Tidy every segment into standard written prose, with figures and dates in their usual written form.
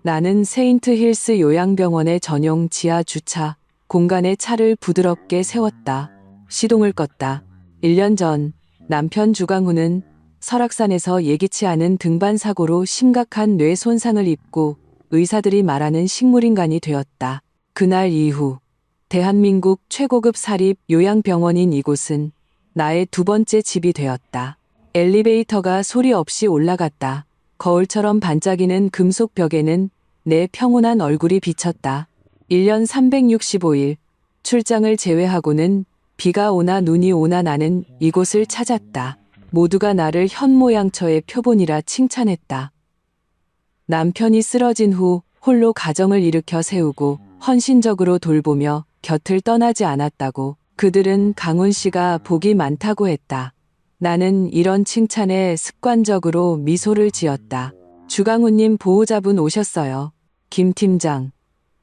나는 세인트 힐스 요양병원의 전용 지하 주차 공간에 차를 부드럽게 세웠다. 시동을 껐다. 1년 전 남편 주강훈은 설악산에서 예기치 않은 등반 사고로 심각한 뇌 손상을 입고 의사들이 말하는 식물인간이 되었다. 그날 이후 대한민국 최고급 사립 요양병원인 이곳은 나의 두 번째 집이 되었다. 엘리베이터가 소리 없이 올라갔다. 거울처럼 반짝이는 금속 벽에는 내 평온한 얼굴이 비쳤다. 1년 365일 출장을 제외하고는 비가 오나 눈이 오나 나는 이곳을 찾았다. 모두가 나를 현모양처의 표본이라 칭찬했다. 남편이 쓰러진 후 홀로 가정을 일으켜 세우고 헌신적으로 돌보며 곁을 떠나지 않았다고 그들은 강훈 씨가 복이 많다고 했다. 나는 이런 칭찬에 습관적으로 미소를 지었다. 주강훈님 보호자분 오셨어요. 김 팀장.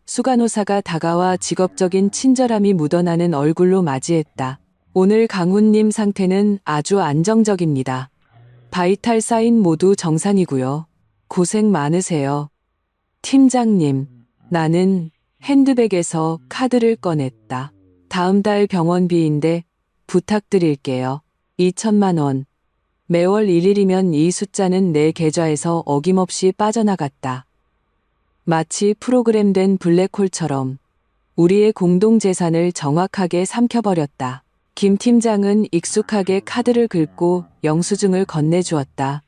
수간호사가 다가와 직업적인 친절함이 묻어나는 얼굴로 맞이했다. 오늘 강훈님 상태는 아주 안정적입니다. 바이탈 사인 모두 정상이고요. 고생 많으세요. 팀장님, 나는 핸드백에서 카드를 꺼냈다. 다음 달 병원비인데 부탁드릴게요. 2천만 원. 매월 1일이면 이 숫자는 내 계좌에서 어김없이 빠져나갔다. 마치 프로그램된 블랙홀처럼 우리의 공동재산을 정확하게 삼켜버렸다. 김 팀장은 익숙하게 카드를 긁고 영수증을 건네주었다.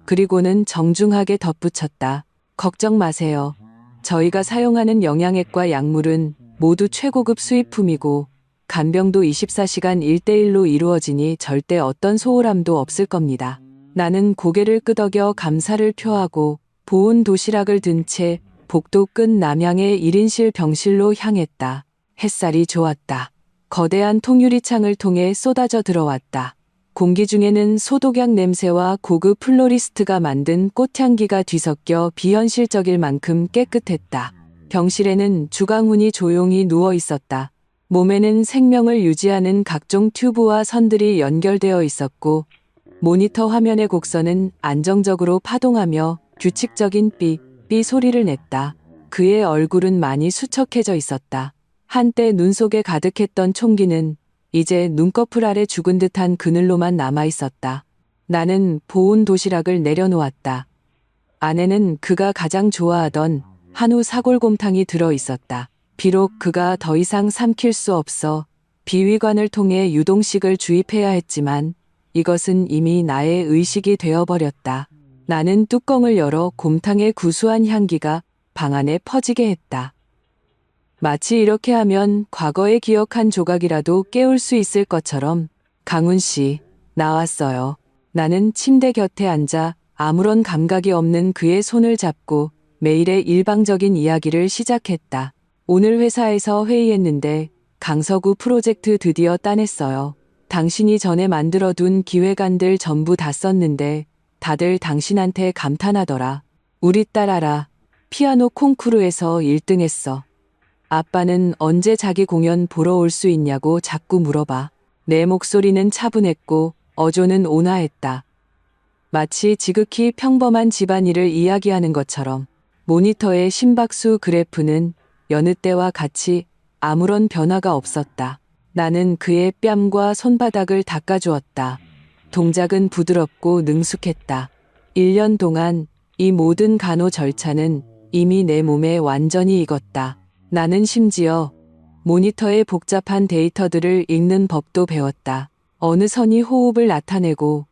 그리고는 정중하게 덧붙였다. 걱정 마세요. 저희가 사용하는 영양액과 약물은 모두 최고급 수입품이고 간병도 24시간 1대1로 이루어지니 절대 어떤 소홀함도 없을 겁니다. 나는 고개를 끄덕여 감사를 표하고 보온 도시락을 든 채 복도 끝 남향의 1인실 병실로 향했다. 햇살이 좋았다. 거대한 통유리창을 통해 쏟아져 들어왔다. 공기 중에는 소독약 냄새와 고급 플로리스트가 만든 꽃향기가 뒤섞여 비현실적일 만큼 깨끗했다. 병실에는 주강훈이 조용히 누워 있었다. 몸에는 생명을 유지하는 각종 튜브와 선들이 연결되어 있었고 모니터 화면의 곡선은 안정적으로 파동하며 규칙적인 삐 소리를 냈다. 그의 얼굴은 많이 수척해져 있었다. 한때 눈 속에 가득했던 총기는 이제 눈꺼풀 아래 죽은 듯한 그늘로만 남아 있었다. 나는 보온 도시락을 내려놓았다. 안에는 그가 가장 좋아하던 한우 사골곰탕이 들어 있었다. 비록 그가 더 이상 삼킬 수 없어 비위관을 통해 유동식을 주입해야 했지만 이것은 이미 나의 의식이 되어버렸다. 나는 뚜껑을 열어 곰탕의 구수한 향기가 방 안에 퍼지게 했다. 마치 이렇게 하면 과거에 기억한 조각이라도 깨울 수 있을 것처럼 강훈 씨, 나왔어요. 나는 침대 곁에 앉아 아무런 감각이 없는 그의 손을 잡고 매일의 일방적인 이야기를 시작했다. 오늘 회사에서 회의했는데 강서구 프로젝트 드디어 따냈어요. 당신이 전에 만들어둔 기획안들 전부 다 썼는데 다들 당신한테 감탄하더라. 우리 딸 알아. 피아노 콩쿠르에서 1등 했어. 아빠는 언제 자기 공연 보러 올 수 있냐고 자꾸 물어봐. 내 목소리는 차분했고 어조는 온화했다. 마치 지극히 평범한 집안일을 이야기하는 것처럼. 모니터의 심박수 그래프는 여느 때와 같이 아무런 변화가 없었다. 나는 그의 뺨과 손바닥을 닦아주었다. 동작은 부드럽고 능숙했다. 1년 동안 이 모든 간호 절차는 이미 내 몸에 완전히 익었다. 나는 심지어 모니터의 복잡한 데이터들을 읽는 법도 배웠다. 어느 선이 호흡을 나타내고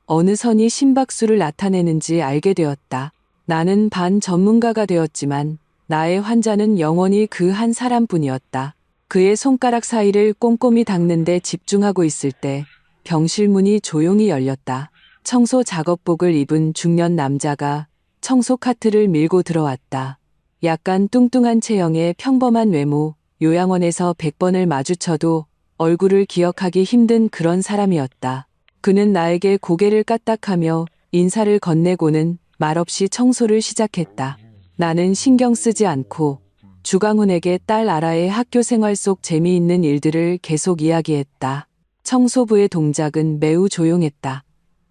어느 선이 심박수를 나타내는지 알게 되었다. 나는 반 전문가가 되었지만 나의 환자는 영원히 그 한 사람뿐이었다. 그의 손가락 사이를 꼼꼼히 닦는 데 집중하고 있을 때 병실 문이 조용히 열렸다. 청소 작업복을 입은 중년 남자가 청소 카트를 밀고 들어왔다. 약간 뚱뚱한 체형의 평범한 외모, 요양원에서 100번을 마주쳐도 얼굴을 기억하기 힘든 그런 사람이었다. 그는 나에게 고개를 까딱하며 인사를 건네고는 말없이 청소를 시작했다. 나는 신경 쓰지 않고 주강훈에게 딸 아라의 학교 생활 속 재미있는 일들을 계속 이야기했다. 청소부의 동작은 매우 조용했다.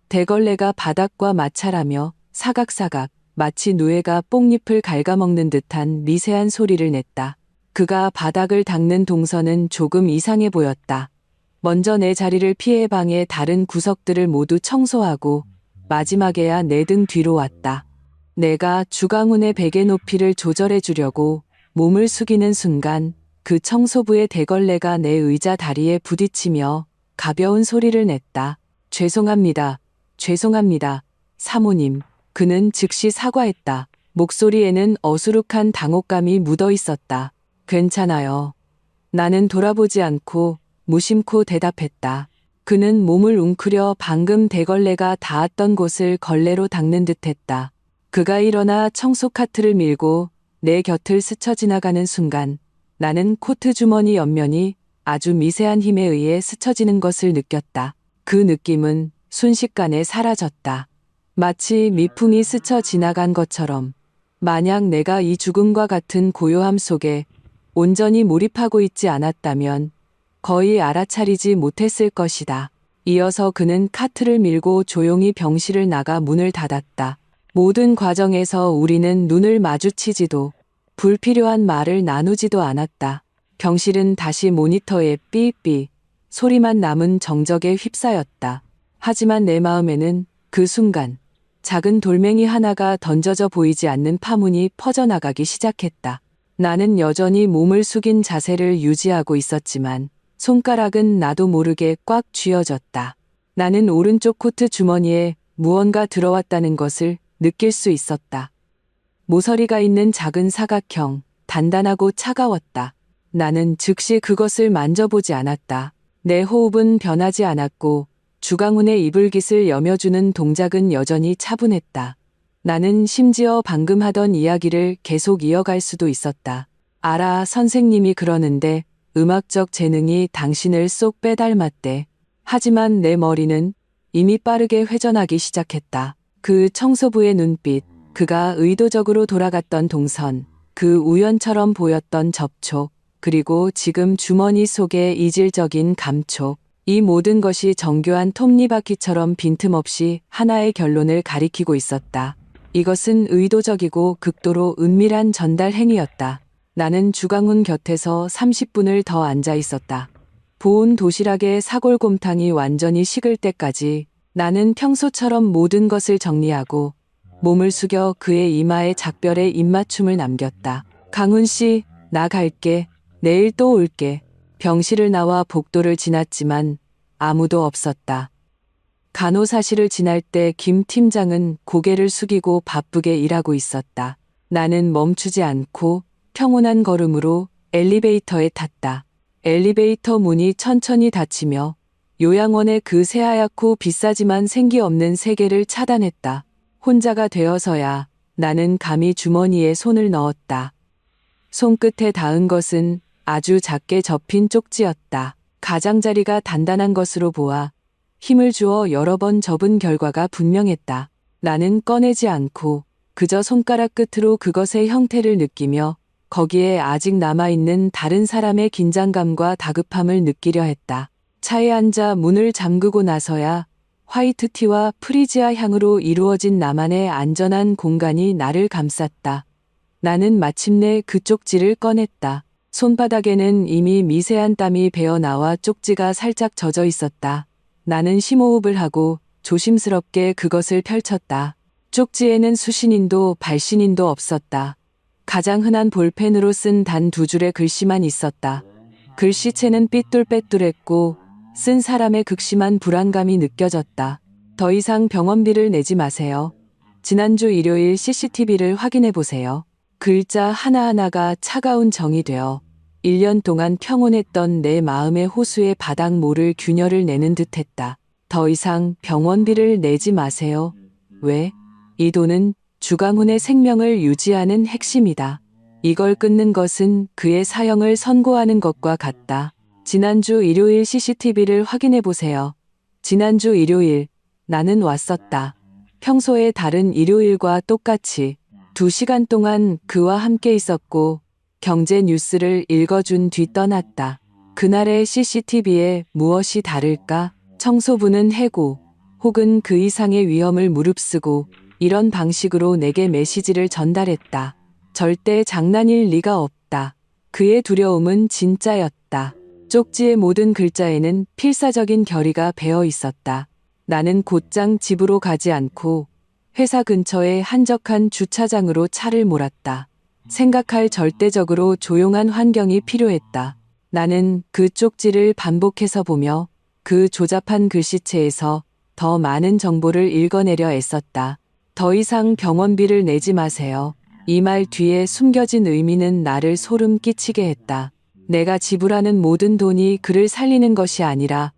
대걸레가 바닥과 마찰하며 사각사각 마치 누에가 뽕잎을 갉아먹는 듯한 미세한 소리를 냈다. 그가 바닥을 닦는 동선은 조금 이상해 보였다. 먼저 내 자리를 피해 방의 다른 구석들을 모두 청소하고 마지막에야 내 등 뒤로 왔다. 내가 주강훈의 베개 높이를 조절해 주려고 몸을 숙이는 순간 그 청소부의 대걸레가 내 의자 다리에 부딪히며 가벼운 소리를 냈다. 죄송합니다. 죄송합니다. 사모님. 그는 즉시 사과했다. 목소리에는 어수룩한 당혹감이 묻어 있었다. 괜찮아요. 나는 돌아보지 않고 무심코 대답했다. 그는 몸을 웅크려 방금 대걸레가 닿았던 곳을 걸레로 닦는 듯했다. 그가 일어나 청소 카트를 밀고 내 곁을 스쳐 지나가는 순간 나는 코트 주머니 옆면이 아주 미세한 힘에 의해 스쳐지는 것을 느꼈다. 그 느낌은 순식간에 사라졌다. 마치 미풍이 스쳐 지나간 것처럼 만약 내가 이 죽음과 같은 고요함 속에 온전히 몰입하고 있지 않았다면 거의 알아차리지 못했을 것이다. 이어서 그는 카트를 밀고 조용히 병실을 나가 문을 닫았다. 모든 과정에서 우리는 눈을 마주치지도 불필요한 말을 나누지도 않았다. 병실은 다시 모니터에 삐삐 소리만 남은 정적에 휩싸였다. 하지만 내 마음에는 그 순간 작은 돌멩이 하나가 던져져 보이지 않는 파문이 퍼져나가기 시작했다. 나는 여전히 몸을 숙인 자세를 유지하고 있었지만 손가락은 나도 모르게 꽉 쥐어졌다. 나는 오른쪽 코트 주머니에 무언가 들어왔다는 것을 느낄 수 있었다. 모서리가 있는 작은 사각형, 단단하고 차가웠다. 나는 즉시 그것을 만져보지 않았다. 내 호흡은 변하지 않았고 주강훈의 이불깃을 여며주는 동작은 여전히 차분했다. 나는 심지어 방금 하던 이야기를 계속 이어갈 수도 있었다. 알아, 선생님이 그러는데 음악적 재능이 당신을 쏙 빼닮았대. 하지만 내 머리는 이미 빠르게 회전하기 시작했다. 그 청소부의 눈빛, 그가 의도적으로 돌아갔던 동선, 그 우연처럼 보였던 접촉, 그리고 지금 주머니 속의 이질적인 감촉. 이 모든 것이 정교한 톱니바퀴처럼 빈틈없이 하나의 결론을 가리키고 있었다. 이것은 의도적이고 극도로 은밀한 전달 행위였다. 나는 주강훈 곁에서 30분을 더 앉아 있었다. 보온 도시락의 사골곰탕이 완전히 식을 때까지 나는 평소처럼 모든 것을 정리하고 몸을 숙여 그의 이마에 작별의 입맞춤을 남겼다. 강훈 씨, 나 갈게. 내일 또 올게. 병실을 나와 복도를 지났지만 아무도 없었다. 간호사실을 지날 때 김 팀장은 고개를 숙이고 바쁘게 일하고 있었다. 나는 멈추지 않고 평온한 걸음으로 엘리베이터에 탔다. 엘리베이터 문이 천천히 닫히며 요양원의 그 새하얗고 비싸지만 생기 없는 세계를 차단했다. 혼자가 되어서야 나는 감히 주머니에 손을 넣었다. 손끝에 닿은 것은 아주 작게 접힌 쪽지였다. 가장자리가 단단한 것으로 보아 힘을 주어 여러 번 접은 결과가 분명했다. 나는 꺼내지 않고 그저 손가락 끝으로 그것의 형태를 느끼며 거기에 아직 남아있는 다른 사람의 긴장감과 다급함을 느끼려 했다. 차에 앉아 문을 잠그고 나서야 화이트티와 프리지아 향으로 이루어진 나만의 안전한 공간이 나를 감쌌다. 나는 마침내 그 쪽지를 꺼냈다. 손바닥에는 이미 미세한 땀이 배어나와 쪽지가 살짝 젖어 있었다. 나는 심호흡을 하고 조심스럽게 그것을 펼쳤다. 쪽지에는 수신인도 발신인도 없었다. 가장 흔한 볼펜으로 쓴 단 2줄의 글씨만 있었다. 글씨체는 삐뚤빼뚤했고 쓴 사람의 극심한 불안감이 느껴졌다. 더 이상 병원비를 내지 마세요. 지난주 일요일 CCTV를 확인해 보세요. 글자 하나하나가 차가운 정이 되어 1년 동안 평온했던 내 마음의 호수의 바닥모를 균열을 내는 듯했다. 더 이상 병원비를 내지 마세요. 왜? 이 돈은 주강훈의 생명을 유지하는 핵심이다. 이걸 끊는 것은 그의 사형을 선고하는 것과 같다. 지난주 일요일 CCTV를 확인해 보세요. 지난주 일요일 나는 왔었다. 평소의 다른 일요일과 똑같이 2시간 동안 그와 함께 있었고 경제 뉴스를 읽어준 뒤 떠났다. 그날의 CCTV에 무엇이 다를까? 청소부는 해고 혹은 그 이상의 위험을 무릅쓰고 이런 방식으로 내게 메시지를 전달했다. 절대 장난일 리가 없다. 그의 두려움은 진짜였다. 쪽지의 모든 글자에는 필사적인 결의가 배어 있었다. 나는 곧장 집으로 가지 않고 회사 근처의 한적한 주차장으로 차를 몰았다. 생각할 절대적으로 조용한 환경이 필요했다. 나는 그 쪽지를 반복해서 보며 그 조잡한 글씨체에서 더 많은 정보를 읽어내려 애썼다. 더 이상 병원비를 내지 마세요. 이 말 뒤에 숨겨진 의미는 나를 소름 끼치게 했다. 내가 지불하는 모든 돈이 그를 살리는 것이 아니라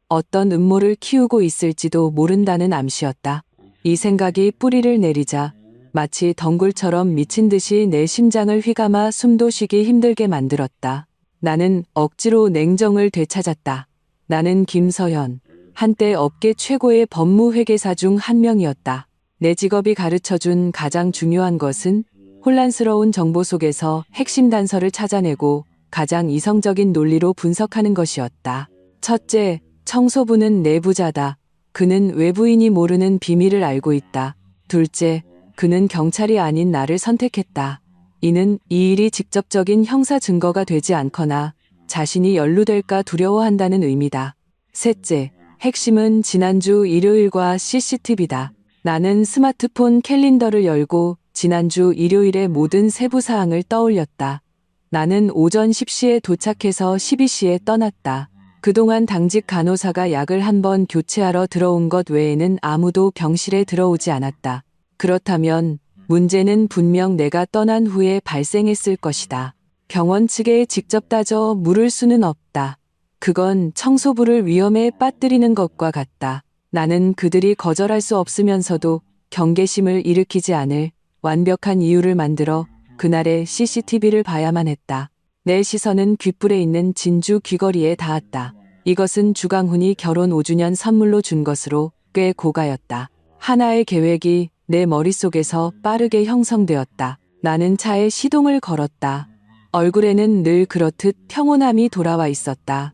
어떤 음모를 키우고 있을지도 모른다는 암시였다. 이 생각이 뿌리를 내리자 마치 덩굴처럼 미친 듯이 내 심장을 휘감아 숨도 쉬기 힘들게 만들었다. 나는 억지로 냉정을 되찾았다. 나는 김서현, 한때 업계 최고의 법무회계사 중 한 명이었다. 내 직업이 가르쳐준 가장 중요한 것은 혼란스러운 정보 속에서 핵심 단서를 찾아내고 가장 이성적인 논리로 분석하는 것이었다. 첫째, 청소부는 내부자다. 그는 외부인이 모르는 비밀을 알고 있다. 둘째, 그는 경찰이 아닌 나를 선택했다. 이는 이 일이 직접적인 형사 증거가 되지 않거나 자신이 연루될까 두려워한다는 의미다. 셋째, 핵심은 지난주 일요일과 CCTV다. 나는 스마트폰 캘린더를 열고 지난주 일요일의 모든 세부 사항을 떠올렸다. 나는 오전 10시에 도착해서 12시에 떠났다. 그동안 당직 간호사가 약을 한 번 교체하러 들어온 것 외에는 아무도 병실에 들어오지 않았다. 그렇다면 문제는 분명 내가 떠난 후에 발생했을 것이다. 병원 측에 직접 따져 물을 수는 없다. 그건 청소부를 위험에 빠뜨리는 것과 같다. 나는 그들이 거절할 수 없으면서도 경계심을 일으키지 않을 완벽한 이유를 만들어 그날의 CCTV를 봐야만 했다. 내 시선은 귓불에 있는 진주 귀걸이에 닿았다. 이것은 주강훈이 결혼 5주년 선물로 준 것으로 꽤 고가였다. 하나의 계획이 내 머릿속에서 빠르게 형성되었다. 나는 차에 시동을 걸었다. 얼굴에는 늘 그렇듯 평온함이 돌아와 있었다.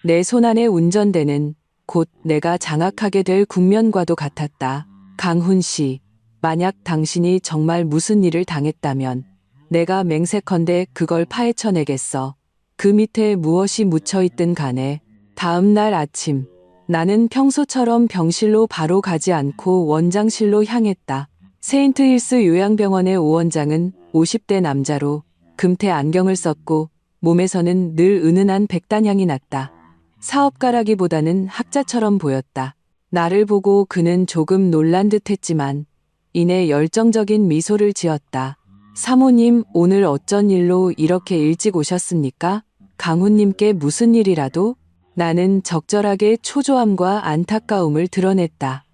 내 손안의 운전대는 곧 내가 장악하게 될 국면과도 같았다. 강훈 씨, 만약 당신이 정말 무슨 일을 당했다면 내가 맹세컨대 그걸 파헤쳐내겠어. 그 밑에 무엇이 묻혀있든 간에. 다음 날 아침, 나는 평소처럼 병실로 바로 가지 않고 원장실로 향했다. 세인트힐스 요양병원의 오 원장은 50대 남자로 금태 안경을 썼고 몸에서는 늘 은은한 백단향이 났다. 사업가라기보다는 학자처럼 보였다. 나를 보고 그는 조금 놀란 듯 했지만 이내 열정적인 미소를 지었다. 사모님, 오늘 어쩐 일로 이렇게 일찍 오셨습니까? 강훈님께 무슨 일이라도? 나는 적절하게 초조함과 안타까움을 드러냈다.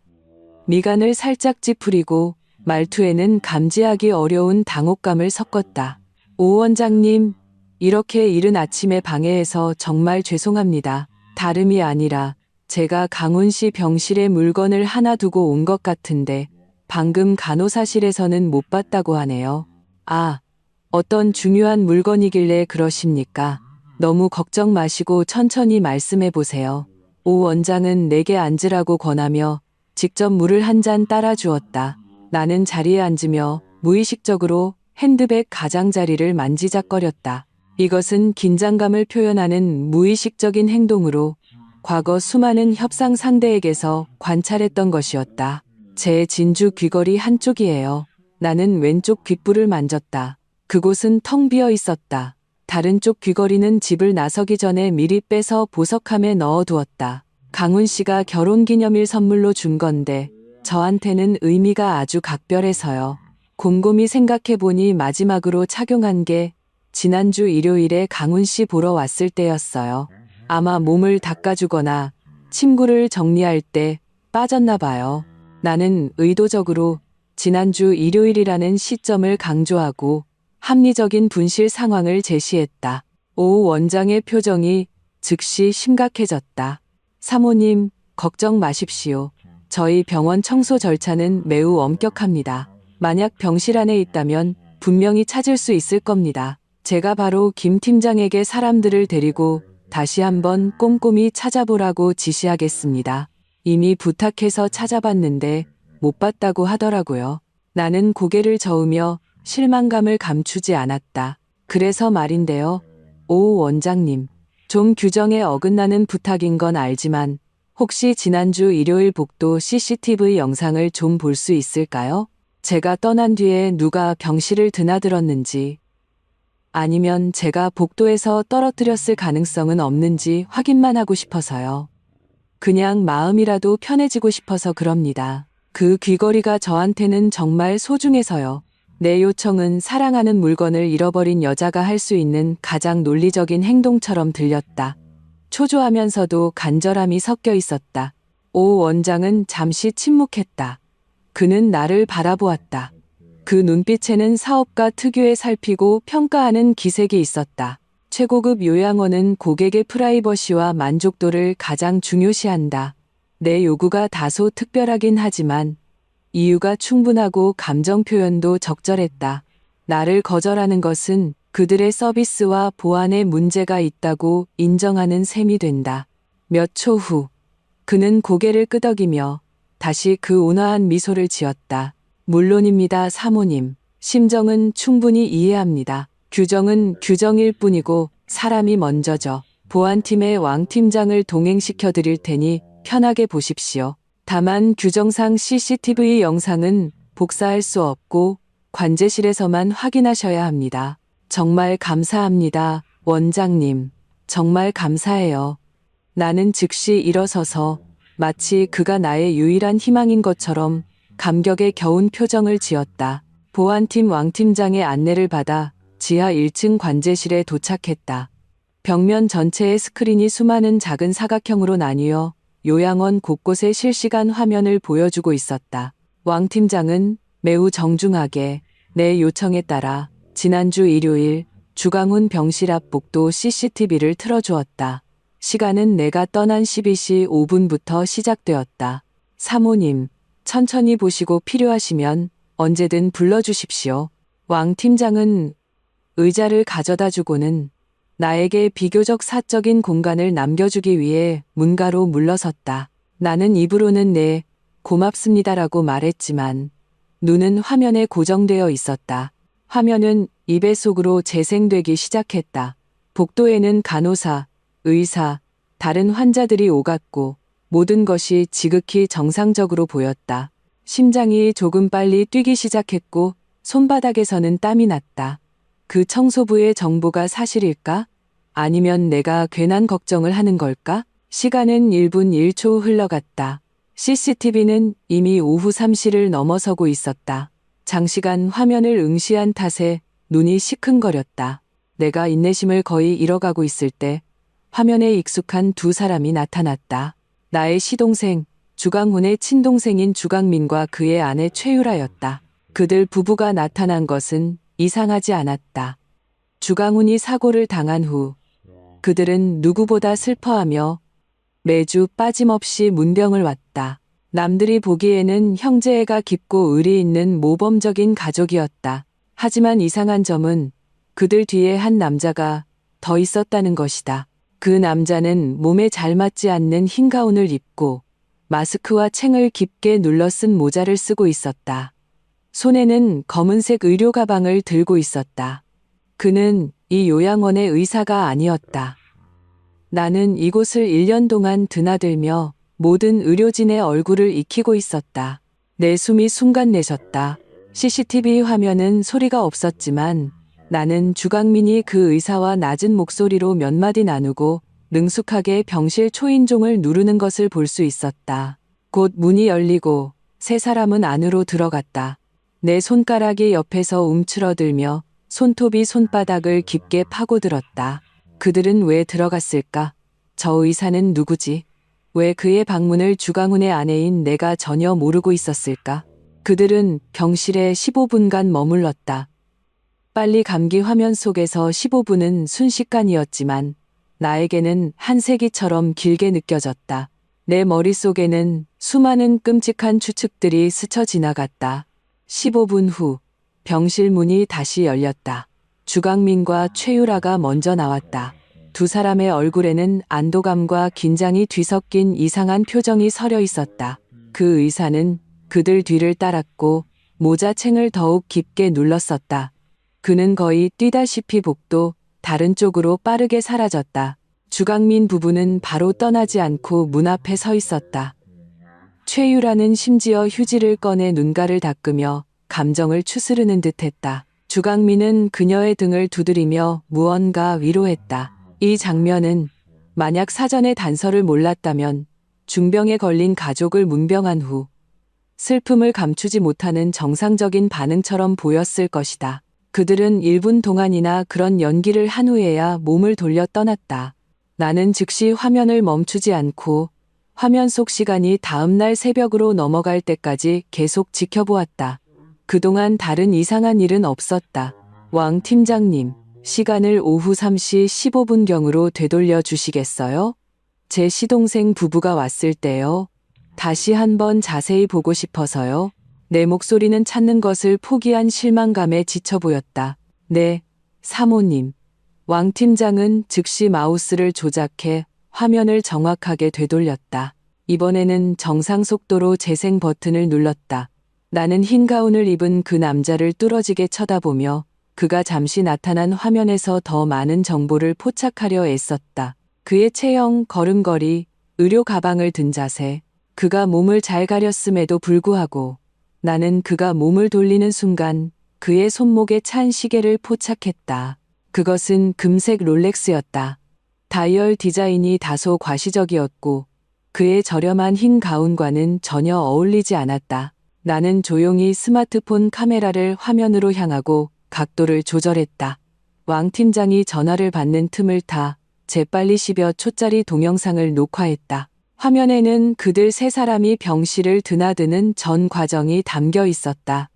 미간을 살짝 찌푸리고 말투에는 감지하기 어려운 당혹감을 섞었다. 오 원장님, 이렇게 이른 아침에 방해해서 정말 죄송합니다. 다름이 아니라 제가 강훈 씨 병실에 물건을 하나 두고 온 것 같은데 방금 간호사실에서는 못 봤다고 하네요. 아, 어떤 중요한 물건이길래 그러십니까? 너무 걱정 마시고 천천히 말씀해 보세요. 오 원장은 내게 앉으라고 권하며 직접 물을 한 잔 따라 주었다. 나는 자리에 앉으며 무의식적으로 핸드백 가장자리를 만지작거렸다. 이것은 긴장감을 표현하는 무의식적인 행동으로 과거 수많은 협상 상대에게서 관찰했던 것이었다. 제 진주 귀걸이 한쪽이에요. 나는 왼쪽 귓불을 만졌다. 그곳은 텅 비어 있었다. 다른 쪽 귀걸이는 집을 나서기 전에 미리 빼서 보석함에 넣어두었다. 강훈 씨가 결혼기념일 선물로 준 건데 저한테는 의미가 아주 각별해서요. 곰곰이 생각해보니 마지막으로 착용한 게 지난주 일요일에 강훈 씨 보러 왔을 때였어요. 아마 몸을 닦아주거나 침구를 정리할 때 빠졌나 봐요. 나는 의도적으로 지난주 일요일이라는 시점을 강조하고 합리적인 분실 상황을 제시했다. 오 원장의 표정이 즉시 심각해졌다. 사모님, 걱정 마십시오. 저희 병원 청소 절차는 매우 엄격합니다. 만약 병실 안에 있다면 분명히 찾을 수 있을 겁니다. 제가 바로 김 팀장에게 사람들을 데리고 다시 한번 꼼꼼히 찾아보라고 지시하겠습니다. 이미 부탁해서 찾아봤는데 못 봤다고 하더라고요. 나는 고개를 저으며 실망감을 감추지 않았다. 그래서 말인데요. 오 원장님. 좀 규정에 어긋나는 부탁인 건 알지만 혹시 지난주 일요일 복도 CCTV 영상을 좀 볼 수 있을까요? 제가 떠난 뒤에 누가 병실을 드나들었는지 아니면 제가 복도에서 떨어뜨렸을 가능성은 없는지 확인만 하고 싶어서요. 그냥 마음이라도 편해지고 싶어서 그럽니다. 그 귀걸이가 저한테는 정말 소중해서요. 내 요청은 사랑하는 물건을 잃어버린 여자가 할 수 있는 가장 논리적인 행동처럼 들렸다. 초조하면서도 간절함이 섞여 있었다. 오 원장은 잠시 침묵했다. 그는 나를 바라보았다. 그 눈빛에는 사업가 특유의 살피고 평가하는 기색이 있었다. 최고급 요양원은 고객의 프라이버시와 만족도를 가장 중요시한다. 내 요구가 다소 특별하긴 하지만 이유가 충분하고 감정 표현도 적절했다. 나를 거절하는 것은 그들의 서비스와 보안에 문제가 있다고 인정하는 셈이 된다. 몇 초 후, 그는 고개를 끄덕이며 다시 그 온화한 미소를 지었다. 물론입니다, 사모님. 심정은 충분히 이해합니다. 규정은 규정일 뿐이고 사람이 먼저죠. 보안팀의 왕 팀장을 동행시켜 드릴 테니 편하게 보십시오. 다만 규정상 CCTV 영상은 복사할 수 없고 관제실에서만 확인하셔야 합니다. 정말 감사합니다, 원장님. 정말 감사해요. 나는 즉시 일어서서 마치 그가 나의 유일한 희망인 것처럼 감격에 겨운 표정을 지었다. 보안팀 왕 팀장의 안내를 받아 지하 1층 관제실에 도착했다. 벽면 전체의 스크린이 수많은 작은 사각형으로 나뉘어 요양원 곳곳의 실시간 화면을 보여주고 있었다. 왕 팀장은 매우 정중하게 내 요청에 따라 지난주 일요일 주강훈 병실 앞 복도 CCTV를 틀어주었다. 시간은 내가 떠난 12시 5분부터 시작되었다. 사모님, 천천히 보시고 필요하시면 언제든 불러주십시오. 왕 팀장은 의자를 가져다 주고는 나에게 비교적 사적인 공간을 남겨주기 위해 문가로 물러섰다. 나는 입으로는 네, 고맙습니다라고 말했지만 눈은 화면에 고정되어 있었다. 화면은 입의 속으로 재생되기 시작했다. 복도에는 간호사, 의사, 다른 환자들이 오갔고 모든 것이 지극히 정상적으로 보였다. 심장이 조금 빨리 뛰기 시작했고 손바닥에서는 땀이 났다. 그 청소부의 정보가 사실일까? 아니면 내가 괜한 걱정을 하는 걸까? 시간은 1분 1초 흘러갔다. CCTV는 이미 오후 3시를 넘어서고 있었다. 장시간 화면을 응시한 탓에 눈이 시큰거렸다. 내가 인내심을 거의 잃어가고 있을 때 화면에 익숙한 두 사람이 나타났다. 나의 시동생, 주강훈의 친동생인 주강민과 그의 아내 최유라였다. 그들 부부가 나타난 것은 이상하지 않았다. 주강훈이 사고를 당한 후 그들은 누구보다 슬퍼하며 매주 빠짐없이 문병을 왔다. 남들이 보기에는 형제애가 깊고 의리 있는 모범적인 가족이었다. 하지만 이상한 점은 그들 뒤에 한 남자가 더 있었다는 것이다. 그 남자는 몸에 잘 맞지 않는 흰 가운을 입고 마스크와 챙을 깊게 눌러 쓴 모자를 쓰고 있었다. 손에는 검은색 의료 가방을 들고 있었다. 그는 이 요양원의 의사가 아니었다. 나는 이곳을 1년 동안 드나들며 모든 의료진의 얼굴을 익히고 있었다. 내 숨이 순간 내쉬었다. CCTV 화면은 소리가 없었지만 나는 주강민이 그 의사와 낮은 목소리로 몇 마디 나누고 능숙하게 병실 초인종을 누르는 것을 볼 수 있었다. 곧 문이 열리고 세 사람은 안으로 들어갔다. 내 손가락이 옆에서 움츠러들며 손톱이 손바닥을 깊게 파고들었다. 그들은 왜 들어갔을까? 저 의사는 누구지? 왜 그의 방문을 주강훈의 아내인 내가 전혀 모르고 있었을까? 그들은 병실에 15분간 머물렀다. 빨리 감기 화면 속에서 15분은 순식간이었지만 나에게는 한 세기처럼 길게 느껴졌다. 내 머릿속에는 수많은 끔찍한 추측들이 스쳐 지나갔다. 15분 후 병실 문이 다시 열렸다. 주강민과 최유라가 먼저 나왔다. 두 사람의 얼굴에는 안도감과 긴장이 뒤섞인 이상한 표정이 서려 있었다. 그 의사는 그들 뒤를 따랐고 모자챙을 더욱 깊게 눌렀었다. 그는 거의 뛰다시피 복도 다른 쪽으로 빠르게 사라졌다. 주강민 부부는 바로 떠나지 않고 문 앞에 서 있었다. 최유라는 심지어 휴지를 꺼내 눈가를 닦으며 감정을 추스르는 듯했다. 주강민은 그녀의 등을 두드리며 무언가 위로했다. 이 장면은 만약 사전에 단서를 몰랐다면 중병에 걸린 가족을 문병한 후 슬픔을 감추지 못하는 정상적인 반응처럼 보였을 것이다. 그들은 1분 동안이나 그런 연기를 한 후에야 몸을 돌려 떠났다. 나는 즉시 화면을 멈추지 않고 화면 속 시간이 다음날 새벽으로 넘어갈 때까지 계속 지켜보았다. 그동안 다른 이상한 일은 없었다. 왕 팀장님, 시간을 오후 3시 15분경으로 되돌려 주시겠어요? 제 시동생 부부가 왔을 때요. 다시 한번 자세히 보고 싶어서요. 내 목소리는 찾는 것을 포기한 실망감에 지쳐 보였다. 네, 사모님. 왕 팀장은 즉시 마우스를 조작해 화면을 정확하게 되돌렸다. 이번에는 정상 속도로 재생 버튼을 눌렀다. 나는 흰 가운을 입은 그 남자를 뚫어지게 쳐다보며 그가 잠시 나타난 화면에서 더 많은 정보를 포착하려 애썼다. 그의 체형, 걸음걸이, 의료 가방을 든 자세, 그가 몸을 잘 가렸음에도 불구하고 나는 그가 몸을 돌리는 순간 그의 손목에 찬 시계를 포착했다. 그것은 금색 롤렉스였다. 다이얼 디자인이 다소 과시적이었고 그의 저렴한 흰 가운과는 전혀 어울리지 않았다. 나는 조용히 스마트폰 카메라를 화면으로 향하고 각도를 조절했다. 왕 팀장이 전화를 받는 틈을 타 재빨리 10여 초짜리 동영상을 녹화했다. 화면에는 그들 세 사람이 병실을 드나드는 전 과정이 담겨 있었다.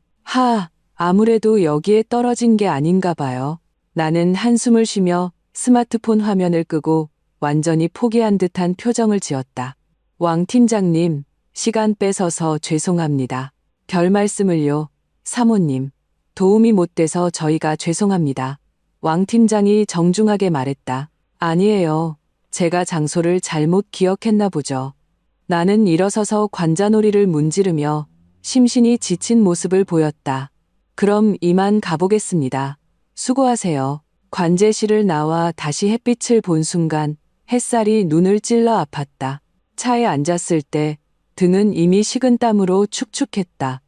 아무래도 여기에 떨어진 게 아닌가 봐요. 나는 한숨을 쉬며 스마트폰 화면을 끄고 완전히 포기한 듯한 표정을 지었다. 왕 팀장님, 시간 뺏어서 죄송합니다. 별 말씀을요, 사모님. 도움이 못 돼서 저희가 죄송합니다. 왕 팀장이 정중하게 말했다. 아니에요. 제가 장소를 잘못 기억했나 보죠. 나는 일어서서 관자놀이를 문지르며 심신이 지친 모습을 보였다. 그럼 이만 가보겠습니다. 수고하세요. 관제실을 나와 다시 햇빛을 본 순간 햇살이 눈을 찔러 아팠다. 차에 앉았을 때 등은 이미 식은 땀으로 축축했다.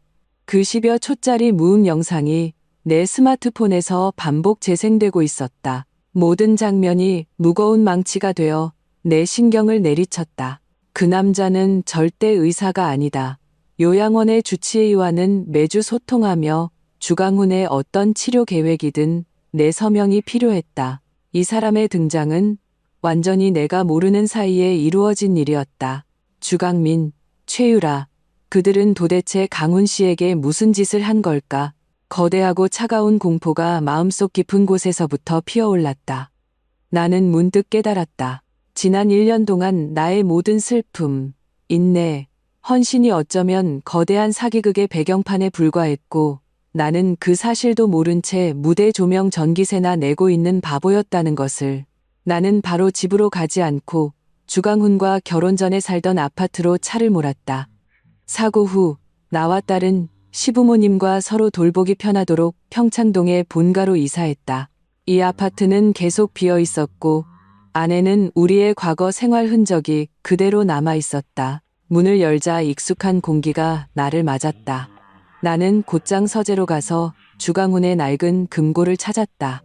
그 10여 초짜리 무음 영상이 내 스마트폰에서 반복 재생되고 있었다. 모든 장면이 무거운 망치가 되어 내 신경을 내리쳤다. 그 남자는 절대 의사가 아니다. 요양원의 주치의와는 매주 소통하며 주강훈의 어떤 치료 계획이든 내 서명이 필요했다. 이 사람의 등장은 완전히 내가 모르는 사이에 이루어진 일이었다. 주강민, 최유라, 그들은 도대체 강훈 씨에게 무슨 짓을 한 걸까? 거대하고 차가운 공포가 마음속 깊은 곳에서부터 피어올랐다. 나는 문득 깨달았다. 지난 1년 동안 나의 모든 슬픔, 인내, 헌신이 어쩌면 거대한 사기극의 배경판에 불과했고 나는 그 사실도 모른 채 무대 조명 전기세나 내고 있는 바보였다는 것을. 나는 바로 집으로 가지 않고 주강훈과 결혼 전에 살던 아파트로 차를 몰았다. 사고 후 나와 딸은 시부모님과 서로 돌보기 편하도록 평창동의 본가로 이사했다. 이 아파트는 계속 비어 있었고 안에는 우리의 과거 생활 흔적이 그대로 남아 있었다. 문을 열자 익숙한 공기가 나를 맞았다. 나는 곧장 서재로 가서 주강훈의 낡은 금고를 찾았다.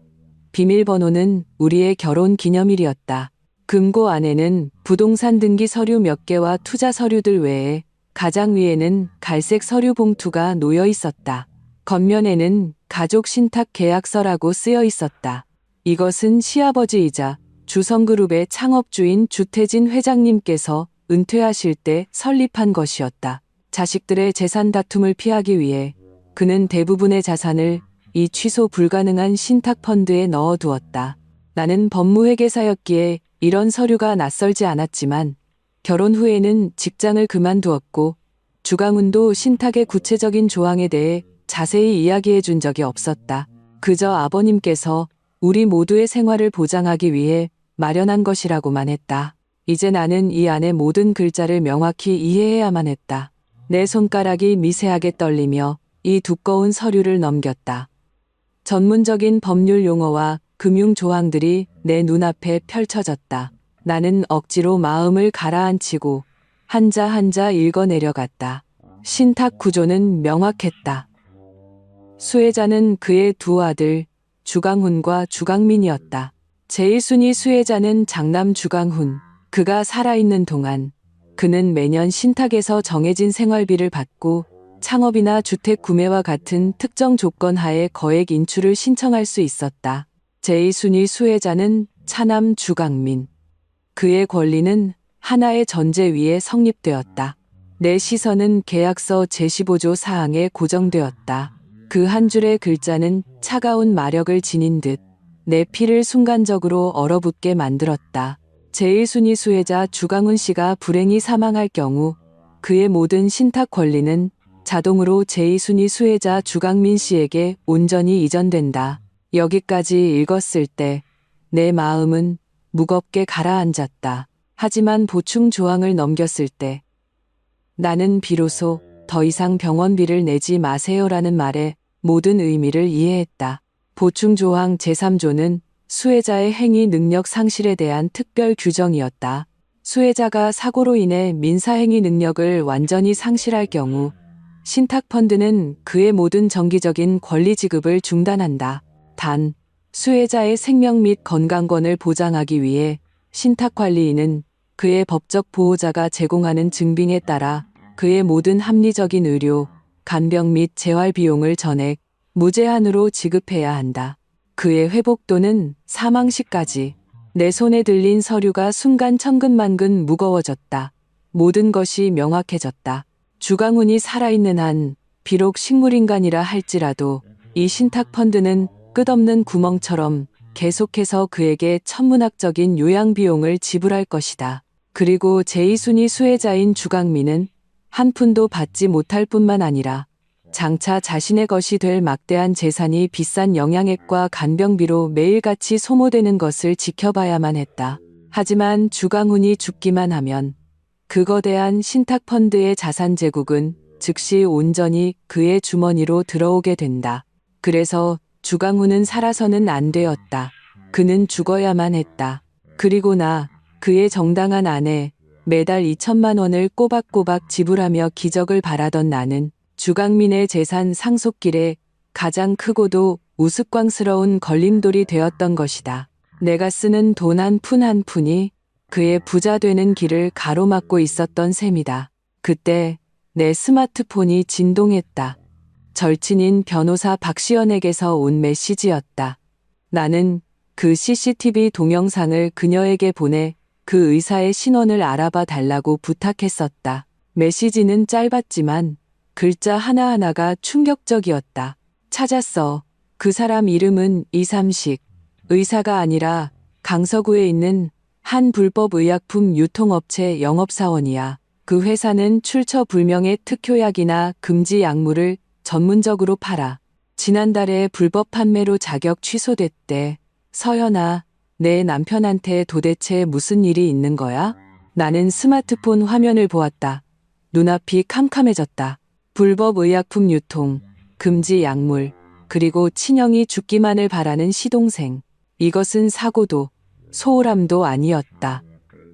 비밀번호는 우리의 결혼 기념일이었다. 금고 안에는 부동산 등기 서류 몇 개와 투자 서류들 외에 가장 위에는 갈색 서류 봉투가 놓여 있었다. 겉면에는 가족 신탁 계약서라고 쓰여 있었다. 이것은 시아버지이자 주성그룹의 창업주인 주태진 회장님께서 은퇴하실 때 설립한 것이었다. 자식들의 재산 다툼을 피하기 위해 그는 대부분의 자산을 이 취소 불가능한 신탁펀드에 넣어두었다. 나는 법무회계사였기에 이런 서류가 낯설지 않았지만 결혼 후에는 직장을 그만두었고 주강훈도 신탁의 구체적인 조항에 대해 자세히 이야기해 준 적이 없었다. 그저 아버님께서 우리 모두의 생활을 보장하기 위해 마련한 것이라고만 했다. 이제 나는 이 안의 모든 글자를 명확히 이해해야만 했다. 내 손가락이 미세하게 떨리며 이 두꺼운 서류를 넘겼다. 전문적인 법률 용어와 금융 조항들이 내 눈앞에 펼쳐졌다. 나는 억지로 마음을 가라앉히고 한자 한자 읽어내려갔다. 신탁 구조는 명확했다. 수혜자는 그의 두 아들 주강훈과 주강민이었다. 제1순위 수혜자는 장남 주강훈. 그가 살아있는 동안 그는 매년 신탁에서 정해진 생활비를 받고 창업이나 주택 구매와 같은 특정 조건 하에 거액 인출을 신청할 수 있었다. 제2순위 수혜자는 차남 주강민. 그의 권리는 하나의 전제 위에 성립되었다. 내 시선은 계약서 제15조 사항에 고정되었다. 그 한 줄의 글자는 차가운 마력을 지닌 듯 내 피를 순간적으로 얼어붙게 만들었다. 제1순위 수혜자 주강훈 씨가 불행히 사망할 경우 그의 모든 신탁 권리는 자동으로 제2순위 수혜자 주강민 씨에게 온전히 이전된다. 여기까지 읽었을 때 내 마음은 무겁게 가라앉았다. 하지만 보충 조항을 넘겼을 때 나는 비로소 더 이상 병원비를 내지 마세요라는 말의 모든 의미를 이해했다. 보충 조항 제3조는 수혜자의 행위 능력 상실에 대한 특별 규정이었다. 수혜자가 사고로 인해 민사행위 능력을 완전히 상실할 경우 신탁펀드는 그의 모든 정기적인 권리 지급을 중단한다. 단, 수혜자의 생명 및 건강권을 보장하기 위해 신탁관리인은 그의 법적 보호자가 제공하는 증빙에 따라 그의 모든 합리적인 의료, 간병 및 재활 비용을 전액 무제한으로 지급해야 한다. 그의 회복 또는 사망 시까지. 내 손에 들린 서류가 순간 천근만근 무거워졌다. 모든 것이 명확해졌다. 주강훈이 살아있는 한 비록 식물인간이라 할지라도 이 신탁펀드는 끝없는 구멍처럼 계속해서 그에게 천문학적인 요양비용을 지불할 것이다. 그리고 제2순위 수혜자인 주강민은 한 푼도 받지 못할 뿐만 아니라 장차 자신의 것이 될 막대한 재산이 비싼 영양액과 간병비로 매일같이 소모되는 것을 지켜봐야만 했다. 하지만 주강훈이 죽기만 하면 그 거대한 신탁펀드의 자산 제국은 즉시 온전히 그의 주머니로 들어오게 된다. 그래서 주강훈은 살아서는 안 되었다. 그는 죽어야만 했다. 그리고 그의 정당한 아내, 매달 2천만 원을 꼬박꼬박 지불하며 기적을 바라던 나는 주강민의 재산 상속길에 가장 크고도 우스꽝스러운 걸림돌이 되었던 것이다. 내가 쓰는 돈 한 푼 한 푼이 그의 부자 되는 길을 가로막고 있었던 셈이다. 그때 내 스마트폰이 진동했다. 절친인 변호사 박시연에게서 온 메시지였다. 나는 그 CCTV 동영상을 그녀에게 보내 그 의사의 신원을 알아봐 달라고 부탁했었다. 메시지는 짧았지만 글자 하나하나가 충격적이었다. 찾았어. 그 사람 이름은 이삼식. 의사가 아니라 강서구에 있는 한 불법 의약품 유통업체 영업사원이야. 그 회사는 출처불명의 특효약이나 금지 약물을 전문적으로 팔아. 지난달에 불법 판매로 자격 취소됐대. 서연아, 내 남편한테 도대체 무슨 일이 있는 거야? 나는 스마트폰 화면을 보았다. 눈앞이 캄캄해졌다. 불법 의약품 유통, 금지 약물, 그리고 친형이 죽기만을 바라는 시동생. 이것은 사고도 소홀함도 아니었다.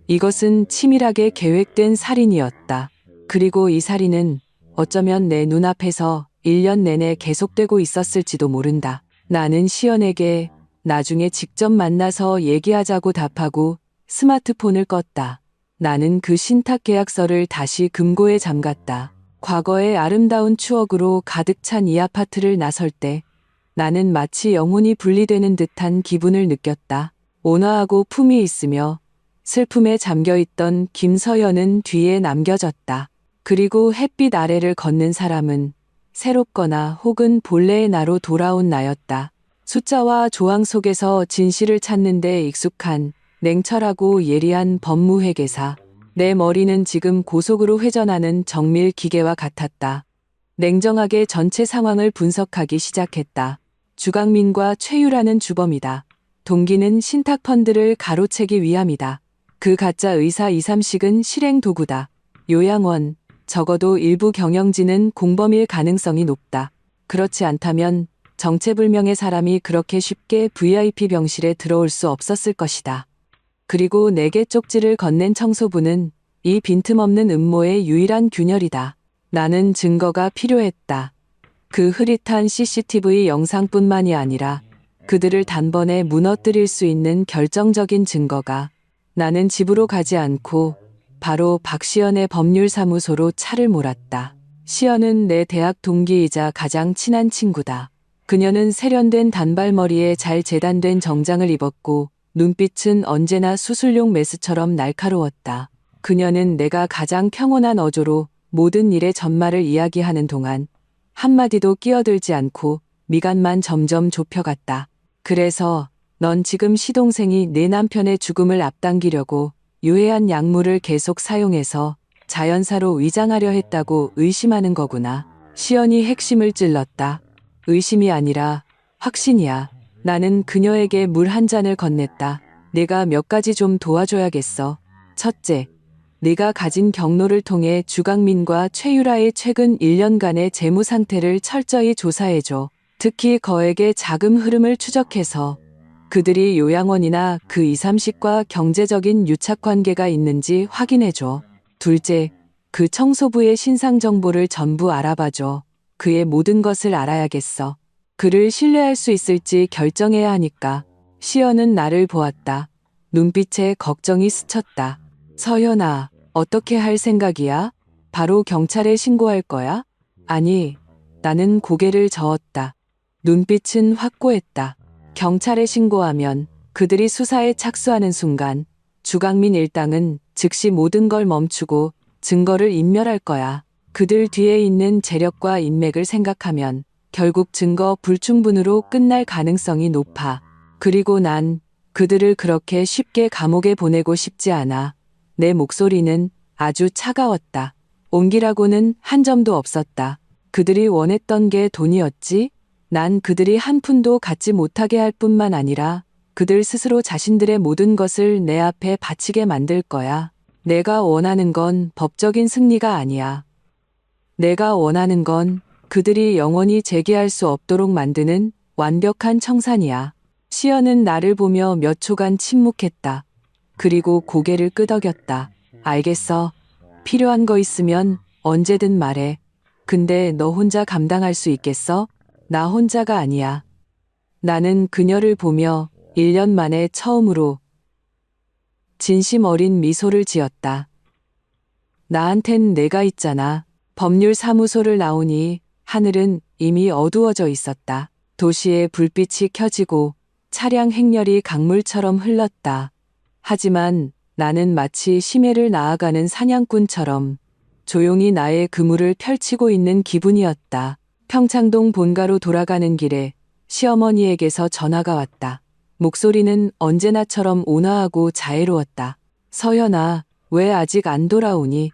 이것은 치밀하게 계획된 살인이었다. 그리고 이 살인은 어쩌면 내 눈앞에서 1년 내내 계속되고 있었을지도 모른다. 나는 시연에게 나중에 직접 만나서 얘기하자고 답하고 스마트폰을 껐다. 나는 그 신탁 계약서를 다시 금고에 잠갔다. 과거의 아름다운 추억으로 가득 찬 이 아파트를 나설 때 나는 마치 영혼이 분리되는 듯한 기분을 느꼈다. 온화하고 품이 있으며 슬픔에 잠겨있던 김서연은 뒤에 남겨졌다. 그리고 햇빛 아래를 걷는 사람은 새롭거나 혹은 본래의 나로 돌아온 나였다. 숫자와 조항 속에서 진실을 찾는 데 익숙한 냉철하고 예리한 법무회계사. 내 머리는 지금 고속으로 회전하는 정밀 기계와 같았다. 냉정하게 전체 상황을 분석하기 시작했다. 주강민과 최유라는 주범이다. 동기는 신탁펀드를 가로채기 위함이다. 그 가짜 의사 이삼식은 실행 도구다. 요양원, 적어도 일부 경영진은 공범일 가능성이 높다. 그렇지 않다면 정체불명의 사람이 그렇게 쉽게 VIP 병실에 들어올 수 없었을 것이다. 그리고 내게 쪽지를 건넨 청소부는 이 빈틈없는 음모의 유일한 균열이다. 나는 증거가 필요했다. 그 흐릿한 CCTV 영상뿐만이 아니라 그들을 단번에 무너뜨릴 수 있는 결정적인 증거가. 나는 집으로 가지 않고 바로 박시연의 법률사무소로 차를 몰았다. 시연은 내 대학 동기이자 가장 친한 친구다. 그녀는 세련된 단발머리에 잘 재단된 정장을 입었고 눈빛은 언제나 수술용 메스처럼 날카로웠다. 그녀는 내가 가장 평온한 어조로 모든 일의 전말을 이야기하는 동안 한마디도 끼어들지 않고 미간만 점점 좁혀갔다. 그래서 넌 지금 시동생이 내 남편의 죽음을 앞당기려고 유해한 약물을 계속 사용해서 자연사로 위장하려 했다고 의심하는 거구나. 시연이 핵심을 찔렀다. 의심이 아니라 확신이야. 나는 그녀에게 물 한 잔을 건넸다. 내가 몇 가지 좀 도와줘야겠어. 첫째, 네가 가진 경로를 통해 주강민과 최유라의 최근 1년간의 재무 상태를 철저히 조사해줘. 특히 거액의 자금 흐름을 추적해서 그들이 요양원이나 그 이삼식과 경제적인 유착관계가 있는지 확인해줘. 둘째, 그 청소부의 신상 정보를 전부 알아봐줘. 그의 모든 것을 알아야겠어. 그를 신뢰할 수 있을지 결정해야 하니까. 시연은 나를 보았다. 눈빛에 걱정이 스쳤다. 서연아, 어떻게 할 생각이야? 바로 경찰에 신고할 거야? 아니, 나는 고개를 저었다. 눈빛은 확고했다. 경찰에 신고하면 그들이 수사에 착수하는 순간 주강민 일당은 즉시 모든 걸 멈추고 증거를 인멸할 거야. 그들 뒤에 있는 재력과 인맥을 생각하면 결국 증거 불충분으로 끝날 가능성이 높아. 그리고 난 그들을 그렇게 쉽게 감옥에 보내고 싶지 않아. 내 목소리는 아주 차가웠다. 옹기라고는 한 점도 없었다. 그들이 원했던 게 돈이었지? 난 그들이 한 푼도 갖지 못하게 할 뿐만 아니라 그들 스스로 자신들의 모든 것을 내 앞에 바치게 만들 거야. 내가 원하는 건 법적인 승리가 아니야. 내가 원하는 건 그들이 영원히 재기할 수 없도록 만드는 완벽한 청산이야. 시연은 나를 보며 몇 초간 침묵했다. 그리고 고개를 끄덕였다. 알겠어. 필요한 거 있으면 언제든 말해. 근데 너 혼자 감당할 수 있겠어? 나 혼자가 아니야. 나는 그녀를 보며 1년 만에 처음으로 진심 어린 미소를 지었다. 나한텐 내가 있잖아. 법률사무소를 나오니 하늘은 이미 어두워져 있었다. 도시의 불빛이 켜지고 차량 행렬이 강물처럼 흘렀다. 하지만 나는 마치 심해를 나아가는 사냥꾼처럼 조용히 나의 그물을 펼치고 있는 기분이었다. 평창동 본가로 돌아가는 길에 시어머니에게서 전화가 왔다. 목소리는 언제나처럼 온화하고 자애로웠다. 서연아, 왜 아직 안 돌아오니?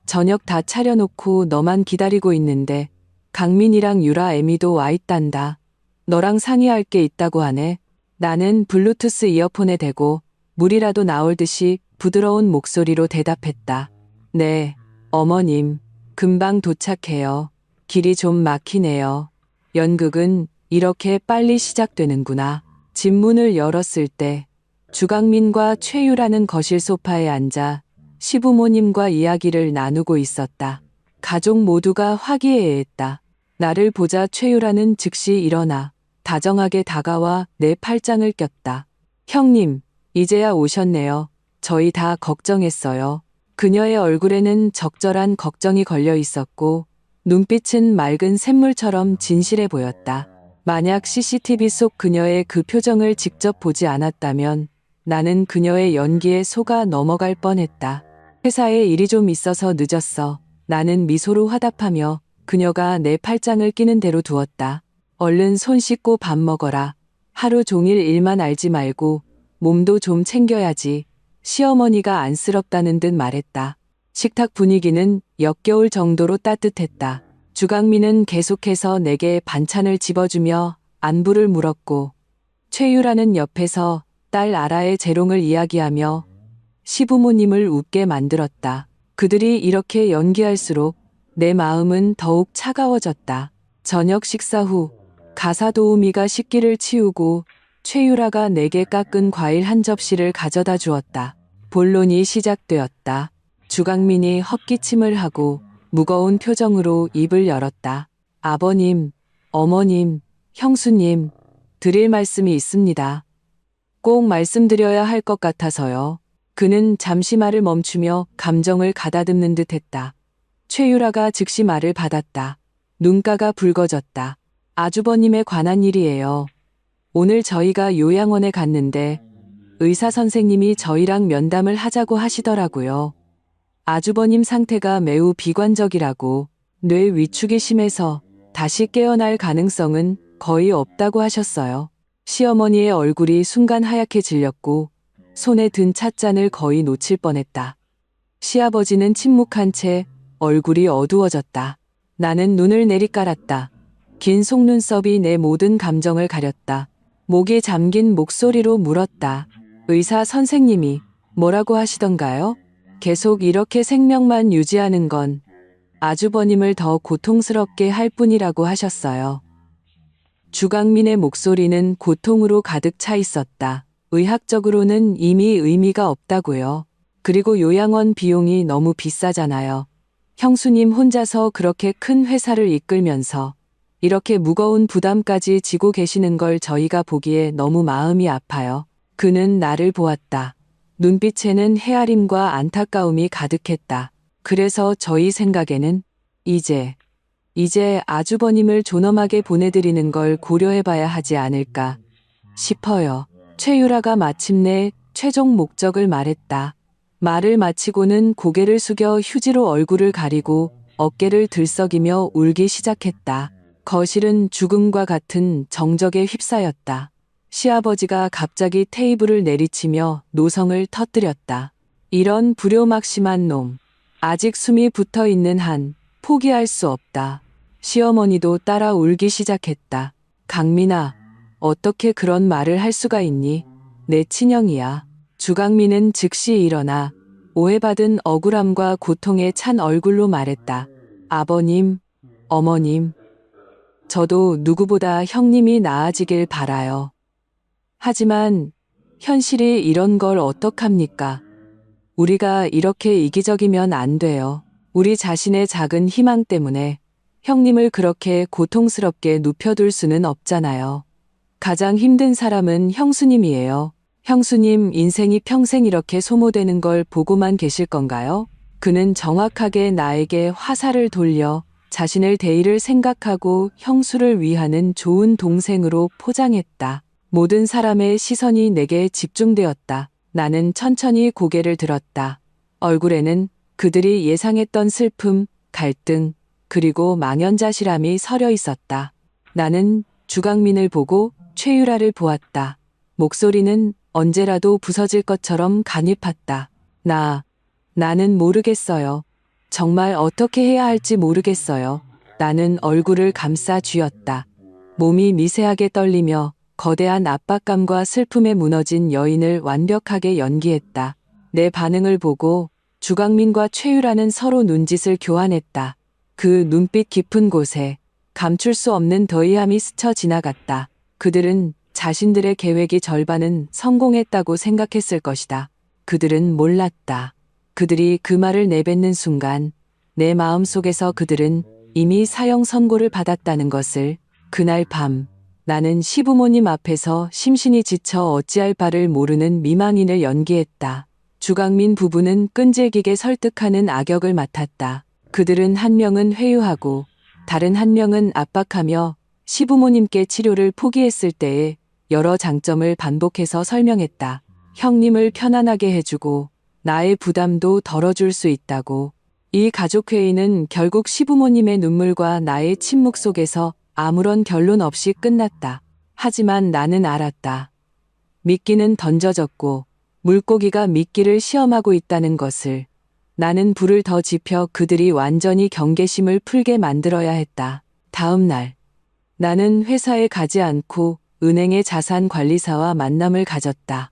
저녁 다 차려놓고 너만 기다리고 있는데 강민이랑 유라 애미도 와 있단다. 너랑 상의할 게 있다고 하네. 나는 블루투스 이어폰에 대고 물이라도 나올 듯이 부드러운 목소리로 대답했다. 네, 어머님, 금방 도착해요. 길이 좀 막히네요. 연극은 이렇게 빨리 시작되는구나. 집 문을 열었을 때 주강민과 최유라는 거실 소파에 앉아 시부모님과 이야기를 나누고 있었다. 가족 모두가 화기애애했다. 나를 보자 최유라는 즉시 일어나 다정하게 다가와 내 팔짱을 꼈다. 형님, 이제야 오셨네요. 저희 다 걱정했어요. 그녀의 얼굴에는 적절한 걱정이 걸려 있었고 눈빛은 맑은 샘물처럼 진실해 보였다. 만약 CCTV 속 그녀의 그 표정을 직접 보지 않았다면 나는 그녀의 연기에 속아 넘어갈 뻔했다. 회사에 일이 좀 있어서 늦었어. 나는 미소로 화답하며 그녀가 내 팔짱을 끼는 대로 두었다. 얼른 손 씻고 밥 먹어라. 하루 종일 일만 알지 말고 몸도 좀 챙겨야지. 시어머니가 안쓰럽다는 듯 말했다. 식탁 분위기는 역겨울 정도로 따뜻했다. 주강민은 계속해서 내게 반찬을 집어주며 안부를 물었고 최유라는 옆에서 딸 아라의 재롱을 이야기하며 시부모님을 웃게 만들었다. 그들이 이렇게 연기할수록 내 마음은 더욱 차가워졌다. 저녁 식사 후 가사도우미가 식기를 치우고 최유라가 내게 깎은 과일 한 접시를 가져다 주었다. 본론이 시작되었다. 주강민이 헛기침을 하고 무거운 표정으로 입을 열었다. 아버님, 어머님, 형수님, 드릴 말씀이 있습니다. 꼭 말씀드려야 할 것 같아서요. 그는 잠시 말을 멈추며 감정을 가다듬는 듯 했다. 최유라가 즉시 말을 받았다. 눈가가 붉어졌다. 아주버님에 관한 일이에요. 오늘 저희가 요양원에 갔는데 의사 선생님이 저희랑 면담을 하자고 하시더라고요. 아주버님 상태가 매우 비관적이라고, 뇌 위축이 심해서 다시 깨어날 가능성은 거의 없다고 하셨어요. 시어머니의 얼굴이 순간 하얗게 질렸고 손에 든 찻잔을 거의 놓칠 뻔했다. 시아버지는 침묵한 채 얼굴이 어두워졌다. 나는 눈을 내리깔았다. 긴 속눈썹이 내 모든 감정을 가렸다. 목이 잠긴 목소리로 물었다. 의사 선생님이 뭐라고 하시던가요? 계속 이렇게 생명만 유지하는 건 아주버님을 더 고통스럽게 할 뿐이라고 하셨어요. 주강민의 목소리는 고통으로 가득 차 있었다. 의학적으로는 이미 의미가 없다고요. 그리고 요양원 비용이 너무 비싸잖아요. 형수님 혼자서 그렇게 큰 회사를 이끌면서 이렇게 무거운 부담까지 지고 계시는 걸 저희가 보기에 너무 마음이 아파요. 그는 나를 보았다. 눈빛에는 헤아림과 안타까움이 가득했다. 그래서 저희 생각에는 이제 아주버님을 존엄하게 보내드리는 걸 고려해봐야 하지 않을까 싶어요. 최유라가 마침내 최종 목적을 말했다. 말을 마치고는 고개를 숙여 휴지로 얼굴을 가리고 어깨를 들썩이며 울기 시작했다. 거실은 죽음과 같은 정적에 휩싸였다. 시아버지가 갑자기 테이블을 내리치며 노성을 터뜨렸다. 이런 불효막심한 놈. 아직 숨이 붙어 있는 한 포기할 수 없다. 시어머니도 따라 울기 시작했다. 강민아, 어떻게 그런 말을 할 수가 있니? 내 친형이야. 주강민은 즉시 일어나 오해받은 억울함과 고통에 찬 얼굴로 말했다. 아버님, 어머님, 저도 누구보다 형님이 나아지길 바라요. 하지만 현실이 이런 걸 어떡합니까? 우리가 이렇게 이기적이면 안 돼요. 우리 자신의 작은 희망 때문에 형님을 그렇게 고통스럽게 눕혀둘 수는 없잖아요. 가장 힘든 사람은 형수님이에요. 형수님 인생이 평생 이렇게 소모되는 걸 보고만 계실 건가요? 그는 정확하게 나에게 화살을 돌려 자신을 대의를 생각하고 형수를 위하는 좋은 동생으로 포장했다. 모든 사람의 시선이 내게 집중되었다. 나는 천천히 고개를 들었다. 얼굴에는 그들이 예상했던 슬픔, 갈등, 그리고 망연자실함이 서려 있었다. 나는 주강민을 보고 최유라를 보았다. 목소리는 언제라도 부서질 것처럼 간입했다. 나는 모르겠어요. 정말 어떻게 해야 할지 모르겠어요. 나는 얼굴을 감싸 쥐었다. 몸이 미세하게 떨리며 거대한 압박감과 슬픔에 무너진 여인을 완벽하게 연기했다. 내 반응을 보고 주강민과 최유라는 서로 눈짓을 교환했다. 그 눈빛 깊은 곳에 감출 수 없는 더이함이 스쳐 지나갔다. 그들은 자신들의 계획이 절반은 성공했다고 생각했을 것이다. 그들은 몰랐다. 그들이 그 말을 내뱉는 순간 내 마음속에서 그들은 이미 사형 선고를 받았다는 것을. 그날 밤 나는 시부모님 앞에서 심신이 지쳐 어찌할 바를 모르는 미망인을 연기했다. 주강민 부부는 끈질기게 설득하는 악역을 맡았다. 그들은 한 명은 회유하고 다른 한 명은 압박하며 시부모님께 치료를 포기했을 때의 여러 장점을 반복해서 설명했다. 형님을 편안하게 해주고 나의 부담도 덜어줄 수 있다고. 이 가족회의는 결국 시부모님의 눈물과 나의 침묵 속에서 아무런 결론 없이 끝났다. 하지만 나는 알았다. 미끼는 던져졌고 물고기가 미끼를 시험하고 있다는 것을. 나는 불을 더 지펴 그들이 완전히 경계심을 풀게 만들어야 했다. 다음 날 나는 회사에 가지 않고 은행의 자산관리사와 만남을 가졌다.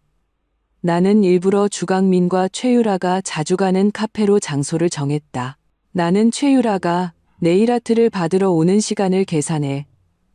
나는 일부러 주강민과 최유라가 자주 가는 카페로 장소를 정했다. 나는 최유라가 네일아트를 받으러 오는 시간을 계산해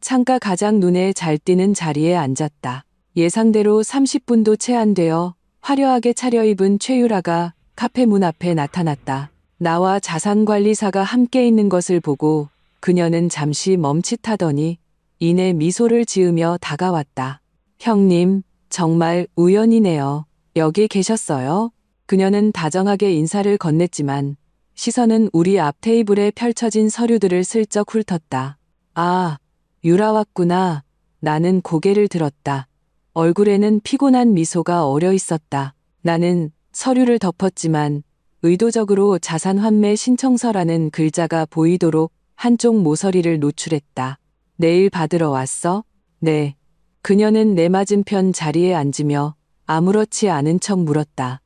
창가 가장 눈에 잘 띄는 자리에 앉았다. 예상대로 30분도 채 안 되어 화려하게 차려입은 최유라가 카페 문 앞에 나타났다. 나와 자산관리사가 함께 있는 것을 보고 그녀는 잠시 멈칫하더니 이내 미소를 지으며 다가왔다. 형님, 정말 우연이네요. 여기 계셨어요? 그녀는 다정하게 인사를 건넸지만 시선은 우리 앞 테이블에 펼쳐진 서류들을 슬쩍 훑었다. 아, 유라 왔구나. 나는 고개를 들었다. 얼굴에는 피곤한 미소가 어려 있었다. 나는 서류를 덮었지만 의도적으로 자산환매 신청서라는 글자가 보이도록 한쪽 모서리를 노출했다. 내일 받으러 왔어? 네. 그녀는 내 맞은편 자리에 앉으며 아무렇지 않은 척 물었다.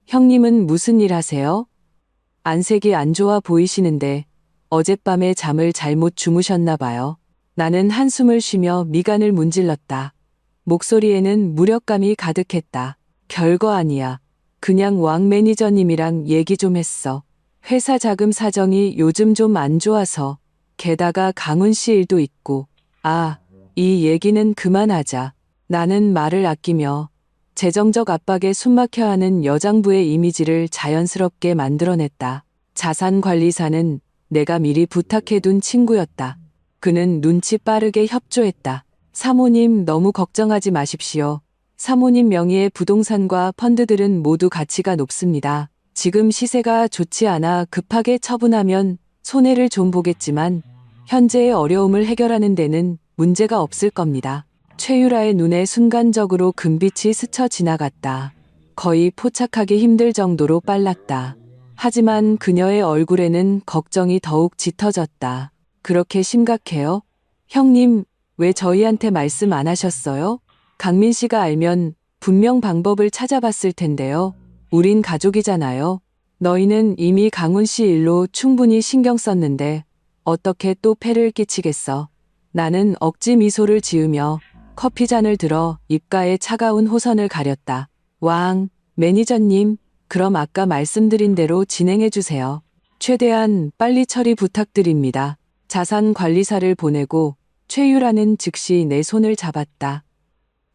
형님은 무슨 일 하세요? 안색이 안 좋아 보이시는데 어젯밤에 잠을 잘못 주무셨나 봐요. 나는 한숨을 쉬며 미간을 문질렀다. 목소리에는 무력감이 가득했다. 별거 아니야. 그냥 왕 매니저님이랑 얘기 좀 했어. 회사 자금 사정이 요즘 좀 안 좋아서. 게다가 강훈 씨 일도 있고. 아, 이 얘기는 그만하자. 나는 말을 아끼며 재정적 압박에 숨막혀하는 여장부의 이미지를 자연스럽게 만들어냈다. 자산관리사는 내가 미리 부탁해둔 친구였다. 그는 눈치 빠르게 협조했다. 사모님 너무 걱정하지 마십시오. 사모님 명의의 부동산과 펀드들은 모두 가치가 높습니다. 지금 시세가 좋지 않아 급하게 처분하면 손해를 좀 보겠지만 현재의 어려움을 해결하는 데는 문제가 없을 겁니다. 최유라의 눈에 순간적으로 금빛이 스쳐 지나갔다. 거의 포착하기 힘들 정도로 빨랐다. 하지만 그녀의 얼굴에는 걱정이 더욱 짙어졌다. 그렇게 심각해요? 형님, 왜 저희한테 말씀 안 하셨어요? 강민 씨가 알면 분명 방법을 찾아봤을 텐데요. 우린 가족이잖아요. 너희는 이미 강훈 씨 일로 충분히 신경 썼는데 어떻게 또 폐를 끼치겠어. 나는 억지 미소를 지으며 커피잔을 들어 입가에 차가운 호선을 가렸다. 왕, 매니저님, 그럼 아까 말씀드린 대로 진행해 주세요. 최대한 빨리 처리 부탁드립니다. 자산관리사를 보내고 최유라는 즉시 내 손을 잡았다.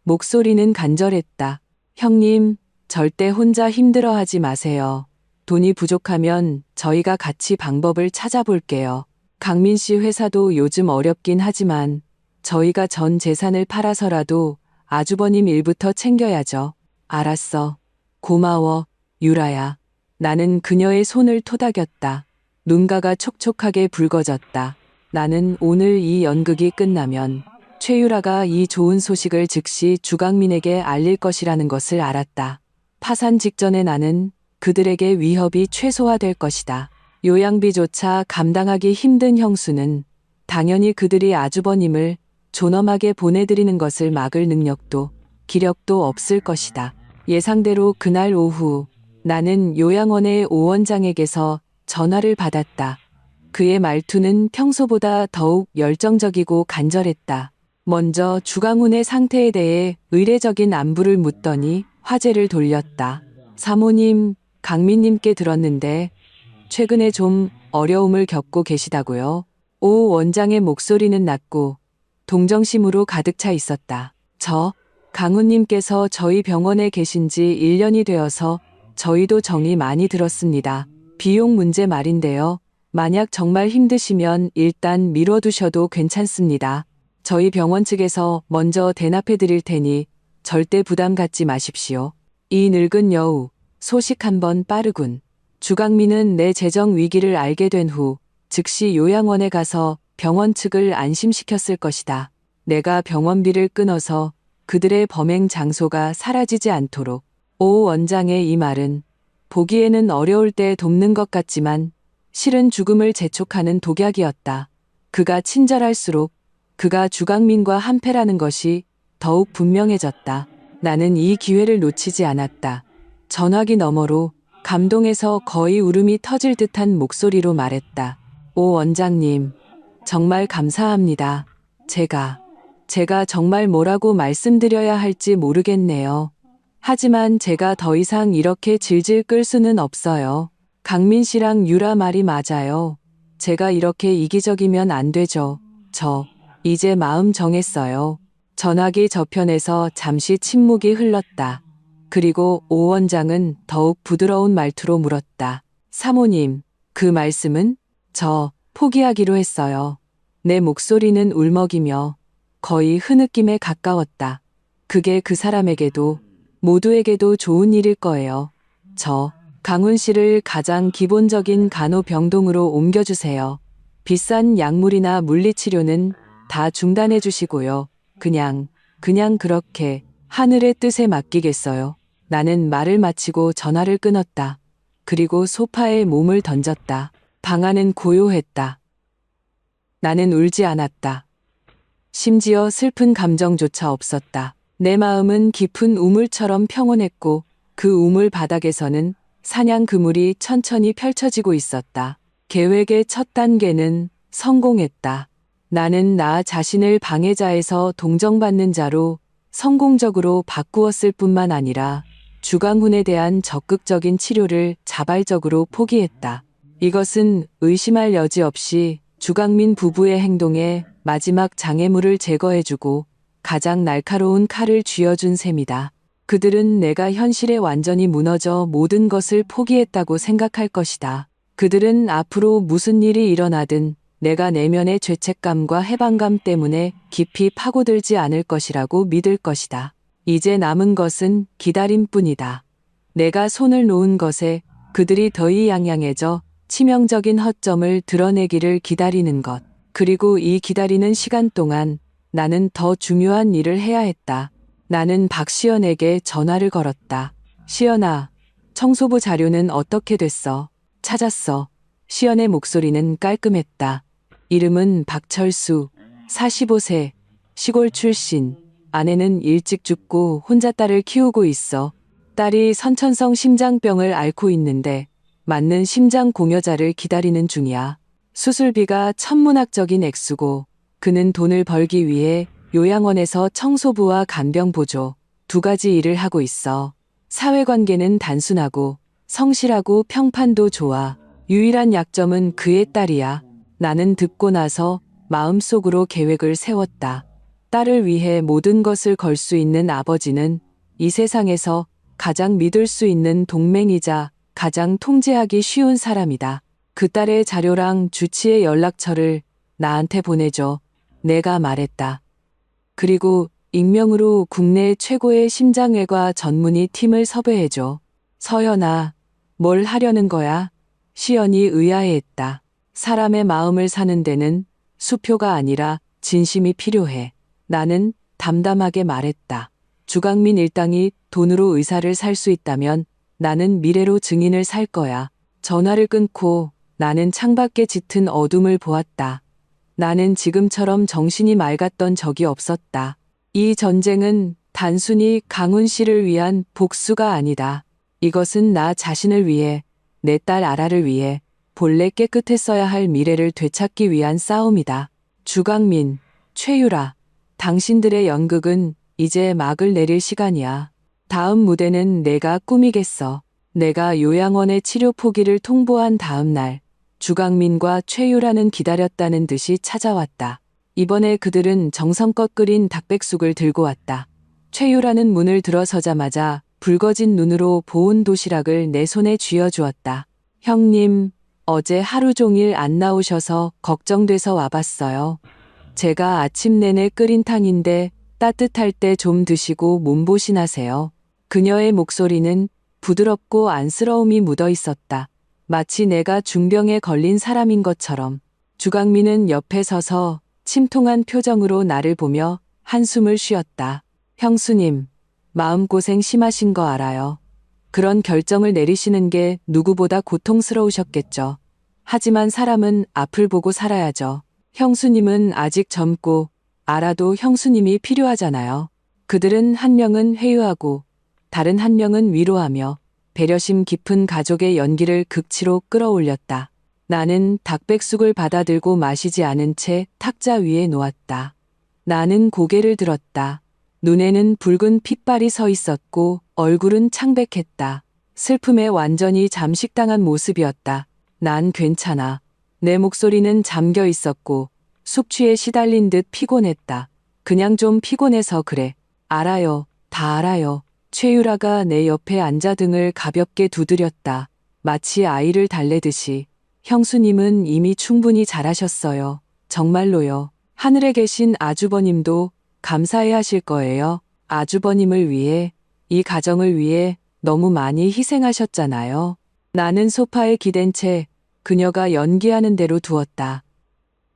목소리는 간절했다. 형님, 절대 혼자 힘들어하지 마세요. 돈이 부족하면 저희가 같이 방법을 찾아볼게요. 강민 씨 회사도 요즘 어렵긴 하지만 저희가 전 재산을 팔아서라도 아주버님 일부터 챙겨야죠. 알았어. 고마워, 유라야. 나는 그녀의 손을 토닥였다. 눈가가 촉촉하게 붉어졌다. 나는 오늘 이 연극이 끝나면 최유라가 이 좋은 소식을 즉시 주강민에게 알릴 것이라는 것을 알았다. 파산 직전에 나는 그들에게 위협이 최소화될 것이다. 요양비조차 감당하기 힘든 형수는 당연히 그들이 아주버님을 존엄하게 보내드리는 것을 막을 능력도 기력도 없을 것이다. 예상대로 그날 오후 나는 요양원의 오 원장에게서 전화를 받았다. 그의 말투는 평소보다 더욱 열정적이고 간절했다. 먼저 주강훈의 상태에 대해 의례적인 안부를 묻더니 화제를 돌렸다. 사모님, 강민님께 들었는데 최근에 좀 어려움을 겪고 계시다고요? 오 원장의 목소리는 낮고 동정심으로 가득 차 있었다. 강훈님께서 저희 병원에 계신 지 1년이 되어서 저희도 정이 많이 들었습니다. 비용 문제 말인데요. 만약 정말 힘드시면 일단 미뤄두셔도 괜찮습니다. 저희 병원 측에서 먼저 대납해 드릴 테니 절대 부담 갖지 마십시오. 이 늙은 여우, 소식 한번 빠르군. 주강민은 내 재정 위기를 알게 된 후 즉시 요양원에 가서 병원 측을 안심시켰을 것이다. 내가 병원비를 끊어서 그들의 범행 장소가 사라지지 않도록. 오 원장의 이 말은 보기에는 어려울 때 돕는 것 같지만 실은 죽음을 재촉하는 독약이었다. 그가 친절할수록 그가 주강민과 한패라는 것이 더욱 분명해졌다. 나는 이 기회를 놓치지 않았다. 전화기 너머로 감동에서 거의 울음이 터질 듯한 목소리로 말했다. 오 원장님, 정말 감사합니다. 제가 정말 뭐라고 말씀드려야 할지 모르겠네요. 하지만 제가 더 이상 이렇게 질질 끌 수는 없어요. 강민 씨랑 유라 말이 맞아요. 제가 이렇게 이기적이면 안 되죠. 저 이제 마음 정했어요. 전화기 저편에서 잠시 침묵이 흘렀다. 그리고 오 원장은 더욱 부드러운 말투로 물었다. 사모님, 그 말씀은? 저 포기하기로 했어요. 내 목소리는 울먹이며 거의 흐느낌에 가까웠다. 그게 그 사람에게도 모두에게도 좋은 일일 거예요. 저 강훈 씨를 가장 기본적인 간호병동으로 옮겨주세요. 비싼 약물이나 물리치료는 다 중단해 주시고요. 그냥 그렇게 하늘의 뜻에 맡기겠어요. 나는 말을 마치고 전화를 끊었다. 그리고 소파에 몸을 던졌다. 방 안은 고요했다. 나는 울지 않았다. 심지어 슬픈 감정조차 없었다. 내 마음은 깊은 우물처럼 평온했고 그 우물 바닥에서는 사냥 그물이 천천히 펼쳐지고 있었다. 계획의 첫 단계는 성공했다. 나는 나 자신을 방해자에서 동정받는 자로 성공적으로 바꾸었을 뿐만 아니라 주강훈에 대한 적극적인 치료를 자발적으로 포기했다. 이것은 의심할 여지 없이 주강민 부부의 행동에 마지막 장애물을 제거해주고 가장 날카로운 칼을 쥐어준 셈이다. 그들은 내가 현실에 완전히 무너져 모든 것을 포기했다고 생각할 것이다. 그들은 앞으로 무슨 일이 일어나든 내가 내면의 죄책감과 해방감 때문에 깊이 파고들지 않을 것이라고 믿을 것이다. 이제 남은 것은 기다림뿐이다. 내가 손을 놓은 것에 그들이 더위 양양해져 치명적인 허점을 드러내기를 기다리는 것. 그리고 이 기다리는 시간 동안 나는 더 중요한 일을 해야 했다. 나는 박시연에게 전화를 걸었다. 시연아, 청소부 자료는 어떻게 됐어? 찾았어. 시연의 목소리는 깔끔했다. 이름은 박철수, 45세, 시골 출신. 아내는 일찍 죽고 혼자 딸을 키우고 있어. 딸이 선천성 심장병을 앓고 있는데 맞는 심장 공여자를 기다리는 중이야. 수술비가 천문학적인 액수고 그는 돈을 벌기 위해 요양원에서 청소부와 간병 보조 두 가지 일을 하고 있어. 사회관계는 단순하고 성실하고 평판도 좋아. 유일한 약점은 그의 딸이야. 나는 듣고 나서 마음속으로 계획을 세웠다. 딸을 위해 모든 것을 걸 수 있는 아버지는 이 세상에서 가장 믿을 수 있는 동맹이자 가장 통제하기 쉬운 사람이다. 그 딸의 자료랑 주치의 연락처를 나한테 보내줘. 내가 말했다. 그리고 익명으로 국내 최고의 심장외과 전문의 팀을 섭외해줘. 서연아, 뭘 하려는 거야? 시연이 의아해했다. 사람의 마음을 사는 데는 수표가 아니라 진심이 필요해. 나는 담담하게 말했다. 주강민 일당이 돈으로 의사를 살 수 있다면 나는 미래로 증인을 살 거야. 전화를 끊고 나는 창밖에 짙은 어둠을 보았다. 나는 지금처럼 정신이 맑았던 적이 없었다. 이 전쟁은 단순히 강훈 씨를 위한 복수가 아니다. 이것은 나 자신을 위해, 내 딸 아라를 위해 본래 깨끗했어야 할 미래를 되찾기 위한 싸움이다. 주강민, 최유라, 당신들의 연극은 이제 막을 내릴 시간이야. 다음 무대는 내가 꾸미겠어. 내가 요양원의 치료 포기를 통보한 다음 날, 주강민과 최유라는 기다렸다는 듯이 찾아왔다. 이번에 그들은 정성껏 끓인 닭백숙을 들고 왔다. 최유라는 문을 들어서자마자 붉어진 눈으로 보온 도시락을 내 손에 쥐어주었다. 형님, 어제 하루 종일 안 나오셔서 걱정돼서 와봤어요. 제가 아침 내내 끓인 탕인데 따뜻할 때 좀 드시고 몸보신하세요. 그녀의 목소리는 부드럽고 안쓰러움이 묻어 있었다. 마치 내가 중병에 걸린 사람인 것처럼. 주강민은 옆에 서서 침통한 표정으로 나를 보며 한숨을 쉬었다. 형수님, 마음고생 심하신 거 알아요. 그런 결정을 내리시는 게 누구보다 고통스러우셨겠죠. 하지만 사람은 앞을 보고 살아야죠. 형수님은 아직 젊고 알아도 형수님이 필요하잖아요. 그들은 한 명은 회유하고 다른 한 명은 위로하며 배려심 깊은 가족의 연기를 극치로 끌어올렸다. 나는 닭백숙을 받아들고 마시지 않은 채 탁자 위에 놓았다. 나는 고개를 들었다. 눈에는 붉은 핏발이 서 있었고 얼굴은 창백했다. 슬픔에 완전히 잠식당한 모습이었다. 난 괜찮아. 내 목소리는 잠겨 있었고 숙취에 시달린 듯 피곤했다. 그냥 좀 피곤해서 그래. 알아요. 다 알아요. 최유라가 내 옆에 앉아 등을 가볍게 두드렸다. 마치 아이를 달래듯이. 형수님은 이미 충분히 잘하셨어요. 정말로요. 하늘에 계신 아주버님도 감사해 하실 거예요. 아주버님을 위해, 이 가정을 위해 너무 많이 희생하셨잖아요. 나는 소파에 기댄 채 그녀가 연기하는 대로 두었다.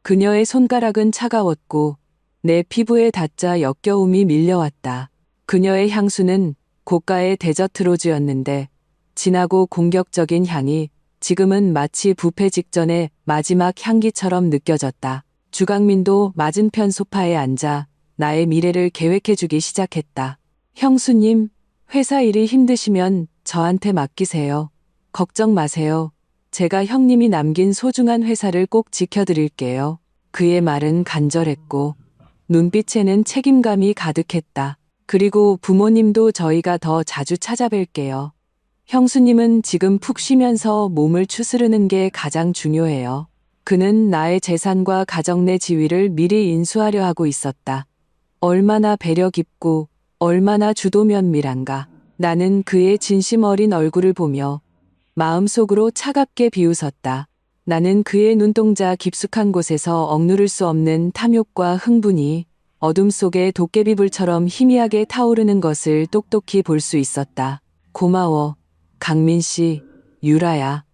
그녀의 손가락은 차가웠고 내 피부에 닿자 역겨움이 밀려왔다. 그녀의 향수는 고가의 데저트 로즈였는데 진하고 공격적인 향이 지금은 마치 부패 직전의 마지막 향기처럼 느껴졌다. 주강민도 맞은편 소파에 앉아 나의 미래를 계획해주기 시작했다. 형수님, 회사 일이 힘드시면 저한테 맡기세요. 걱정 마세요. 제가 형님이 남긴 소중한 회사를 꼭 지켜드릴게요. 그의 말은 간절했고 눈빛에는 책임감이 가득했다. 그리고 부모님도 저희가 더 자주 찾아뵐게요. 형수님은 지금 푹 쉬면서 몸을 추스르는 게 가장 중요해요. 그는 나의 재산과 가정 내 지위를 미리 인수하려 하고 있었다. 얼마나 배려 깊고 얼마나 주도면밀한가. 나는 그의 진심 어린 얼굴을 보며 마음속으로 차갑게 비웃었다. 나는 그의 눈동자 깊숙한 곳에서 억누를 수 없는 탐욕과 흥분이 어둠 속에 도깨비불처럼 희미하게 타오르는 것을 똑똑히 볼 수 있었다. 고마워, 강민 씨, 유라야.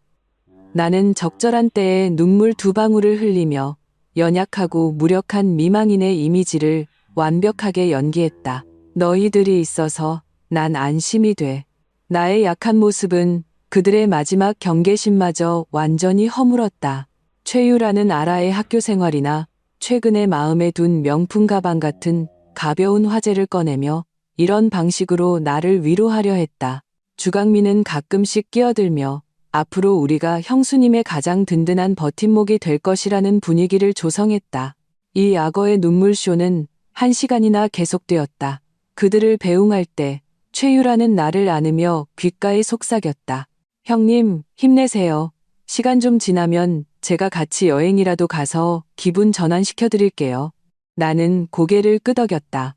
나는 적절한 때에 눈물 두 방울을 흘리며 연약하고 무력한 미망인의 이미지를 완벽하게 연기했다. 너희들이 있어서 난 안심이 돼. 나의 약한 모습은 그들의 마지막 경계심마저 완전히 허물었다. 최유라는 아라의 학교 생활이나 최근에 마음에 둔 명품 가방 같은 가벼운 화제를 꺼내며 이런 방식으로 나를 위로하려 했다. 주강민은 가끔씩 끼어들며 앞으로 우리가 형수님의 가장 든든한 버팀목이 될 것이라는 분위기를 조성했다. 이 악어의 눈물쇼는 1시간이나 계속되었다. 그들을 배웅할 때 최유라는 나를 안으며 귓가에 속삭였다. 형님, 힘내세요. 시간 좀 지나면 제가 같이 여행이라도 가서 기분 전환시켜 드릴게요. 나는 고개를 끄덕였다.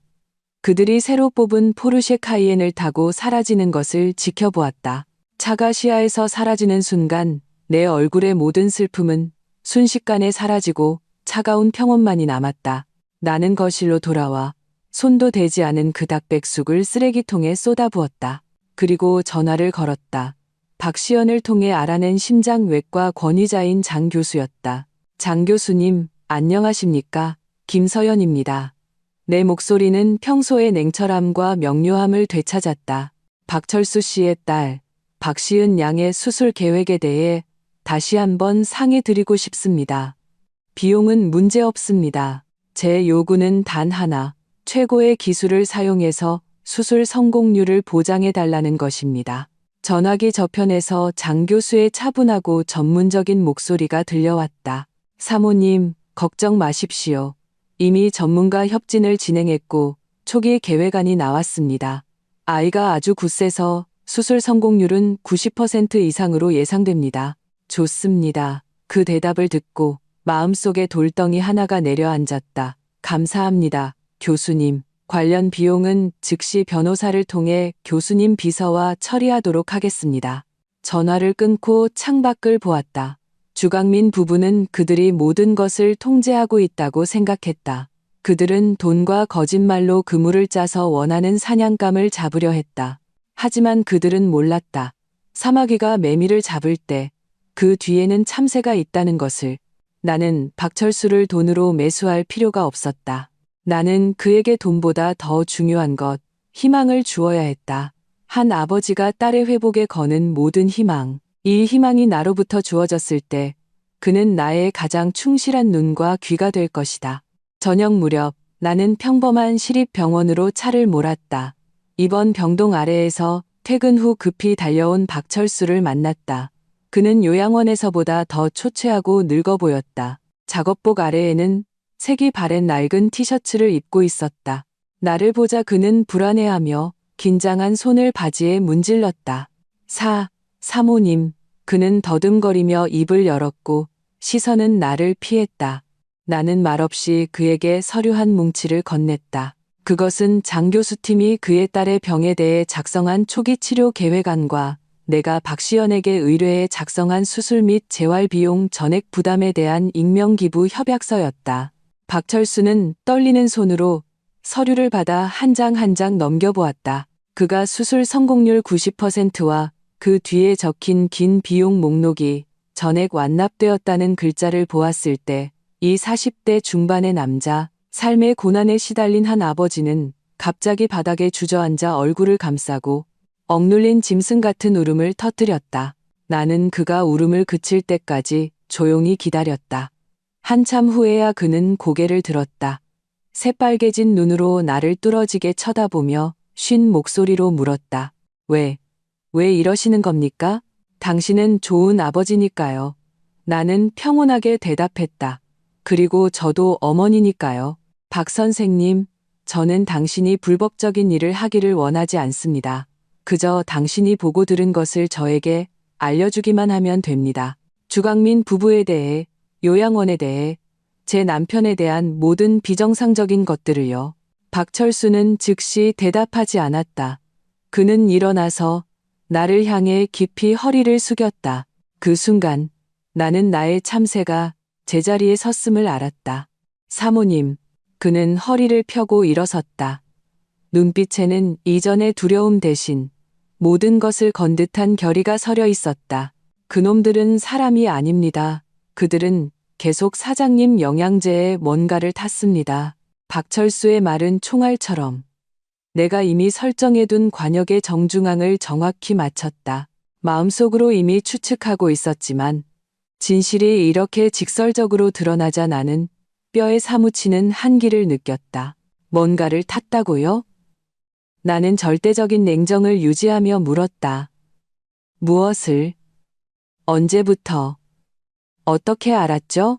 그들이 새로 뽑은 포르쉐 카이엔을 타고 사라지는 것을 지켜보았다. 차가 시야에서 사라지는 순간 내 얼굴의 모든 슬픔은 순식간에 사라지고 차가운 평온만이 남았다. 나는 거실로 돌아와 손도 대지 않은 그 닭백숙을 쓰레기통에 쏟아부었다. 그리고 전화를 걸었다. 박시연을 통해 알아낸 심장외과 권위자인 장 교수였다. 장 교수님, 안녕하십니까? 김서연입니다. 내 목소리는 평소의 냉철함과 명료함을 되찾았다. 박철수 씨의 딸, 박시은 양의 수술 계획에 대해 다시 한번 상의드리고 싶습니다. 비용은 문제 없습니다. 제 요구는 단 하나, 최고의 기술을 사용해서 수술 성공률을 보장해 달라는 것입니다. 전화기 저편에서 장 교수의 차분하고 전문적인 목소리가 들려왔다. 사모님, 걱정 마십시오. 이미 전문가 협진을 진행했고 초기 계획안이 나왔습니다. 아이가 아주 굳세서 수술 성공률은 90% 이상으로 예상됩니다. 좋습니다. 그 대답을 듣고 마음속에 돌덩이 하나가 내려앉았다. 감사합니다, 교수님. 관련 비용은 즉시 변호사를 통해 교수님 비서와 처리하도록 하겠습니다. 전화를 끊고 창밖을 보았다. 주강민 부부는 그들이 모든 것을 통제하고 있다고 생각했다. 그들은 돈과 거짓말로 그물을 짜서 원하는 사냥감을 잡으려 했다. 하지만 그들은 몰랐다. 사마귀가 매미를 잡을 때 그 뒤에는 참새가 있다는 것을. 나는 박철수를 돈으로 매수할 필요가 없었다. 나는 그에게 돈보다 더 중요한 것, 희망을 주어야 했다. 한 아버지가 딸의 회복에 거는 모든 희망. 이 희망이 나로부터 주어졌을 때 그는 나의 가장 충실한 눈과 귀가 될 것이다. 저녁 무렵 나는 평범한 시립병원으로 차를 몰았다. 이번 병동 아래에서 퇴근 후 급히 달려온 박철수를 만났다. 그는 요양원에서보다 더 초췌하고 늙어 보였다. 작업복 아래에는 색이 바랜 낡은 티셔츠를 입고 있었다. 나를 보자 그는 불안해하며 긴장한 손을 바지에 문질렀다. 사모님. 그는 더듬거리며 입을 열었고 시선은 나를 피했다. 나는 말없이 그에게 서류 한 뭉치를 건넸다. 그것은 장 교수팀이 그의 딸의 병에 대해 작성한 초기 치료 계획안과 내가 박시연에게 의뢰해 작성한 수술 및 재활 비용 전액 부담에 대한 익명기부 협약서였다. 박철수는 떨리는 손으로 서류를 받아 한 장 한 장 넘겨보았다. 그가 수술 성공률 90%와 그 뒤에 적힌 긴 비용 목록이 전액 완납되었다는 글자를 보았을 때 이 40대 중반의 남자, 삶의 고난에 시달린 한 아버지는 갑자기 바닥에 주저앉아 얼굴을 감싸고 억눌린 짐승 같은 울음을 터뜨렸다. 나는 그가 울음을 그칠 때까지 조용히 기다렸다. 한참 후에야 그는 고개를 들었다. 새빨개진 눈으로 나를 뚫어지게 쳐다보며 쉰 목소리로 물었다. 왜 이러시는 겁니까? 당신은 좋은 아버지니까요. 나는 평온하게 대답했다. 그리고 저도 어머니니까요. 박 선생님, 저는 당신이 불법적인 일을 하기를 원하지 않습니다. 그저 당신이 보고 들은 것을 저에게 알려주기만 하면 됩니다. 주강민 부부에 대해, 요양원에 대해, 제 남편에 대한 모든 비정상적인 것들을요. 박철수는 즉시 대답하지 않았다. 그는 일어나서 나를 향해 깊이 허리를 숙였다. 그 순간 나는 나의 참새가 제자리에 섰음을 알았다. 사모님, 그는 허리를 펴고 일어섰다. 눈빛에는 이전의 두려움 대신 모든 것을 건 듯한 결의가 서려 있었다. 그놈들은 사람이 아닙니다. 그들은 계속 사장님 영양제에 뭔가를 탔습니다. 박철수의 말은 총알처럼 내가 이미 설정해둔 관역의 정중앙을 정확히 맞췄다. 마음속으로 이미 추측하고 있었지만 진실이 이렇게 직설적으로 드러나자 나는 뼈에 사무치는 한기를 느꼈다. 뭔가를 탔다고요? 나는 절대적인 냉정을 유지하며 물었다. 무엇을? 언제부터? 어떻게 알았죠?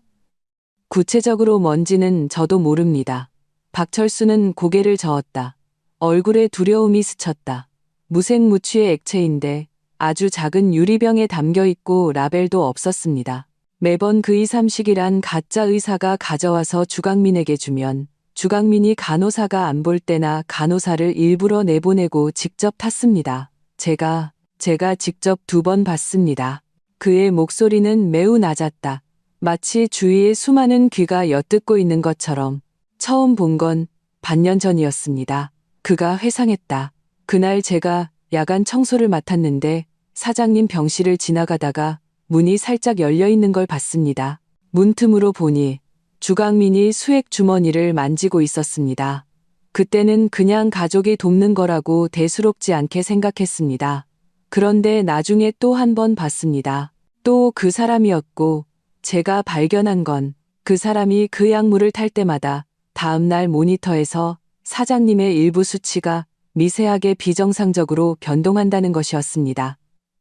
구체적으로 뭔지는 저도 모릅니다. 박철수는 고개를 저었다. 얼굴에 두려움이 스쳤다. 무색무취의 액체인데 아주 작은 유리병에 담겨 있고 라벨도 없었습니다. 매번 그 2, 3식이란 가짜 의사가 가져와서 주강민에게 주면 주강민이 간호사가 안 볼 때나 간호사를 일부러 내보내고 직접 탔습니다. 제가 직접 2번 봤습니다. 그의 목소리는 매우 낮았다. 마치 주위에 수많은 귀가 엿듣고 있는 것처럼. 처음 본 건 반년 전이었습니다. 그가 회상했다. 그날 제가 야간 청소를 맡았는데 사장님 병실을 지나가다가 문이 살짝 열려 있는 걸 봤습니다. 문틈으로 보니 주강민이 수액 주머니를 만지고 있었습니다. 그때는 그냥 가족이 돕는 거라고 대수롭지 않게 생각했습니다. 그런데 나중에 또 한 번 봤습니다. 또 그 사람이었고 제가 발견한 건 그 사람이 그 약물을 탈 때마다 다음날 모니터에서 사장님의 일부 수치가 미세하게 비정상적으로 변동한다는 것이었습니다.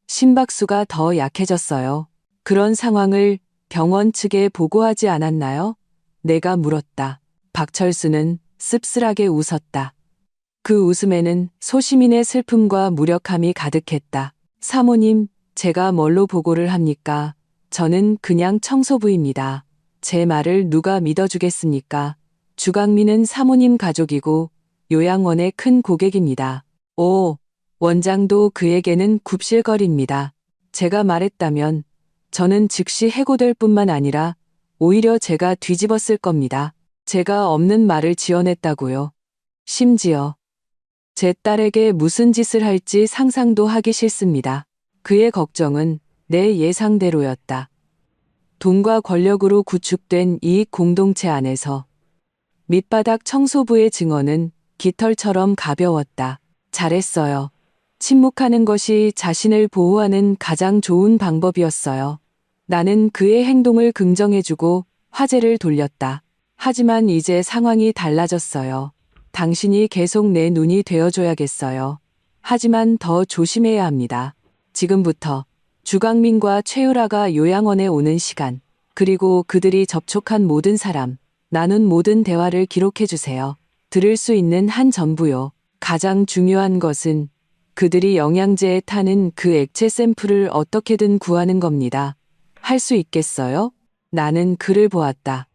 심박수가 더 약해졌어요. 그런 상황을 병원 측에 보고하지 않았나요? 내가 물었다. 박철수는 씁쓸하게 웃었다. 그 웃음에는 소시민의 슬픔과 무력함이 가득했다. 사모님, 제가 뭘로 보고를 합니까? 저는 그냥 청소부입니다. 제 말을 누가 믿어주겠습니까? 주강민은 사모님 가족이고 요양원의 큰 고객입니다. 원장도 그에게는 굽실거립니다. 제가 말했다면 저는 즉시 해고될 뿐만 아니라 오히려 제가 뒤집었을 겁니다. 제가 없는 말을 지어냈다고요. 심지어 제 딸에게 무슨 짓을 할지 상상도 하기 싫습니다. 그의 걱정은 내 예상대로였다. 돈과 권력으로 구축된 이익 공동체 안에서 밑바닥 청소부의 증언은 깃털처럼 가벼웠다. 잘했어요. 침묵하는 것이 자신을 보호하는 가장 좋은 방법이었어요. 나는 그의 행동을 긍정해주고 화제를 돌렸다. 하지만 이제 상황이 달라졌어요. 당신이 계속 내 눈이 되어줘야겠어요. 하지만 더 조심해야 합니다. 지금부터 주강민과 최유라가 요양원에 오는 시간, 그리고 그들이 접촉한 모든 사람, 나눈 모든 대화를 기록해주세요. 들을 수 있는 한 전부요. 가장 중요한 것은 그들이 영양제에 타는 그 액체 샘플을 어떻게든 구하는 겁니다. 할 수 있겠어요? 나는 그를 보았다.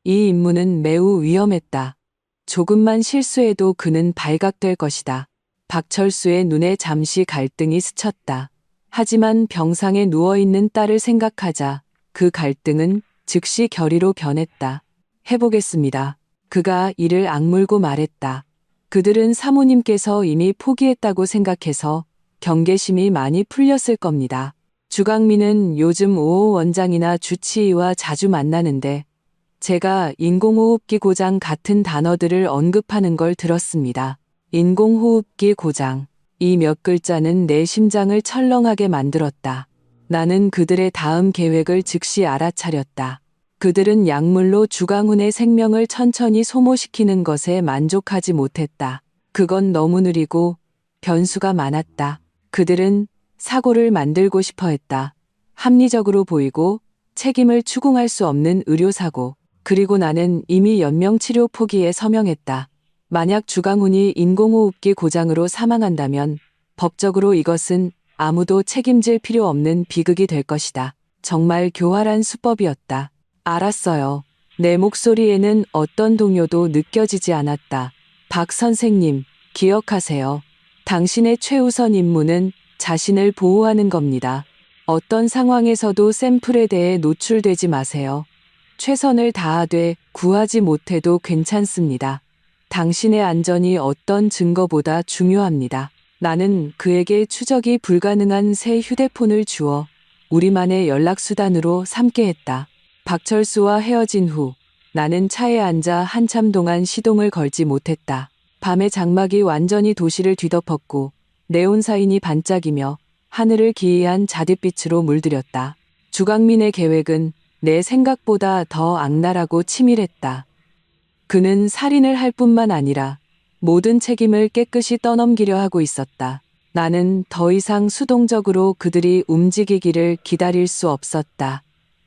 이 임무는 매우 위험했다. 조금만 실수해도 그는 발각될 것이다. 박철수의 눈에 잠시 갈등이 스쳤다. 하지만 병상에 누워있는 딸을 생각하자 그 갈등은 즉시 결의로 변했다. 해보겠습니다. 그가 이를 악물고 말했다. 그들은 사모님께서 이미 포기했다고 생각해서 경계심이 많이 풀렸을 겁니다. 주강민은 요즘 오 원장이나 주치의와 자주 만나는데 제가 인공호흡기 고장 같은 단어들을 언급하는 걸 들었습니다. 인공호흡기 고장. 이 몇 글자는 내 심장을 철렁하게 만들었다. 나는 그들의 다음 계획을 즉시 알아차렸다. 그들은 약물로 주강훈의 생명을 천천히 소모시키는 것에 만족하지 못했다. 그건 너무 느리고 변수가 많았다. 그들은 사고를 만들고 싶어 했다. 합리적으로 보이고 책임을 추궁할 수 없는 의료사고. 그리고 나는 이미 연명치료 포기에 서명했다. 만약 주강훈이 인공호흡기 고장으로 사망한다면 법적으로 이것은 아무도 책임질 필요 없는 비극이 될 것이다. 정말 교활한 수법이었다. 알았어요. 내 목소리에는 어떤 동요도 느껴지지 않았다. 박 선생님, 기억하세요. 당신의 최우선 임무는 자신을 보호하는 겁니다. 어떤 상황에서도 샘플에 대해 노출되지 마세요. 최선을 다하되 구하지 못해도 괜찮습니다. 당신의 안전이 어떤 증거보다 중요합니다. 나는 그에게 추적이 불가능한 새 휴대폰을 주어 우리만의 연락수단으로 삼게 했다. 박철수와 헤어진 후 나는 차에 앉아 한참 동안 시동을 걸지 못했다. 밤의 장막이 완전히 도시를 뒤덮었고 네온사인이 반짝이며 하늘을 기이한 자릿빛으로 물들였다. 주강민의 계획은 내 생각보다 더 악랄하고 치밀했다. 그는 살인을 할 뿐만 아니라 모든 책임을 깨끗이 떠넘기려 하고 있었다. 나는 더 이상 수동적으로 그들이 움직이기를 기다릴 수 없었다.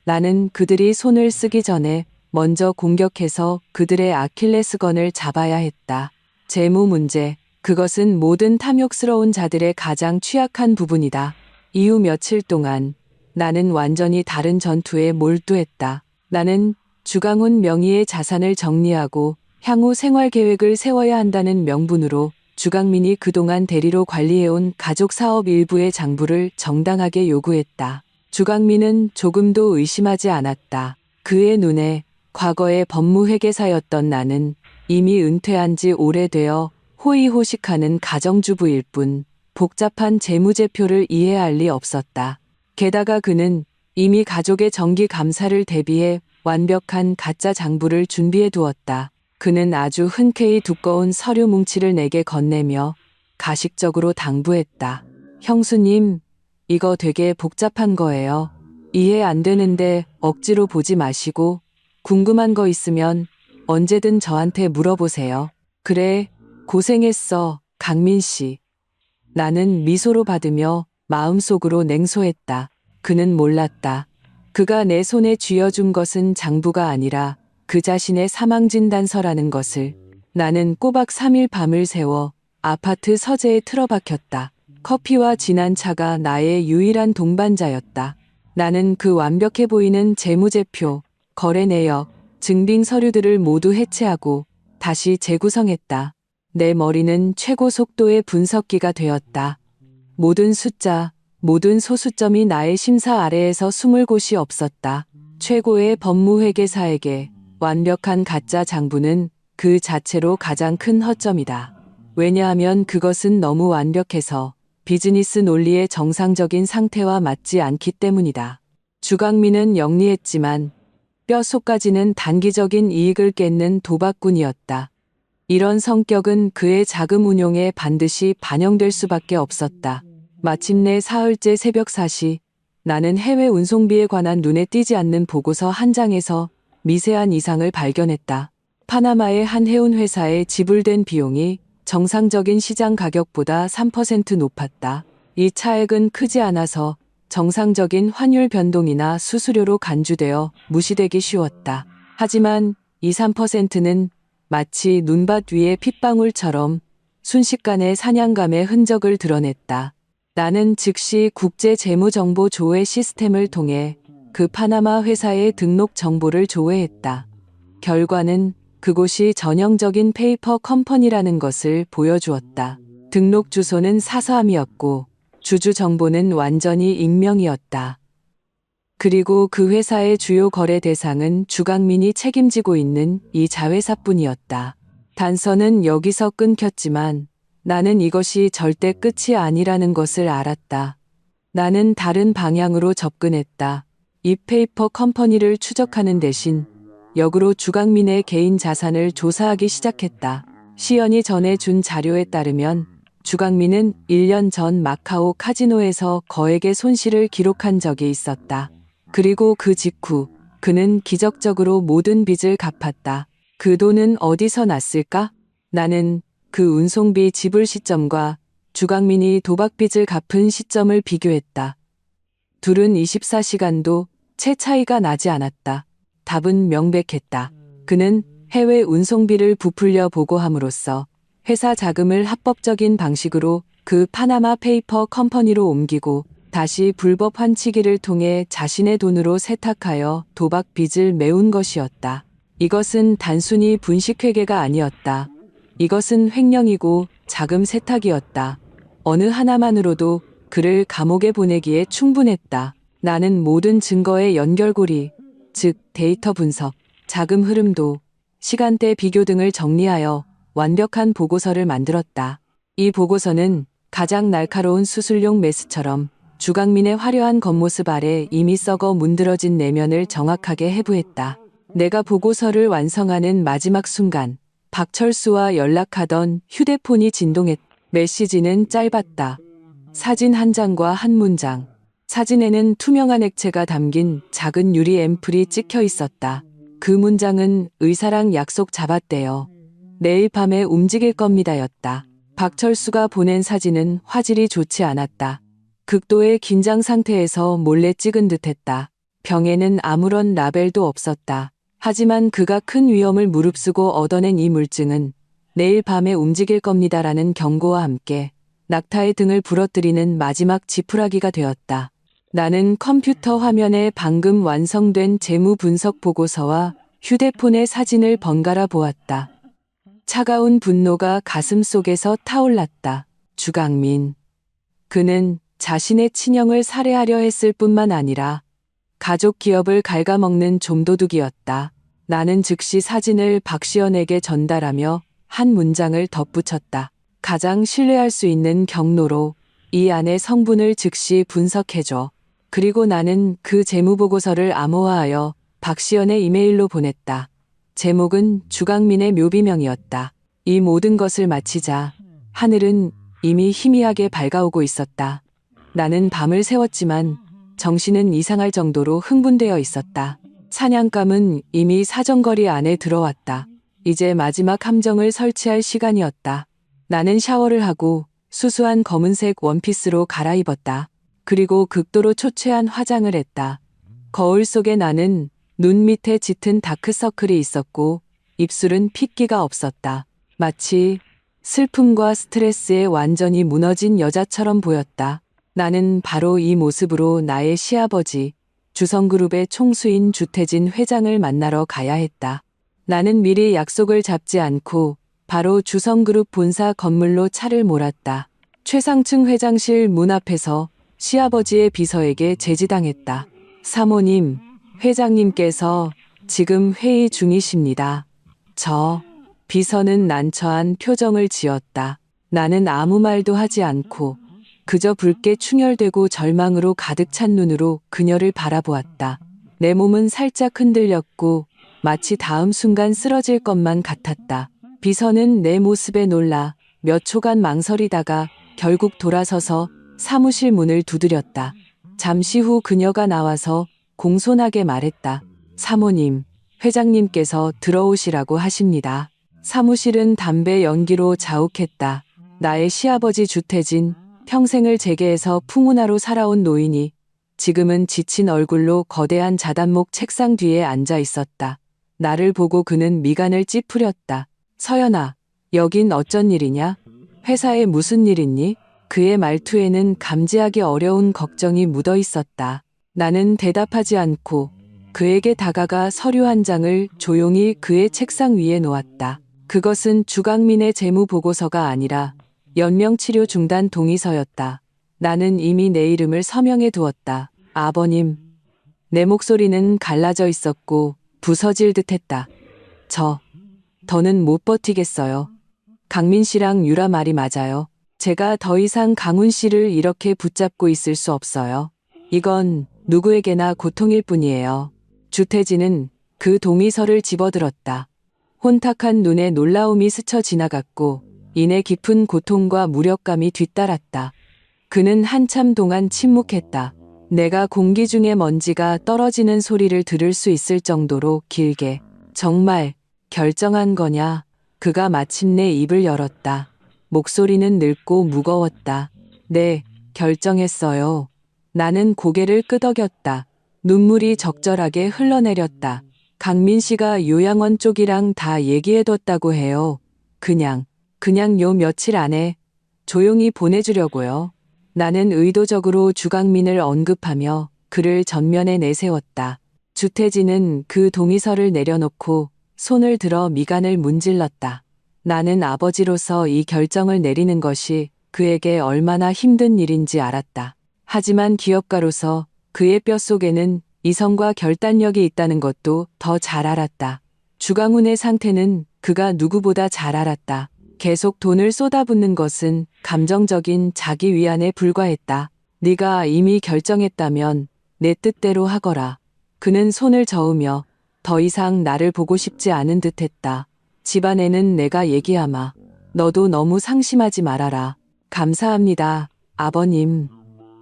나는 그들이 손을 쓰기 전에 먼저 공격해서 그들의 아킬레스건을 잡아야 했다. 재무 문제, 그것은 모든 탐욕스러운 자들의 가장 취약한 부분이다. 이후 며칠 동안 나는 완전히 다른 전투에 몰두했다. 나는 주강훈 명의의 자산을 정리하고 향후 생활 계획을 세워야 한다는 명분으로 주강민이 그동안 대리로 관리해온 가족 사업 일부의 장부를 정당하게 요구했다. 주강민은 조금도 의심하지 않았다. 그의 눈에 과거의 법무회계사였던 나는 이미 은퇴한 지 오래되어 호의호식하는 가정주부일 뿐 복잡한 재무제표를 이해할 리 없었다. 게다가 그는 이미 가족의 정기 감사를 대비해 완벽한 가짜 장부를 준비해 두었다. 그는 아주 흔쾌히 두꺼운 서류 뭉치를 내게 건네며 가식적으로 당부했다. 형수님, 이거 되게 복잡한 거예요. 이해 안 되는데 억지로 보지 마시고 궁금한 거 있으면 언제든 저한테 물어보세요. 그래, 고생했어, 강민 씨. 나는 미소로 받으며 마음속으로 냉소했다. 그는 몰랐다. 그가 내 손에 쥐어준 것은 장부가 아니라 그 자신의 사망진단서라는 것을. 나는 꼬박 3일 밤을 새워 아파트 서재에 틀어박혔다. 커피와 진한 차가 나의 유일한 동반자였다. 나는 그 완벽해 보이는 재무제표, 거래 내역, 증빙 서류들을 모두 해체하고 다시 재구성했다. 내 머리는 최고 속도의 분석기가 되었다. 모든 숫자, 모든 소수점이 나의 심사 아래에서 숨을 곳이 없었다. 최고의 법무회계사에게 완벽한 가짜 장부는 그 자체로 가장 큰 허점이다. 왜냐하면 그것은 너무 완벽해서 비즈니스 논리의 정상적인 상태와 맞지 않기 때문이다. 주강민은 영리했지만 뼛속까지는 단기적인 이익을 꿰는 도박꾼이었다. 이런 성격은 그의 자금 운용에 반드시 반영될 수밖에 없었다. 마침내 사흘째 새벽 4시, 나는 해외 운송비에 관한 눈에 띄지 않는 보고서 한 장에서 미세한 이상을 발견했다. 파나마의 한 해운 회사에 지불된 비용이 정상적인 시장 가격보다 3% 높았다. 이 차액은 크지 않아서 정상적인 환율 변동이나 수수료로 간주되어 무시되기 쉬웠다. 하지만 이 3%는 마치 눈밭 위의 핏방울처럼 순식간에 사냥감의 흔적을 드러냈다. 나는 즉시 국제재무정보 조회 시스템을 통해 그 파나마 회사의 등록 정보를 조회했다. 결과는 그곳이 전형적인 페이퍼 컴퍼니라는 것을 보여주었다. 등록 주소는 사서함이었고 주주 정보는 완전히 익명이었다. 그리고 그 회사의 주요 거래 대상은 주강민이 책임지고 있는 이 자회사뿐이었다. 단서는 여기서 끊겼지만 나는 이것이 절대 끝이 아니라는 것을 알았다. 나는 다른 방향으로 접근했다. 이 페이퍼 컴퍼니를 추적하는 대신 역으로 주강민의 개인 자산을 조사하기 시작했다. 시연이 전해준 자료에 따르면 주강민은 1년 전 마카오 카지노에서 거액의 손실을 기록한 적이 있었다. 그리고 그 직후 그는 기적적으로 모든 빚을 갚았다. 그 돈은 어디서 났을까? 나는 그 운송비 지불 시점과 주강민이 도박빚을 갚은 시점을 비교했다. 둘은 24시간도 채 차이가 나지 않았다. 답은 명백했다. 그는 해외 운송비를 부풀려 보고함으로써 회사 자금을 합법적인 방식으로 그 파나마 페이퍼 컴퍼니로 옮기고 다시 불법 환치기를 통해 자신의 돈으로 세탁하여 도박 빚을 메운 것이었다. 이것은 단순히 분식회계가 아니었다. 이것은 횡령이고 자금 세탁이었다. 어느 하나만으로도 그를 감옥에 보내기에 충분했다. 나는 모든 증거의 연결고리, 즉 데이터 분석, 자금 흐름도, 시간대 비교 등을 정리하여 완벽한 보고서를 만들었다. 이 보고서는 가장 날카로운 수술용 메스처럼 주강민의 화려한 겉모습 아래 이미 썩어 문드러진 내면을 정확하게 해부했다. 내가 보고서를 완성하는 마지막 순간 박철수와 연락하던 휴대폰이 진동했다. 메시지는 짧았다. 사진 한 장과 한 문장. 사진에는 투명한 액체가 담긴 작은 유리 앰플이 찍혀 있었다. 그 문장은 의사랑 약속 잡았대요. 내일 밤에 움직일 겁니다였다. 박철수가 보낸 사진은 화질이 좋지 않았다. 극도의 긴장 상태에서 몰래 찍은 듯했다. 병에는 아무런 라벨도 없었다. 하지만 그가 큰 위험을 무릅쓰고 얻어낸 이 물증은 내일 밤에 움직일 겁니다라는 경고와 함께 낙타의 등을 부러뜨리는 마지막 지푸라기가 되었다. 나는 컴퓨터 화면에 방금 완성된 재무 분석 보고서와 휴대폰의 사진을 번갈아 보았다. 차가운 분노가 가슴 속에서 타올랐다. 주강민. 그는 자신의 친형을 살해하려 했을 뿐만 아니라 가족 기업을 갉아먹는 좀도둑이었다. 나는 즉시 사진을 박시연에게 전달하며 한 문장을 덧붙였다. 가장 신뢰할 수 있는 경로로 이 안의 성분을 즉시 분석해줘. 그리고 나는 그 재무보고서를 암호화하여 박시연의 이메일로 보냈다. 제목은 주강민의 묘비명이었다. 이 모든 것을 마치자 하늘은 이미 희미하게 밝아오고 있었다. 나는 밤을 새웠지만 정신은 이상할 정도로 흥분되어 있었다. 사냥감은 이미 사정거리 안에 들어왔다. 이제 마지막 함정을 설치할 시간이었다. 나는 샤워를 하고 수수한 검은색 원피스로 갈아입었다. 그리고 극도로 초췌한 화장을 했다. 거울 속에 나는 눈 밑에 짙은 다크서클이 있었고 입술은 핏기가 없었다. 마치 슬픔과 스트레스에 완전히 무너진 여자처럼 보였다. 나는 바로 이 모습으로 나의 시아버지, 주성그룹의 총수인 주태진 회장을 만나러 가야 했다. 나는 미리 약속을 잡지 않고 바로 주성그룹 본사 건물로 차를 몰았다. 최상층 회장실 문 앞에서 시아버지의 비서에게 제지당했다. 사모님, 회장님께서 지금 회의 중이십니다. 비서는 난처한 표정을 지었다. 나는 아무 말도 하지 않고 그저 붉게 충혈되고 절망으로 가득 찬 눈으로 그녀를 바라보았다. 내 몸은 살짝 흔들렸고 마치 다음 순간 쓰러질 것만 같았다. 비서는 내 모습에 놀라 몇 초간 망설이다가 결국 돌아서서 사무실 문을 두드렸다. 잠시 후 그녀가 나와서 공손하게 말했다. 사모님, 회장님께서 들어오시라고 하십니다. 사무실은 담배 연기로 자욱했다. 나의 시아버지 주태진, 평생을 재계에서 풍운하로 살아온 노인이 지금은 지친 얼굴로 거대한 자단목 책상 뒤에 앉아 있었다. 나를 보고 그는 미간을 찌푸렸다. 서연아, 여긴 어쩐 일이냐? 회사에 무슨 일 있니? 그의 말투에는 감지하기 어려운 걱정이 묻어 있었다. 나는 대답하지 않고 그에게 다가가 서류 한 장을 조용히 그의 책상 위에 놓았다. 그것은 주강민의 재무 보고서가 아니라 연명치료 중단 동의서였다. 나는 이미 내 이름을 서명해 두었다. 아버님. 내 목소리는 갈라져 있었고 부서질 듯했다. 더는 못 버티겠어요. 강민 씨랑 유라 말이 맞아요. 제가 더 이상 강훈 씨를 이렇게 붙잡고 있을 수 없어요. 이건 누구에게나 고통일 뿐이에요. 주태진은 그 동의서를 집어들었다. 혼탁한 눈에 놀라움이 스쳐 지나갔고 이내 깊은 고통과 무력감이 뒤따랐다. 그는 한참 동안 침묵했다. 내가 공기 중에 먼지가 떨어지는 소리를 들을 수 있을 정도로 길게. 정말 결정한 거냐? 그가 마침내 입을 열었다. 목소리는 늙고 무거웠다. 네, 결정했어요. 나는 고개를 끄덕였다. 눈물이 적절하게 흘러내렸다. 강민 씨가 요양원 쪽이랑 다 얘기해뒀다고 해요. 그냥 요 며칠 안에 조용히 보내주려고요. 나는 의도적으로 주강민을 언급하며 그를 전면에 내세웠다. 주태진은 그 동의서를 내려놓고 손을 들어 미간을 문질렀다. 나는 아버지로서 이 결정을 내리는 것이 그에게 얼마나 힘든 일인지 알았다. 하지만 기업가로서 그의 뼛속에는 이성과 결단력이 있다는 것도 더 잘 알았다. 주강훈의 상태는 그가 누구보다 잘 알았다. 계속 돈을 쏟아붓는 것은 감정적인 자기 위안에 불과했다. 네가 이미 결정했다면 내 뜻대로 하거라. 그는 손을 저으며 더 이상 나를 보고 싶지 않은 듯했다. 집안에는 내가 얘기하마. 너도 너무 상심하지 말아라. 감사합니다, 아버님.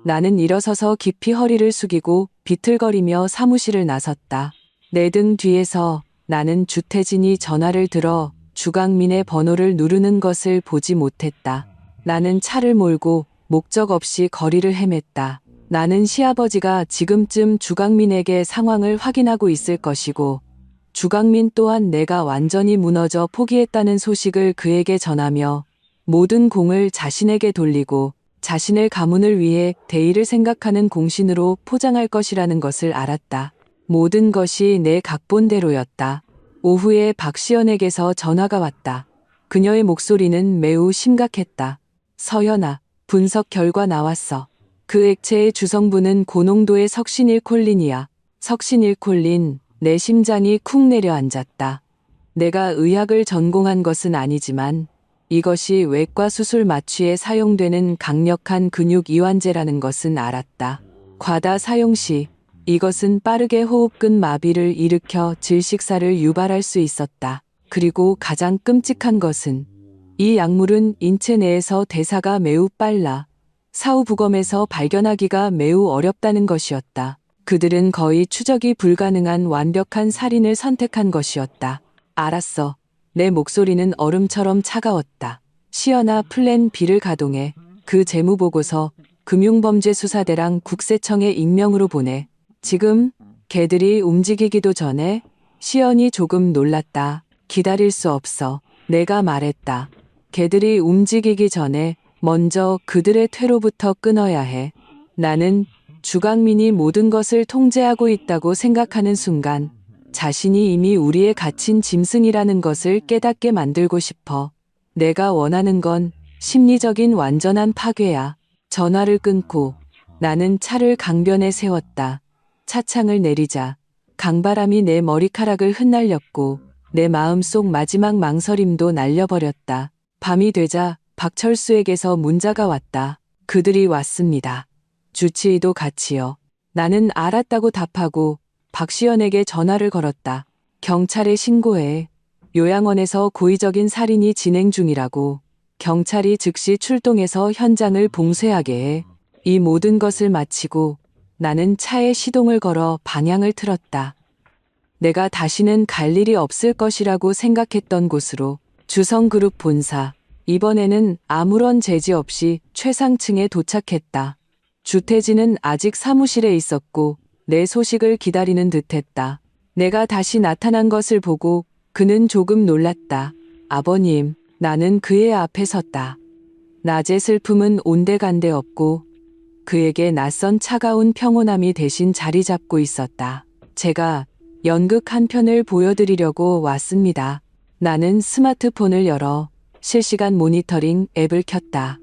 나는 일어서서 깊이 허리를 숙이고 비틀거리며 사무실을 나섰다. 내 등 뒤에서 나는 주태진이 전화를 들어 주강민의 번호를 누르는 것을 보지 못했다. 나는 차를 몰고 목적 없이 거리를 헤맸다. 나는 시아버지가 지금쯤 주강민에게 상황을 확인하고 있을 것이고 주강민 또한 내가 완전히 무너져 포기했다는 소식을 그에게 전하며 모든 공을 자신에게 돌리고 자신의 가문을 위해 대의를 생각하는 공신으로 포장할 것이라는 것을 알았다. 모든 것이 내 각본대로였다. 오후에 박시연에게서 전화가 왔다. 그녀의 목소리는 매우 심각했다. 서연아, 분석 결과 나왔어. 그 액체의 주성분은 고농도의 석신일콜린이야. 석신일콜린, 내 심장이 쿵 내려앉았다. 내가 의학을 전공한 것은 아니지만 이것이 외과 수술 마취에 사용되는 강력한 근육 이완제라는 것은 알았다. 과다 사용 시 이것은 빠르게 호흡근 마비를 일으켜 질식사를 유발할 수 있었다. 그리고 가장 끔찍한 것은 이 약물은 인체 내에서 대사가 매우 빨라 사후부검에서 발견하기가 매우 어렵다는 것이었다. 그들은 거의 추적이 불가능한 완벽한 살인을 선택한 것이었다. 알았어. 내 목소리는 얼음처럼 차가웠다. 시연아, 플랜 B를 가동해. 그 재무보고서 금융범죄수사대랑 국세청에 익명으로 보내. 지금 걔들이 움직이기도 전에. 시연이 조금 놀랐다. 기다릴 수 없어. 내가 말했다. 걔들이 움직이기 전에 먼저 그들의 퇴로부터 끊어야 해. 나는 주강민이 모든 것을 통제하고 있다고 생각하는 순간 자신이 이미 우리에 갇힌 짐승이라는 것을 깨닫게 만들고 싶어. 내가 원하는 건 심리적인 완전한 파괴야. 전화를 끊고 나는 차를 강변에 세웠다. 차창을 내리자 강바람이 내 머리카락을 흩날렸고 내 마음속 마지막 망설임도 날려버렸다. 밤이 되자 박철수에게서 문자가 왔다. 그들이 왔습니다. 주치의도 같이요. 나는 알았다고 답하고 박시연에게 전화를 걸었다. 경찰에 신고해. 요양원에서 고의적인 살인이 진행 중이라고. 경찰이 즉시 출동해서 현장을 봉쇄하게 해. 이 모든 것을 마치고 나는 차에 시동을 걸어 방향을 틀었다. 내가 다시는 갈 일이 없을 것이라고 생각했던 곳으로. 주성그룹 본사. 이번에는 아무런 제지 없이 최상층에 도착했다. 주태진은 아직 사무실에 있었고 내 소식을 기다리는 듯했다. 내가 다시 나타난 것을 보고 그는 조금 놀랐다. 아버님, 나는 그의 앞에 섰다. 낮의 슬픔은 온데간데 없고 그에게 낯선 차가운 평온함이 대신 자리 잡고 있었다. 제가 연극 한 편을 보여드리려고 왔습니다. 나는 스마트폰을 열어 실시간 모니터링 앱을 켰다.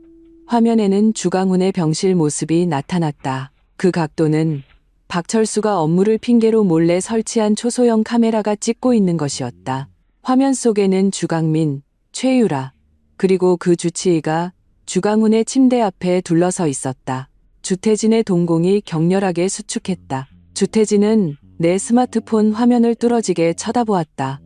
화면에는 주강훈의 병실 모습이 나타났다. 그 각도는 박철수가 업무를 핑계로 몰래 설치한 초소형 카메라가 찍고 있는 것이었다. 화면 속에는 주강민, 최유라, 그리고 그 주치의가 주강훈의 침대 앞에 둘러서 있었다. 주태진의 동공이 격렬하게 수축했다. 주태진은 내 스마트폰 화면을 뚫어지게 쳐다보았다.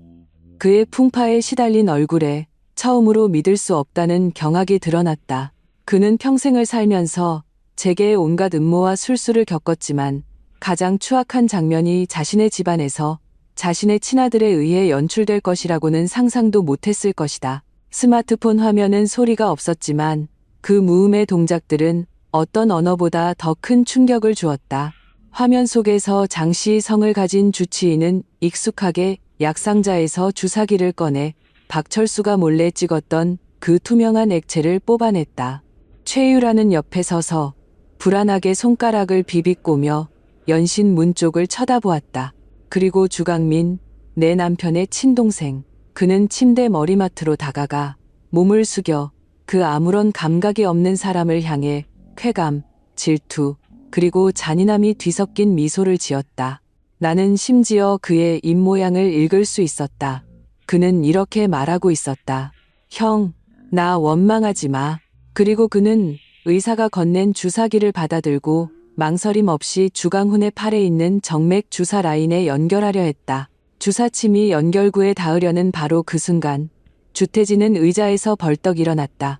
그의 풍파에 시달린 얼굴에 처음으로 믿을 수 없다는 경악이 드러났다. 그는 평생을 살면서 재계의 온갖 음모와 술수를 겪었지만 가장 추악한 장면이 자신의 집안에서 자신의 친아들에 의해 연출될 것이라고는 상상도 못했을 것이다. 스마트폰 화면은 소리가 없었지만 그 무음의 동작들은 어떤 언어보다 더 큰 충격을 주었다. 화면 속에서 장씨의 성을 가진 주치의는 익숙하게 약상자에서 주사기를 꺼내 박철수가 몰래 찍었던 그 투명한 액체를 뽑아냈다. 최유라는 옆에 서서 불안하게 손가락을 비비꼬며 연신 문 쪽을 쳐다보았다. 그리고 주강민, 내 남편의 친동생. 그는 침대 머리맡으로 다가가 몸을 숙여 그 아무런 감각이 없는 사람을 향해 쾌감, 질투, 그리고 잔인함이 뒤섞인 미소를 지었다. 나는 심지어 그의 입모양을 읽을 수 있었다. 그는 이렇게 말하고 있었다. 형, 나 원망하지 마. 그리고 그는 의사가 건넨 주사기를 받아들고 망설임 없이 주강훈의 팔에 있는 정맥 주사 라인에 연결하려 했다. 주사침이 연결구에 닿으려는 바로 그 순간 주태진은 의자에서 벌떡 일어났다.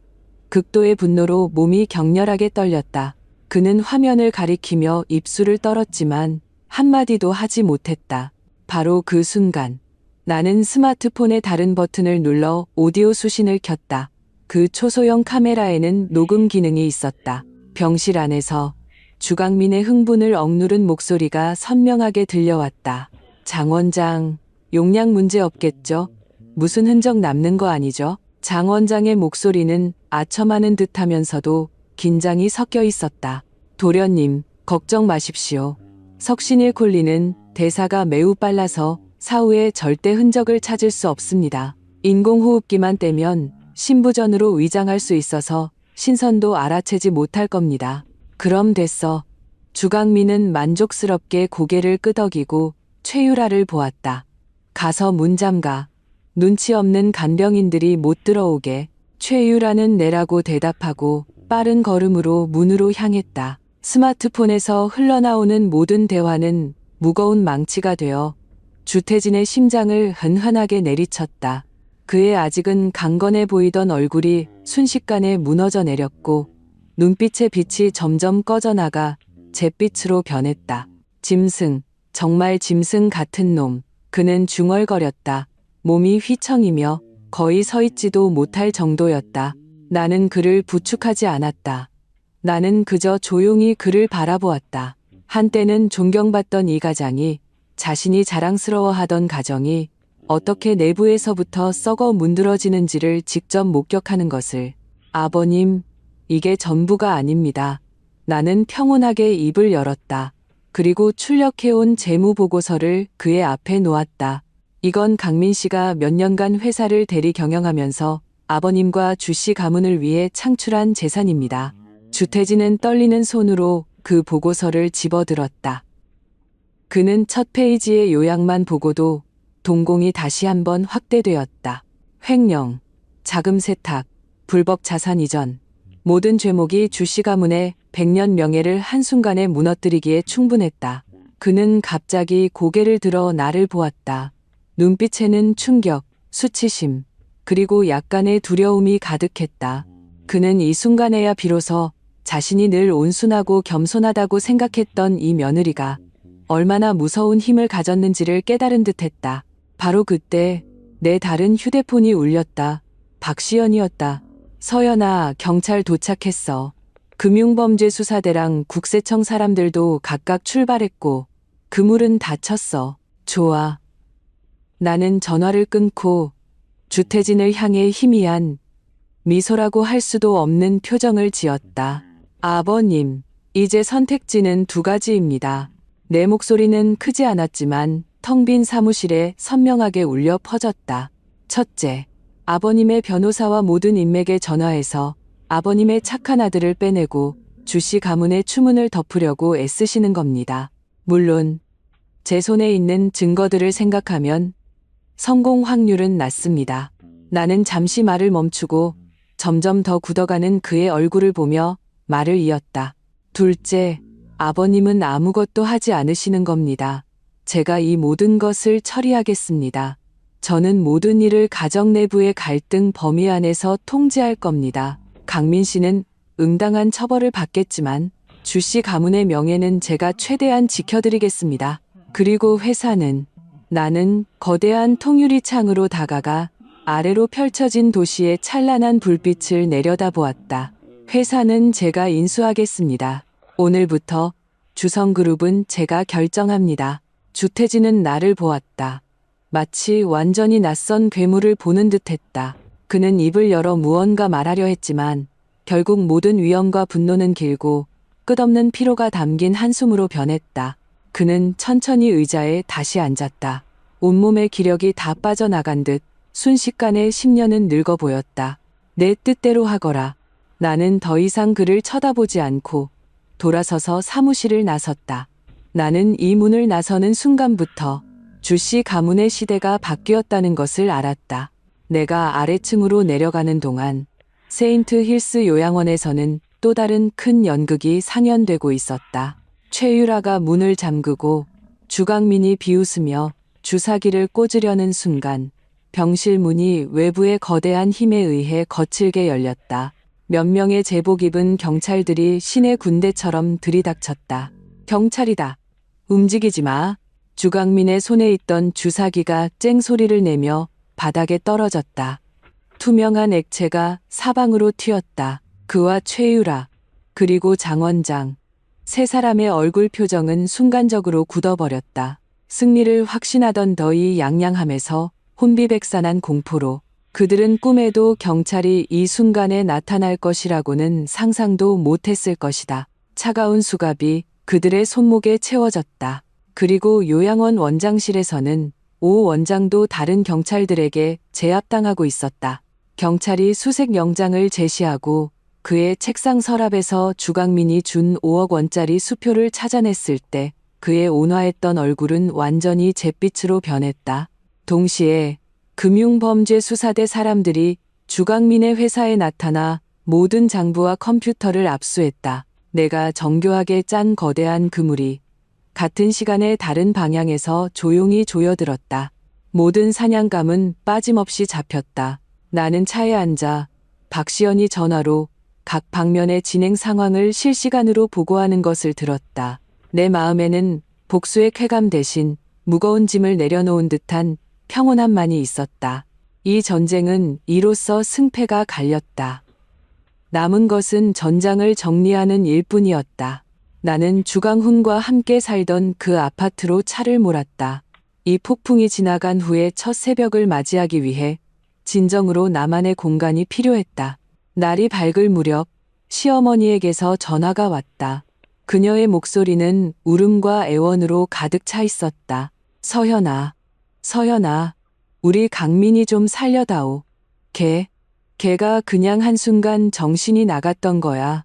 극도의 분노로 몸이 격렬하게 떨렸다. 그는 화면을 가리키며 입술을 떨었지만 한마디도 하지 못했다. 바로 그 순간 나는 스마트폰의 다른 버튼을 눌러 오디오 수신을 켰다. 그 초소형 카메라에는 녹음 기능이 있었다. 병실 안에서 주강민의 흥분을 억누른 목소리가 선명하게 들려왔다. 장 원장, 용량 문제 없겠죠? 무슨 흔적 남는 거 아니죠? 장 원장의 목소리는 아첨하는 듯하면서도 긴장이 섞여 있었다. 도련님, 걱정 마십시오. 석신일 콜리는 대사가 매우 빨라서 사후에 절대 흔적을 찾을 수 없습니다. 인공호흡기만 떼면 신부전으로 위장할 수 있어서 신선도 알아채지 못할 겁니다. 그럼 됐어. 주강민은 만족스럽게 고개를 끄덕이고 최유라를 보았다. 가서 문 잠가. 눈치 없는 간병인들이 못 들어오게. 최유라는 내라고 대답하고 빠른 걸음으로 문으로 향했다. 스마트폰에서 흘러나오는 모든 대화는 무거운 망치가 되어 주태진의 심장을 흔흔하게 내리쳤다. 그의 아직은 강건해 보이던 얼굴이 순식간에 무너져 내렸고 눈빛의 빛이 점점 꺼져나가 잿빛으로 변했다. 짐승, 정말 짐승 같은 놈. 그는 중얼거렸다. 몸이 휘청이며 거의 서 있지도 못할 정도였다. 나는 그를 부축하지 않았다. 나는 그저 조용히 그를 바라보았다. 한때는 존경받던 이 가장이, 자신이 자랑스러워하던 가정이 어떻게 내부에서부터 썩어 문드러지는지를 직접 목격하는 것을. 아버님, 이게 전부가 아닙니다. 나는 평온하게 입을 열었다. 그리고 출력해온 재무보고서를 그의 앞에 놓았다. 이건 강민 씨가 몇 년간 회사를 대리 경영하면서 아버님과 주씨 가문을 위해 창출한 재산입니다. 주태진은 떨리는 손으로 그 보고서를 집어들었다. 그는 첫 페이지의 요약만 보고도 동공이 다시 한번 확대되었다. 횡령, 자금 세탁, 불법 자산 이전. 모든 죄목이 주씨 가문의 100년 명예를 한순간에 무너뜨리기에 충분했다. 그는 갑자기 고개를 들어 나를 보았다. 눈빛에는 충격, 수치심, 그리고 약간의 두려움이 가득했다. 그는 이 순간에야 비로소 자신이 늘 온순하고 겸손하다고 생각했던 이 며느리가 얼마나 무서운 힘을 가졌는지를 깨달은 듯했다. 바로 그때 내 다른 휴대폰이 울렸다. 박시연이었다. 서연아, 경찰 도착했어. 금융범죄수사대랑 국세청 사람들도 각각 출발했고 그물은 닫혔어. 좋아. 나는 전화를 끊고 주태진을 향해 희미한 미소라고 할 수도 없는 표정을 지었다. 아버님, 이제 선택지는 두 가지입니다. 내 목소리는 크지 않았지만 텅 빈 사무실에 선명하게 울려 퍼졌다. 첫째, 아버님의 변호사와 모든 인맥에 전화해서 아버님의 착한 아들을 빼내고 주씨 가문의 추문을 덮으려고 애쓰시는 겁니다. 물론 제 손에 있는 증거들을 생각하면 성공 확률은 낮습니다. 나는 잠시 말을 멈추고 점점 더 굳어가는 그의 얼굴을 보며 말을 이었다. 둘째, 아버님은 아무것도 하지 않으시는 겁니다. 제가 이 모든 것을 처리하겠습니다. 저는 모든 일을 가정 내부의 갈등 범위 안에서 통제할 겁니다. 강민 씨는 응당한 처벌을 받겠지만 주씨 가문의 명예는 제가 최대한 지켜드리겠습니다. 그리고 회사는, 나는 거대한 통유리 창으로 다가가 아래로 펼쳐진 도시의 찬란한 불빛을 내려다보았다. 회사는 제가 인수하겠습니다. 오늘부터 주성그룹은 제가 결정합니다. 주태진은 나를 보았다. 마치 완전히 낯선 괴물을 보는 듯했다. 그는 입을 열어 무언가 말하려 했지만 결국 모든 위험과 분노는 길고 끝없는 피로가 담긴 한숨으로 변했다. 그는 천천히 의자에 다시 앉았다. 온몸의 기력이 다 빠져나간 듯 순식간에 10년은 늙어 보였다. 내 뜻대로 하거라. 나는 더 이상 그를 쳐다보지 않고 돌아서서 사무실을 나섰다. 나는 이 문을 나서는 순간부터 주씨 가문의 시대가 바뀌었다는 것을 알았다. 내가 아래층으로 내려가는 동안 세인트 힐스 요양원에서는 또 다른 큰 연극이 상연되고 있었다. 최유라가 문을 잠그고 주강민이 비웃으며 주사기를 꽂으려는 순간 병실 문이 외부의 거대한 힘에 의해 거칠게 열렸다. 몇 명의 제복 입은 경찰들이 신의 군대처럼 들이닥쳤다. 경찰이다. 움직이지 마. 주강민의 손에 있던 주사기가 쨍소리를 내며 바닥에 떨어졌다. 투명한 액체가 사방으로 튀었다. 그와 최유라, 그리고 장 원장. 세 사람의 얼굴 표정은 순간적으로 굳어버렸다. 승리를 확신하던 더위 양양함에서 혼비백산한 공포로 그들은 꿈에도 경찰이 이 순간에 나타날 것이라고는 상상도 못했을 것이다. 차가운 수갑이 그들의 손목에 채워졌다. 그리고 요양원 원장실에서는 오 원장도 다른 경찰들에게 제압당하고 있었다. 경찰이 수색 영장을 제시하고 그의 책상 서랍에서 주강민이 준 5억 원짜리 수표를 찾아냈을 때 그의 온화했던 얼굴은 완전히 잿빛으로 변했다. 동시에 금융범죄 수사대 사람들이 주강민의 회사에 나타나 모든 장부와 컴퓨터를 압수했다. 내가 정교하게 짠 거대한 그물이 같은 시간에 다른 방향에서 조용히 조여들었다. 모든 사냥감은 빠짐없이 잡혔다. 나는 차에 앉아 박시연이 전화로 각 방면의 진행 상황을 실시간으로 보고하는 것을 들었다. 내 마음에는 복수의 쾌감 대신 무거운 짐을 내려놓은 듯한 평온함만이 있었다. 이 전쟁은 이로써 승패가 갈렸다. 남은 것은 전장을 정리하는 일뿐이었다. 나는 주강훈과 함께 살던 그 아파트로 차를 몰았다. 이 폭풍이 지나간 후에 첫 새벽을 맞이하기 위해 진정으로 나만의 공간이 필요했다. 날이 밝을 무렵 시어머니에게서 전화가 왔다. 그녀의 목소리는 울음과 애원으로 가득 차 있었다. 서연아, 우리 강민이 좀 살려다오. 걔가 그냥 한순간 정신이 나갔던 거야.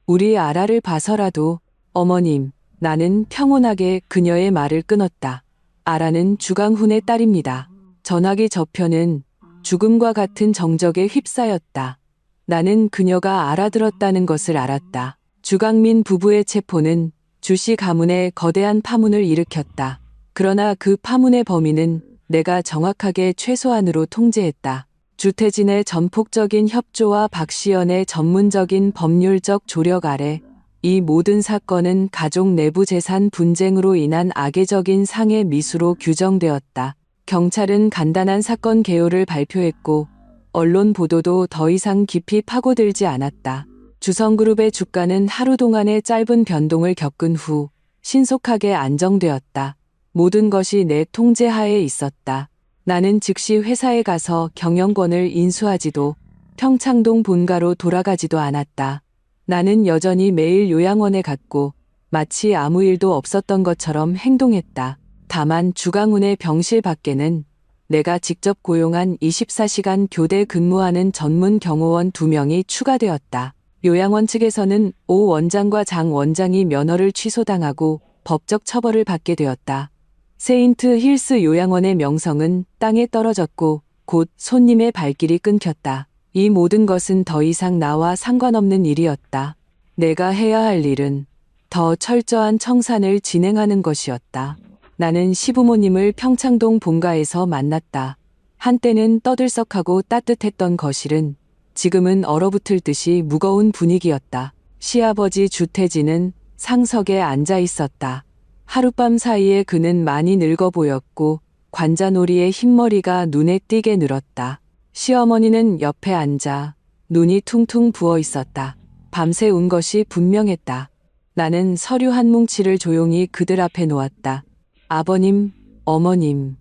우리 아라를 봐서라도. 어머님, 나는 평온하게 그녀의 말을 끊었다. 아라는 주강훈의 딸입니다. 전화기 저편은 죽음과 같은 정적에 휩싸였다. 나는 그녀가 알아들었다는 것을 알았다. 주강민 부부의 체포는 주씨 가문의 거대한 파문을 일으켰다. 그러나 그 파문의 범위는 내가 정확하게 최소한으로 통제했다. 주태진의 전폭적인 협조와 박시연의 전문적인 법률적 조력 아래 이 모든 사건은 가족 내부 재산 분쟁으로 인한 악의적인 상해 미수로 규정되었다. 경찰은 간단한 사건 개요를 발표했고 언론 보도도 더 이상 깊이 파고들지 않았다. 주성그룹의 주가는 하루 동안의 짧은 변동을 겪은 후 신속하게 안정되었다. 모든 것이 내 통제 하에 있었다. 나는 즉시 회사에 가서 경영권을 인수하지도 평창동 본가로 돌아가지도 않았다. 나는 여전히 매일 요양원에 갔고 마치 아무 일도 없었던 것처럼 행동했다. 다만 주강훈의 병실 밖에는 내가 직접 고용한 24시간 교대 근무하는 전문 경호원 2명이 추가되었다. 요양원 측에서는 오 원장과 장 원장이 면허를 취소당하고 법적 처벌을 받게 되었다. 세인트 힐스 요양원의 명성은 땅에 떨어졌고 곧 손님의 발길이 끊겼다. 이 모든 것은 더 이상 나와 상관없는 일이었다. 내가 해야 할 일은 더 철저한 청산을 진행하는 것이었다. 나는 시부모님을 평창동 본가에서 만났다. 한때는 떠들썩하고 따뜻했던 거실은 지금은 얼어붙을 듯이 무거운 분위기였다. 시아버지 주태진은 상석에 앉아 있었다. 하룻밤 사이에 그는 많이 늙어 보였고 관자놀이의 흰머리가 눈에 띄게 늘었다. 시어머니는 옆에 앉아 눈이 퉁퉁 부어 있었다. 밤새 운 것이 분명했다. 나는 서류 한 뭉치를 조용히 그들 앞에 놓았다. 아버님, 어머님.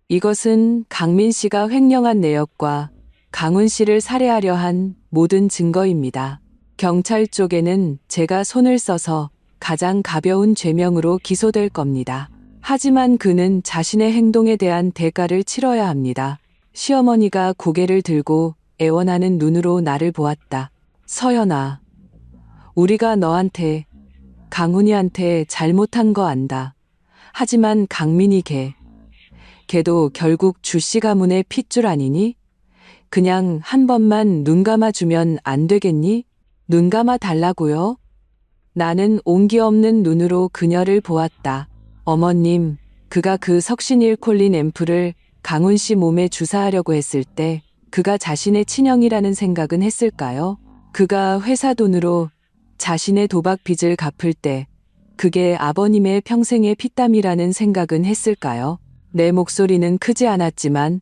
이것은 강민 씨가 횡령한 내역과 강훈 씨를 살해하려 한 모든 증거입니다. 경찰 쪽에는 제가 손을 써서 가장 가벼운 죄명으로 기소될 겁니다. 하지만 그는 자신의 행동에 대한 대가를 치러야 합니다. 시어머니가 고개를 들고 애원하는 눈으로 나를 보았다. 서연아, 우리가 너한테, 강훈이한테 잘못한 거 안다. 하지만 강민이 걔도 결국 주씨 가문의 핏줄 아니니? 그냥 한 번만 눈 감아주면 안 되겠니? 눈 감아 달라고요? 나는 온기 없는 눈으로 그녀를 보았다. 어머님, 그가 그 석신일콜린 앰플을 강훈 씨 몸에 주사하려고 했을 때 그가 자신의 친형이라는 생각은 했을까요? 그가 회사 돈으로 자신의 도박 빚을 갚을 때 그게 아버님의 평생의 피땀이라는 생각은 했을까요? 내 목소리는 크지 않았지만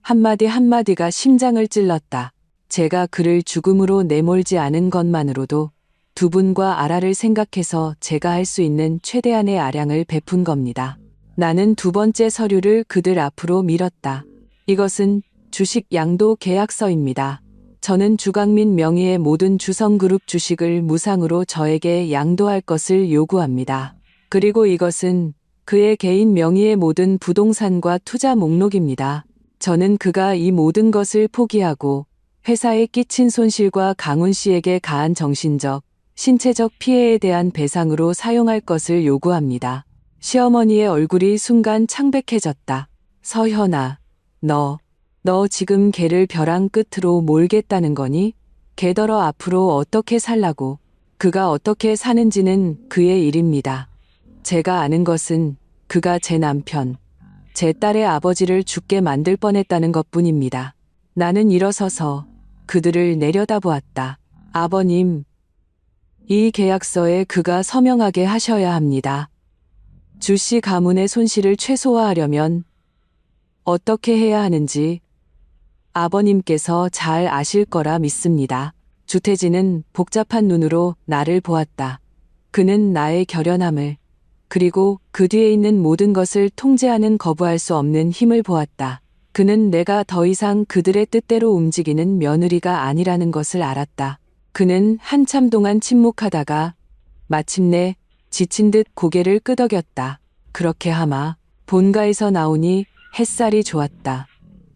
한마디 한마디가 심장을 찔렀다. 제가 그를 죽음으로 내몰지 않은 것만으로도 두 분과 아라를 생각해서 제가 할 수 있는 최대한의 아량을 베푼 겁니다. 나는 두 번째 서류를 그들 앞으로 밀었다. 이것은 주식 양도 계약서입니다. 저는 주강민 명의의 모든 주성그룹 주식을 무상으로 저에게 양도할 것을 요구합니다. 그리고 이것은 그의 개인 명의의 모든 부동산과 투자 목록입니다. 저는 그가 이 모든 것을 포기하고 회사에 끼친 손실과 강훈 씨에게 가한 정신적, 신체적 피해에 대한 배상으로 사용할 것을 요구합니다. 시어머니의 얼굴이 순간 창백해졌다. 서현아, 너 지금 걔를 벼랑 끝으로 몰겠다는 거니? 걔더러 앞으로 어떻게 살라고. 그가 어떻게 사는지는 그의 일입니다. 제가 아는 것은 그가 제 남편, 제 딸의 아버지를 죽게 만들 뻔했다는 것뿐입니다. 나는 일어서서 그들을 내려다보았다. 아버님, 이 계약서에 그가 서명하게 하셔야 합니다. 주씨 가문의 손실을 최소화하려면 어떻게 해야 하는지 아버님께서 잘 아실 거라 믿습니다. 주태진은 복잡한 눈으로 나를 보았다. 그는 나의 결연함을, 그리고 그 뒤에 있는 모든 것을 통제하는 거부할 수 없는 힘을 보았다. 그는 내가 더 이상 그들의 뜻대로 움직이는 며느리가 아니라는 것을 알았다. 그는 한참 동안 침묵하다가 마침내 지친 듯 고개를 끄덕였다. 그렇게 하마 본가에서 나오니 햇살이 좋았다.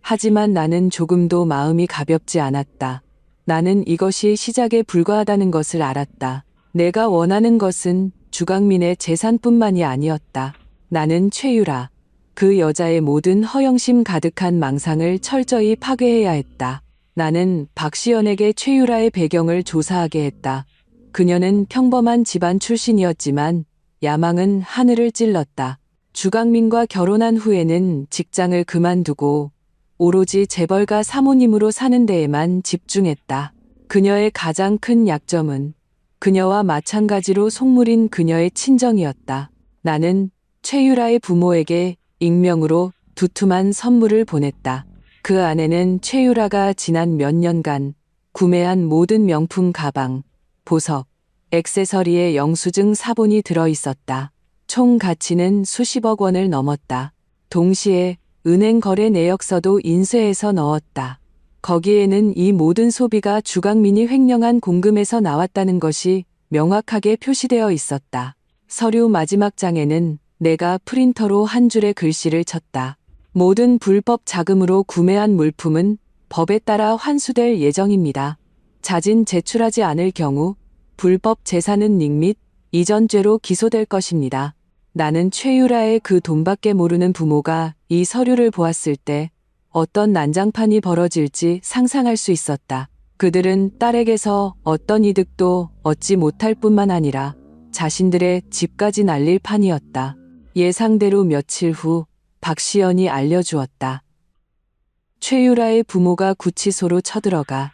하지만 나는 조금도 마음이 가볍지 않았다. 나는 이것이 시작에 불과하다는 것을 알았다. 내가 원하는 것은 주강민의 재산뿐만이 아니었다. 나는 최유라, 그 여자의 모든 허영심 가득한 망상을 철저히 파괴해야 했다. 나는 박시연에게 최유라의 배경을 조사하게 했다. 그녀는 평범한 집안 출신이었지만 야망은 하늘을 찔렀다. 주강민과 결혼한 후에는 직장을 그만두고 오로지 재벌가 사모님으로 사는 데에만 집중했다. 그녀의 가장 큰 약점은 그녀와 마찬가지로 속물인 그녀의 친정이었다. 나는 최유라의 부모에게 익명으로 두툼한 선물을 보냈다. 그 안에는 최유라가 지난 몇 년간 구매한 모든 명품 가방, 보석, 액세서리의 영수증 사본이 들어 있었다. 총 가치는 수십억 원을 넘었다. 동시에 은행 거래 내역서도 인쇄해서 넣었다. 거기에는 이 모든 소비가 주강민이 횡령한 공금에서 나왔다는 것이 명확하게 표시되어 있었다. 서류 마지막 장에는 내가 프린터로 한 줄의 글씨를 쳤다. 모든 불법 자금으로 구매한 물품은 법에 따라 환수될 예정입니다. 자진 제출하지 않을 경우 불법 재산은 닉 및 이전죄로 기소될 것입니다. 나는 최유라의 그 돈밖에 모르는 부모가 이 서류를 보았을 때 어떤 난장판이 벌어질지 상상할 수 있었다. 그들은 딸에게서 어떤 이득도 얻지 못할 뿐만 아니라 자신들의 집까지 날릴 판이었다. 예상대로 며칠 후 박시연이 알려주었다. 최유라의 부모가 구치소로 쳐들어가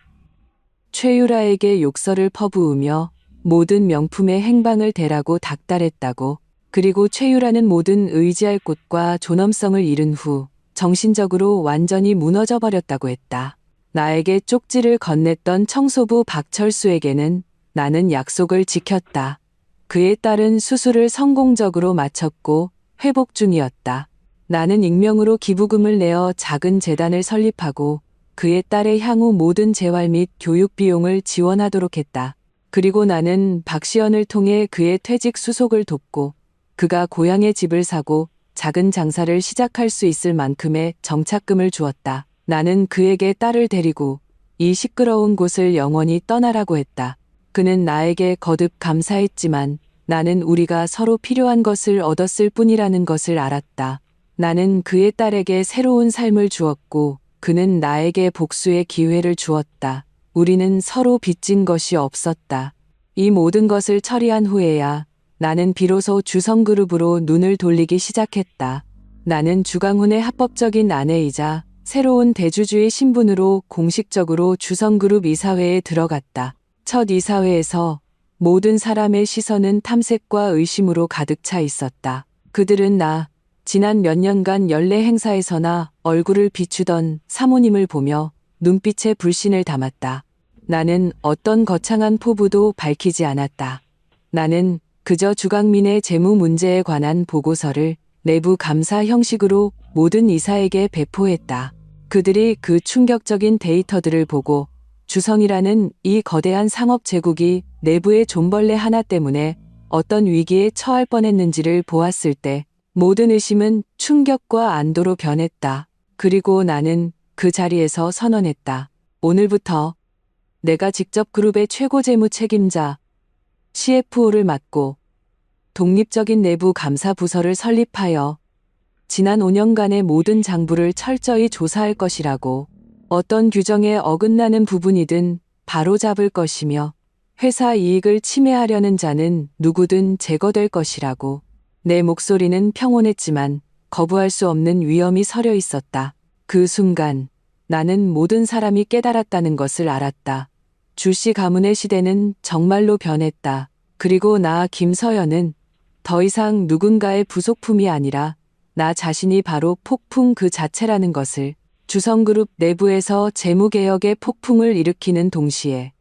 최유라에게 욕설을 퍼부으며 모든 명품의 행방을 대라고 닥달했다고. 그리고 최유라는 모든 의지할 곳과 존엄성을 잃은 후 정신적으로 완전히 무너져 버렸다고 했다. 나에게 쪽지를 건넸던 청소부 박철수에게는 나는 약속을 지켰다. 그의 딸은 수술을 성공적으로 마쳤고 회복 중이었다. 나는 익명으로 기부금을 내어 작은 재단을 설립하고 그의 딸의 향후 모든 재활 및 교육 비용을 지원하도록 했다. 그리고 나는 박시연을 통해 그의 퇴직 수속을 돕고 그가 고향에 집을 사고 작은 장사를 시작할 수 있을 만큼의 정착금을 주었다. 나는 그에게 딸을 데리고 이 시끄러운 곳을 영원히 떠나라고 했다. 그는 나에게 거듭 감사했지만 나는 우리가 서로 필요한 것을 얻었을 뿐이라는 것을 알았다. 나는 그의 딸에게 새로운 삶을 주었고 그는 나에게 복수의 기회를 주었다. 우리는 서로 빚진 것이 없었다. 이 모든 것을 처리한 후에야 나는 비로소 주성그룹으로 눈을 돌리기 시작했다. 나는 주강훈의 합법적인 아내이자 새로운 대주주의 신분으로 공식적으로 주성그룹 이사회에 들어갔다. 첫 이사회에서 모든 사람의 시선은 탐색과 의심으로 가득 차 있었다. 그들은 지난 몇 년간 연례 행사에서나 얼굴을 비추던 사모님을 보며 눈빛에 불신을 담았다. 나는 어떤 거창한 포부도 밝히지 않았다. 나는 그저 주강민의 재무 문제에 관한 보고서를 내부 감사 형식으로 모든 이사에게 배포했다. 그들이 그 충격적인 데이터들을 보고 주성이라는 이 거대한 상업 제국이 내부의 존벌레 하나 때문에 어떤 위기에 처할 뻔했는지를 보았을 때 모든 의심은 충격과 안도로 변했다. 그리고 나는 그 자리에서 선언했다. 오늘부터 내가 직접 그룹의 최고 재무 책임자 CFO를 맡고 독립적인 내부 감사 부서를 설립하여 지난 5년간의 모든 장부를 철저히 조사할 것이라고, 어떤 규정에 어긋나는 부분이든 바로잡을 것이며 회사 이익을 침해하려는 자는 누구든 제거될 것이라고. 내 목소리는 평온했지만 거부할 수 없는 위험이 서려 있었다. 그 순간 나는 모든 사람이 깨달았다는 것을 알았다. 주씨 가문의 시대는 정말로 변했다. 그리고 김서연은 더 이상 누군가의 부속품이 아니라 나 자신이 바로 폭풍 그 자체라는 것을. 주성그룹 내부에서 재무개혁의 폭풍을 일으키는 동시에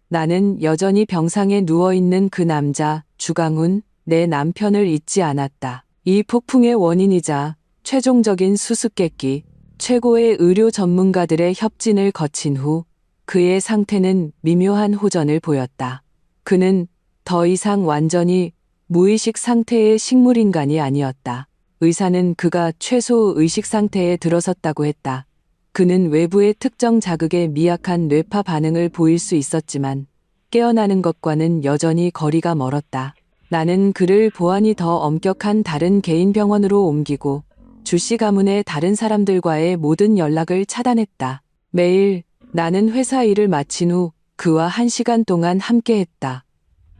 나는 여전히 병상에 누워있는 그 남자 주강훈, 내 남편을 잊지 않았다. 이 폭풍의 원인이자 최종적인 수수께끼, 최고의 의료 전문가들의 협진을 거친 후 그의 상태는 미묘한 호전을 보였다. 그는 더 이상 완전히 무의식 상태의 식물인간이 아니었다. 의사는 그가 최소 의식 상태에 들어섰다고 했다. 그는 외부의 특정 자극에 미약한 뇌파 반응을 보일 수 있었지만 깨어나는 것과는 여전히 거리가 멀었다. 나는 그를 보안이 더 엄격한 다른 개인 병원으로 옮기고 주씨 가문의 다른 사람들과의 모든 연락을 차단했다. 매일 나는 회사 일을 마친 후 그와 1시간 동안 함께했다.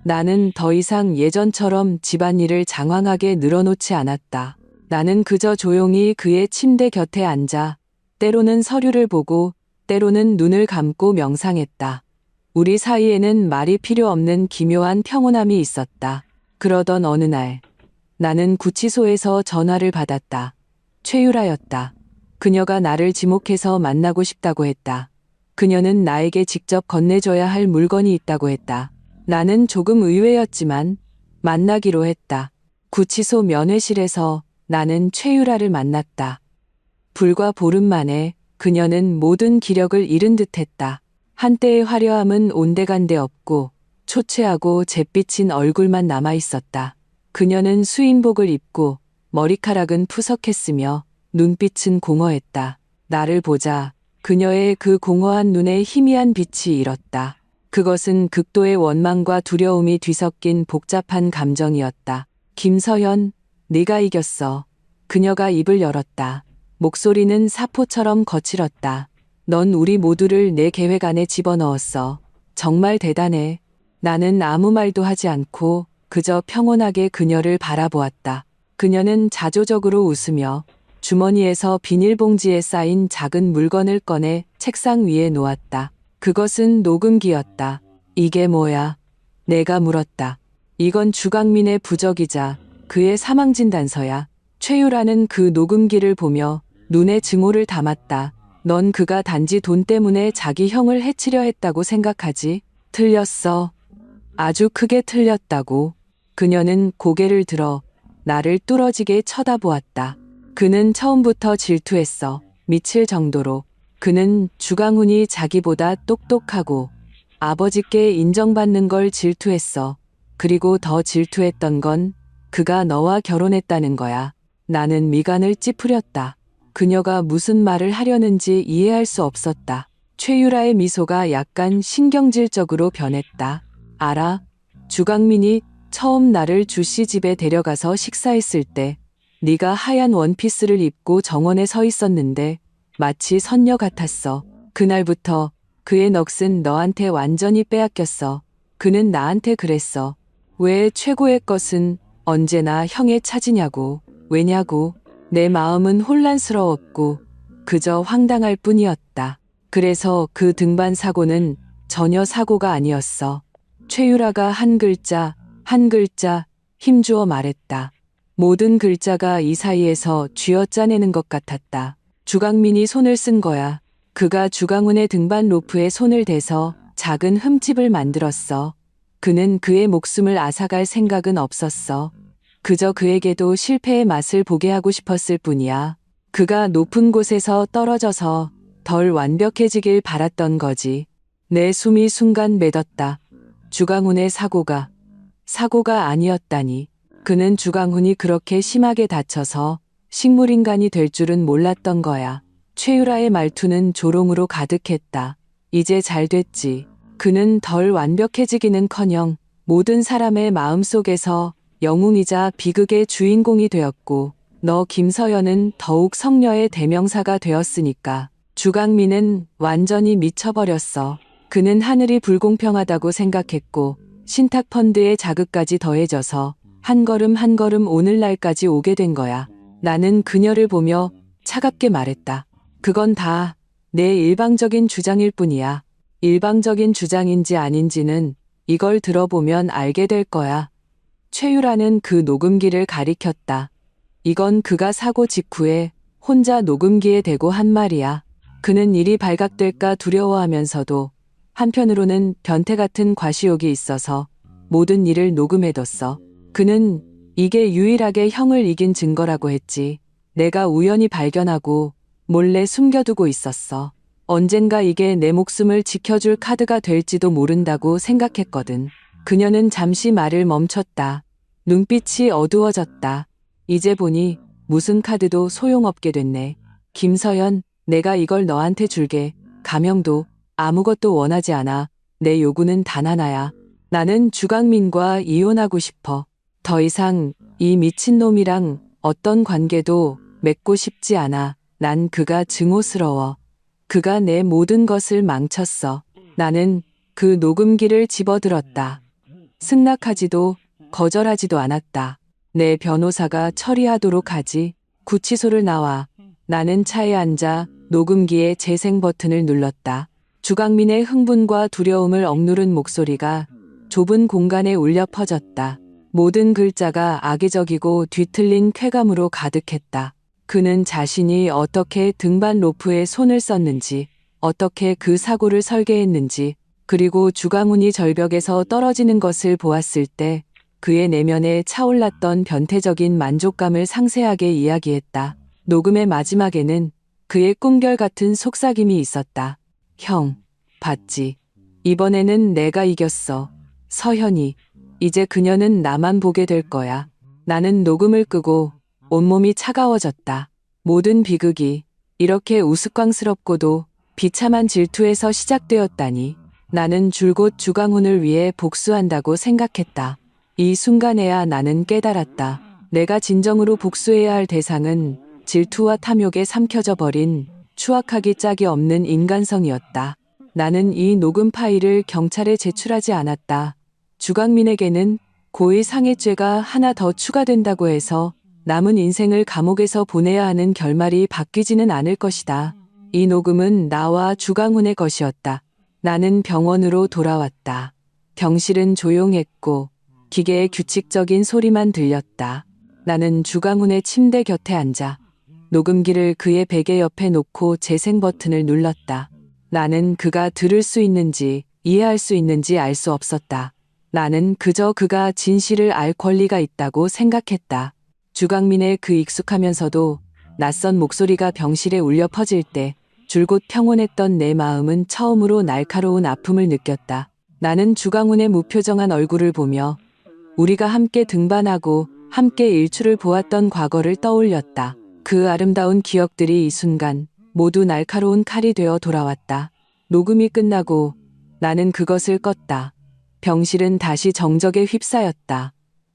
나는 더 이상 예전처럼 집안일을 장황하게 늘어놓지 않았다. 나는 그저 조용히 그의 침대 곁에 앉아 때로는 서류를 보고 때로는 눈을 감고 명상했다. 우리 사이에는 말이 필요 없는 기묘한 평온함이 있었다. 그러던 어느 날 나는 구치소에서 전화를 받았다. 최유라였다. 그녀가 나를 지목해서 만나고 싶다고 했다. 그녀는 나에게 직접 건네줘야 할 물건이 있다고 했다. 나는 조금 의외였지만 만나기로 했다. 구치소 면회실에서 나는 최유라를 만났다. 불과 보름 만에 그녀는 모든 기력을 잃은 듯했다. 한때의 화려함은 온데간데 없고 초췌하고 잿빛인 얼굴만 남아있었다. 그녀는 수인복을 입고 머리카락은 푸석했으며 눈빛은 공허했다. 나를 보자 그녀의 그 공허한 눈에 희미한 빛이 일었다. 그것은 극도의 원망과 두려움이 뒤섞인 복잡한 감정이었다. 김서현, 네가 이겼어. 그녀가 입을 열었다. 목소리는 사포처럼 거칠었다. 넌 우리 모두를 내 계획 안에 집어넣었어. 정말 대단해. 나는 아무 말도 하지 않고 그저 평온하게 그녀를 바라보았다. 그녀는 자조적으로 웃으며 주머니에서 비닐봉지에 쌓인 작은 물건을 꺼내 책상 위에 놓았다. 그것은 녹음기였다. 이게 뭐야? 내가 물었다. 이건 주강민의 부적이자 그의 사망진단서야. 최유라는 그 녹음기를 보며 눈에 증오를 담았다. 넌 그가 단지 돈 때문에 자기 형을 해치려 했다고 생각하지? 틀렸어. 아주 크게 틀렸다고. 그녀는 고개를 들어 나를 뚫어지게 쳐다보았다. 그는 처음부터 질투했어. 미칠 정도로. 그는 주강훈이 자기보다 똑똑하고 아버지께 인정받는 걸 질투했어. 그리고 더 질투했던 건 그가 너와 결혼했다는 거야. 나는 미간을 찌푸렸다. 그녀가 무슨 말을 하려는지 이해할 수 없었다. 최유라의 미소가 약간 신경질적으로 변했다. 알아? 주강민이 처음 나를 주씨 집에 데려가서 식사했을 때 네가 하얀 원피스를 입고 정원에 서 있었는데 마치 선녀 같았어. 그날부터 그의 넋은 너한테 완전히 빼앗겼어. 그는 나한테 그랬어. 왜 최고의 것은 언제나 형의 차지냐고. 왜냐고. 내 마음은 혼란스러웠고 그저 황당할 뿐이었다. 그래서 그 등반 사고는 전혀 사고가 아니었어. 최유라가 한 글자 힘주어 말했다. 모든 글자가 이 사이에서 쥐어짜내는 것 같았다. 주강민이 손을 쓴 거야. 그가 주강훈의 등반 로프에 손을 대서 작은 흠집을 만들었어. 그는 그의 목숨을 앗아갈 생각은 없었어. 그저 그에게도 실패의 맛을 보게 하고 싶었을 뿐이야. 그가 높은 곳에서 떨어져서 덜 완벽해지길 바랐던 거지. 내 숨이 순간 멎었다. 주강훈의 사고가 아니었다니. 그는 주강훈이 그렇게 심하게 다쳐서 식물인간이 될 줄은 몰랐던 거야. 최유라의 말투는 조롱으로 가득했다. 이제 잘 됐지. 그는 덜 완벽해지기는커녕 모든 사람의 마음속에서 영웅이자 비극의 주인공이 되었고 너 김서연은 더욱 성녀의 대명사가 되었으니까. 주강민은 완전히 미쳐버렸어. 그는 하늘이 불공평하다고 생각했고 신탁펀드의 자극까지 더해져서 한 걸음 한 걸음 오늘날까지 오게 된 거야. 나는 그녀를 보며 차갑게 말했다. 그건 다 내 일방적인 주장일 뿐이야. 일방적인 주장인지 아닌지는 이걸 들어보면 알게 될 거야. 최유라는 그 녹음기를 가리켰다. 이건 그가 사고 직후에 혼자 녹음기에 대고 한 말이야. 그는 일이 발각될까 두려워하면서도 한편으로는 변태 같은 과시욕이 있어서 모든 일을 녹음해뒀어. 그는 이게 유일하게 형을 이긴 증거라고 했지. 내가 우연히 발견하고 몰래 숨겨두고 있었어. 언젠가 이게 내 목숨을 지켜줄 카드가 될지도 모른다고 생각했거든. 그녀는 잠시 말을 멈췄다. 눈빛이 어두워졌다. 이제 보니 무슨 카드도 소용없게 됐네. 김서연, 내가 이걸 너한테 줄게. 가명도 아무것도 원하지 않아. 내 요구는 단 하나야. 나는 주강민과 이혼하고 싶어. 더 이상 이 미친놈이랑 어떤 관계도 맺고 싶지 않아. 난 그가 증오스러워. 그가 내 모든 것을 망쳤어. 나는 그 녹음기를 집어들었다. 승낙하지도 거절하지도 않았다. 내 변호사가 처리하도록 하지. 구치소를 나와. 나는 차에 앉아 녹음기의 재생 버튼을 눌렀다. 주강민의 흥분과 두려움을 억누른 목소리가 좁은 공간에 울려 퍼졌다. 모든 글자가 악의적이고 뒤틀린 쾌감으로 가득했다. 그는 자신이 어떻게 등반 로프에 손을 썼는지, 어떻게 그 사고를 설계했는지, 그리고 주강훈이 절벽에서 떨어지는 것을 보았을 때 그의 내면에 차올랐던 변태적인 만족감을 상세하게 이야기했다. 녹음의 마지막에는 그의 꿈결 같은 속삭임이 있었다. 형, 봤지? 이번에는 내가 이겼어. 서현이. 이제 그녀는 나만 보게 될 거야. 나는 녹음을 끄고 온몸이 차가워졌다. 모든 비극이 이렇게 우스꽝스럽고도 비참한 질투에서 시작되었다니. 나는 줄곧 주강훈을 위해 복수한다고 생각했다. 이 순간에야 나는 깨달았다. 내가 진정으로 복수해야 할 대상은 질투와 탐욕에 삼켜져 버린 추악하기 짝이 없는 인간성이었다. 나는 이 녹음 파일을 경찰에 제출하지 않았다. 주강민에게는 고의 상해죄가 하나 더 추가된다고 해서 남은 인생을 감옥에서 보내야 하는 결말이 바뀌지는 않을 것이다. 이 녹음은 나와 주강훈의 것이었다. 나는 병원으로 돌아왔다. 병실은 조용했고 기계의 규칙적인 소리만 들렸다. 나는 주강훈의 침대 곁에 앉아 녹음기를 그의 베개 옆에 놓고 재생 버튼을 눌렀다. 나는 그가 들을 수 있는지 이해할 수 있는지 알 수 없었다. 나는 그저 그가 진실을 알 권리가 있다고 생각했다. 주강민의 그 익숙하면서도 낯선 목소리가 병실에 울려 퍼질 때 줄곧 평온했던 내 마음은 처음으로 날카로운 아픔을 느꼈다. 나는 주강훈의 무표정한 얼굴을 보며 우리가 함께 등반하고 함께 일출을 보았던 과거를 떠올렸다. 그 아름다운 기억들이 이 순간 모두 날카로운 칼이 되어 돌아왔다. 녹음이 끝나고 나는 그것을 껐다. 병실은 다시 정적에 휩싸였다.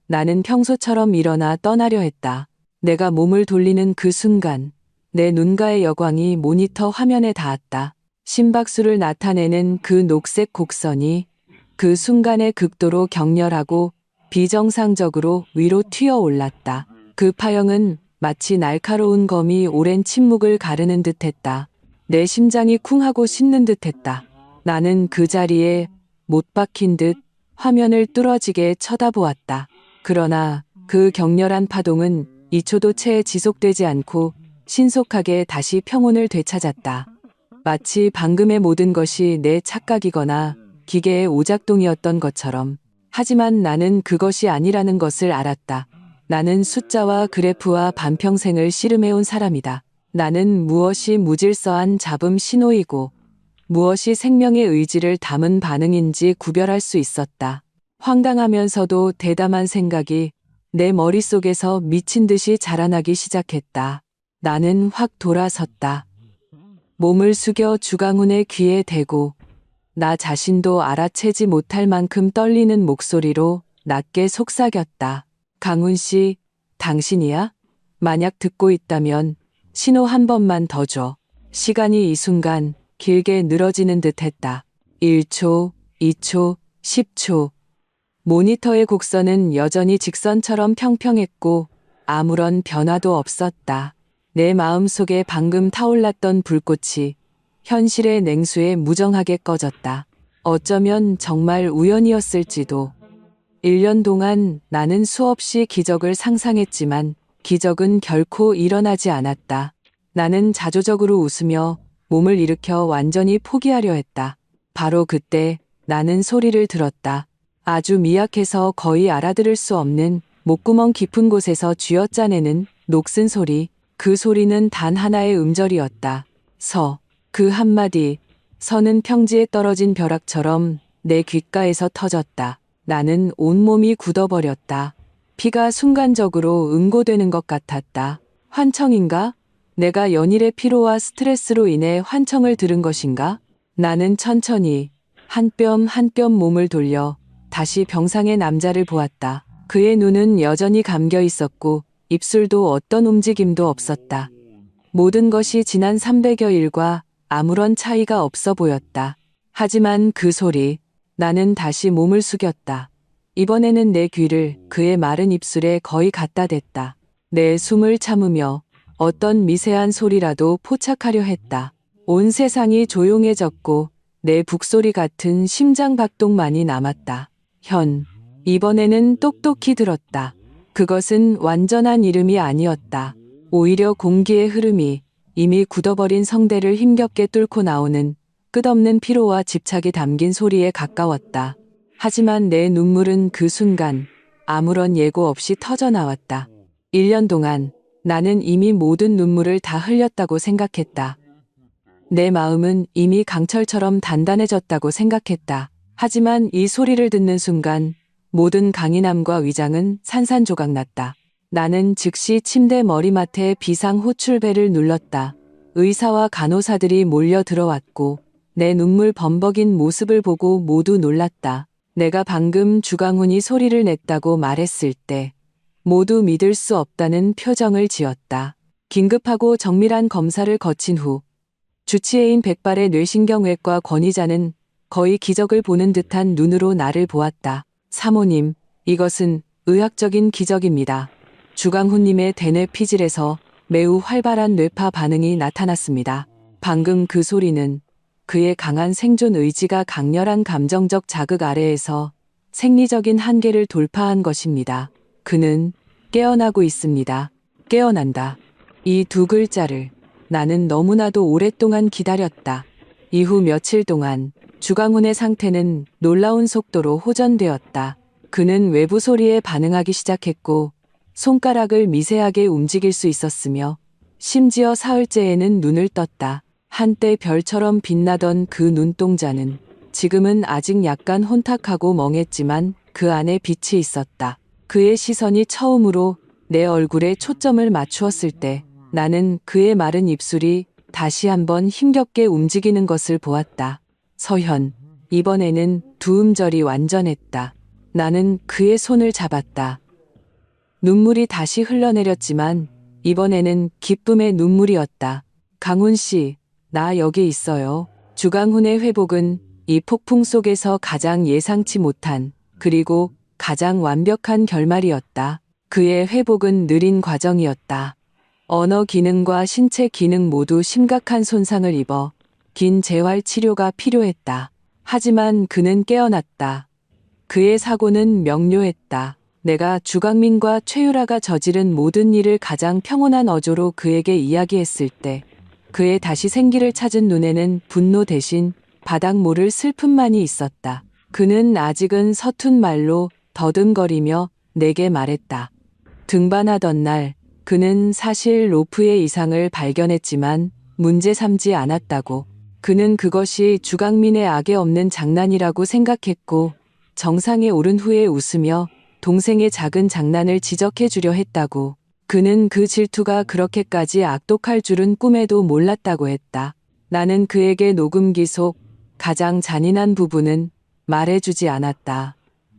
나는 평소처럼 일어나 떠나려 했다. 내가 몸을 돌리는 그 순간 내 눈가의 여광이 모니터 화면에 닿았다. 심박수를 나타내는 그 녹색 곡선이 그 순간에 극도로 격렬하고 비정상적으로 위로 튀어 올랐다. 그 파형은 마치 날카로운 검이 오랜 침묵을 가르는 듯했다. 내 심장이 쿵하고 씹는 듯했다. 나는 그 자리에 못 박힌 듯 화면을 뚫어지게 쳐다보았다. 그러나 그 격렬한 파동은 2초도 채 지속되지 않고 신속하게 다시 평온을 되찾았다. 마치 방금의 모든 것이 내 착각이거나 기계의 오작동이었던 것처럼. 하지만 나는 그것이 아니라는 것을 알았다. 나는 숫자와 그래프와 반평생을 씨름해온 사람이다. 나는 무엇이 무질서한 잡음 신호이고 무엇이 생명의 의지를 담은 반응인지 구별할 수 있었다. 황당하면서도 대담한 생각이 내 머릿속에서 미친 듯이 자라나기 시작했다. 나는 확 돌아섰다. 몸을 숙여 주강훈의 귀에 대고 나 자신도 알아채지 못할 만큼 떨리는 목소리로 낮게 속삭였다. 강훈 씨, 당신이야? 만약 듣고 있다면 신호 한 번만 더 줘. 시간이 이 순간 길게 늘어지는 듯 했다. 1초, 2초, 10초. 모니터의 곡선은 여전히 직선처럼 평평했고 아무런 변화도 없었다. 내 마음속에 방금 타올랐던 불꽃이 현실의 냉수에 무정하게 꺼졌다. 어쩌면 정말 우연이었을지도. 1년 동안 나는 수없이 기적을 상상했지만 기적은 결코 일어나지 않았다. 나는 자조적으로 웃으며 몸을 일으켜 완전히 포기하려 했다. 바로 그때 나는 소리를 들었다. 아주 미약해서 거의 알아들을 수 없는 목구멍 깊은 곳에서 쥐어짜내는 녹슨 소리. 그 소리는 단 하나의 음절이었다. 서. 그 한마디. 서는 평지에 떨어진 벼락처럼 내 귓가에서 터졌다. 나는 온몸이 굳어버렸다. 피가 순간적으로 응고되는 것 같았다. 환청인가? 내가 연일의 피로와 스트레스로 인해 환청을 들은 것인가? 나는 천천히 한 뼘 한 뼘 몸을 돌려 다시 병상의 남자를 보았다. 그의 눈은 여전히 감겨 있었고 입술도 어떤 움직임도 없었다. 모든 것이 지난 300여일과 아무런 차이가 없어 보였다. 하지만 그 소리, 나는 다시 몸을 숙였다. 이번에는 내 귀를 그의 마른 입술에 거의 갖다 댔다. 내 숨을 참으며 어떤 미세한 소리라도 포착하려 했다. 온 세상이 조용해졌고 내 북소리 같은 심장 박동만이 남았다. 현, 이번에는 똑똑히 들었다. 그것은 완전한 이름이 아니었다. 오히려 공기의 흐름이 이미 굳어버린 성대를 힘겹게 뚫고 나오는 끝없는 피로와 집착이 담긴 소리에 가까웠다. 하지만 내 눈물은 그 순간 아무런 예고 없이 터져나왔다. 1년 동안 나는 이미 모든 눈물을 다 흘렸다고 생각했다. 내 마음은 이미 강철처럼 단단해졌다고 생각했다. 하지만 이 소리를 듣는 순간 모든 강인함과 위장은 산산조각났다. 나는 즉시 침대 머리맡에 비상호출벨을 눌렀다. 의사와 간호사들이 몰려 들어왔고 내 눈물 범벅인 모습을 보고 모두 놀랐다. 내가 방금 주강훈이 소리를 냈다고 말했을 때 모두 믿을 수 없다는 표정을 지었다. 긴급하고 정밀한 검사를 거친 후 주치의인 백발의 뇌신경외과 권위자는 거의 기적을 보는 듯한 눈으로 나를 보았다. 사모님, 이것은 의학적인 기적입니다. 주강훈님의 대뇌 피질에서 매우 활발한 뇌파 반응이 나타났습니다. 방금 그 소리는 그의 강한 생존 의지가 강렬한 감정적 자극 아래에서 생리적인 한계를 돌파한 것입니다. 그는 깨어나고 있습니다. 깨어난다. 이 두 글자를 나는 너무나도 오랫동안 기다렸다. 이후 며칠 동안 주강훈의 상태는 놀라운 속도로 호전되었다. 그는 외부 소리에 반응하기 시작했고 손가락을 미세하게 움직일 수 있었으며 심지어 사흘째에는 눈을 떴다. 한때 별처럼 빛나던 그 눈동자는 지금은 아직 약간 혼탁하고 멍했지만 그 안에 빛이 있었다. 그의 시선이 처음으로 내 얼굴에 초점을 맞추었을 때 나는 그의 마른 입술이 다시 한번 힘겹게 움직이는 것을 보았다. 서현, 이번에는 두 음절이 완전했다. 나는 그의 손을 잡았다. 눈물이 다시 흘러내렸지만 이번에는 기쁨의 눈물이었다. 강훈 씨, 나 여기 있어요. 주강훈의 회복은 이 폭풍 속에서 가장 예상치 못한 그리고 가장 완벽한 결말이었다. 그의 회복은 느린 과정이었다. 언어 기능과 신체 기능 모두 심각한 손상을 입어 긴 재활 치료가 필요했다. 하지만 그는 깨어났다. 그의 사고는 명료했다. 내가 주강민과 최유라가 저지른 모든 일을 가장 평온한 어조로 그에게 이야기했을 때 그의 다시 생기를 찾은 눈에는 분노 대신 바닥 모를 슬픔만이 있었다. 그는 아직은 서툰 말로 더듬거리며 내게 말했다. 등반하던 날 그는 사실 로프의 이상을 발견했지만 문제 삼지 않았다고. 그는 그것이 주강민의 악에 없는 장난이라고 생각했고 정상에 오른 후에 웃으며 동생의 작은 장난을 지적해 주려 했다고. 그는 그 질투가 그렇게까지 악독할 줄은 꿈에도 몰랐다고 했다. 나는 그에게 녹음기 속 가장 잔인한 부분은 말해주지 않았다.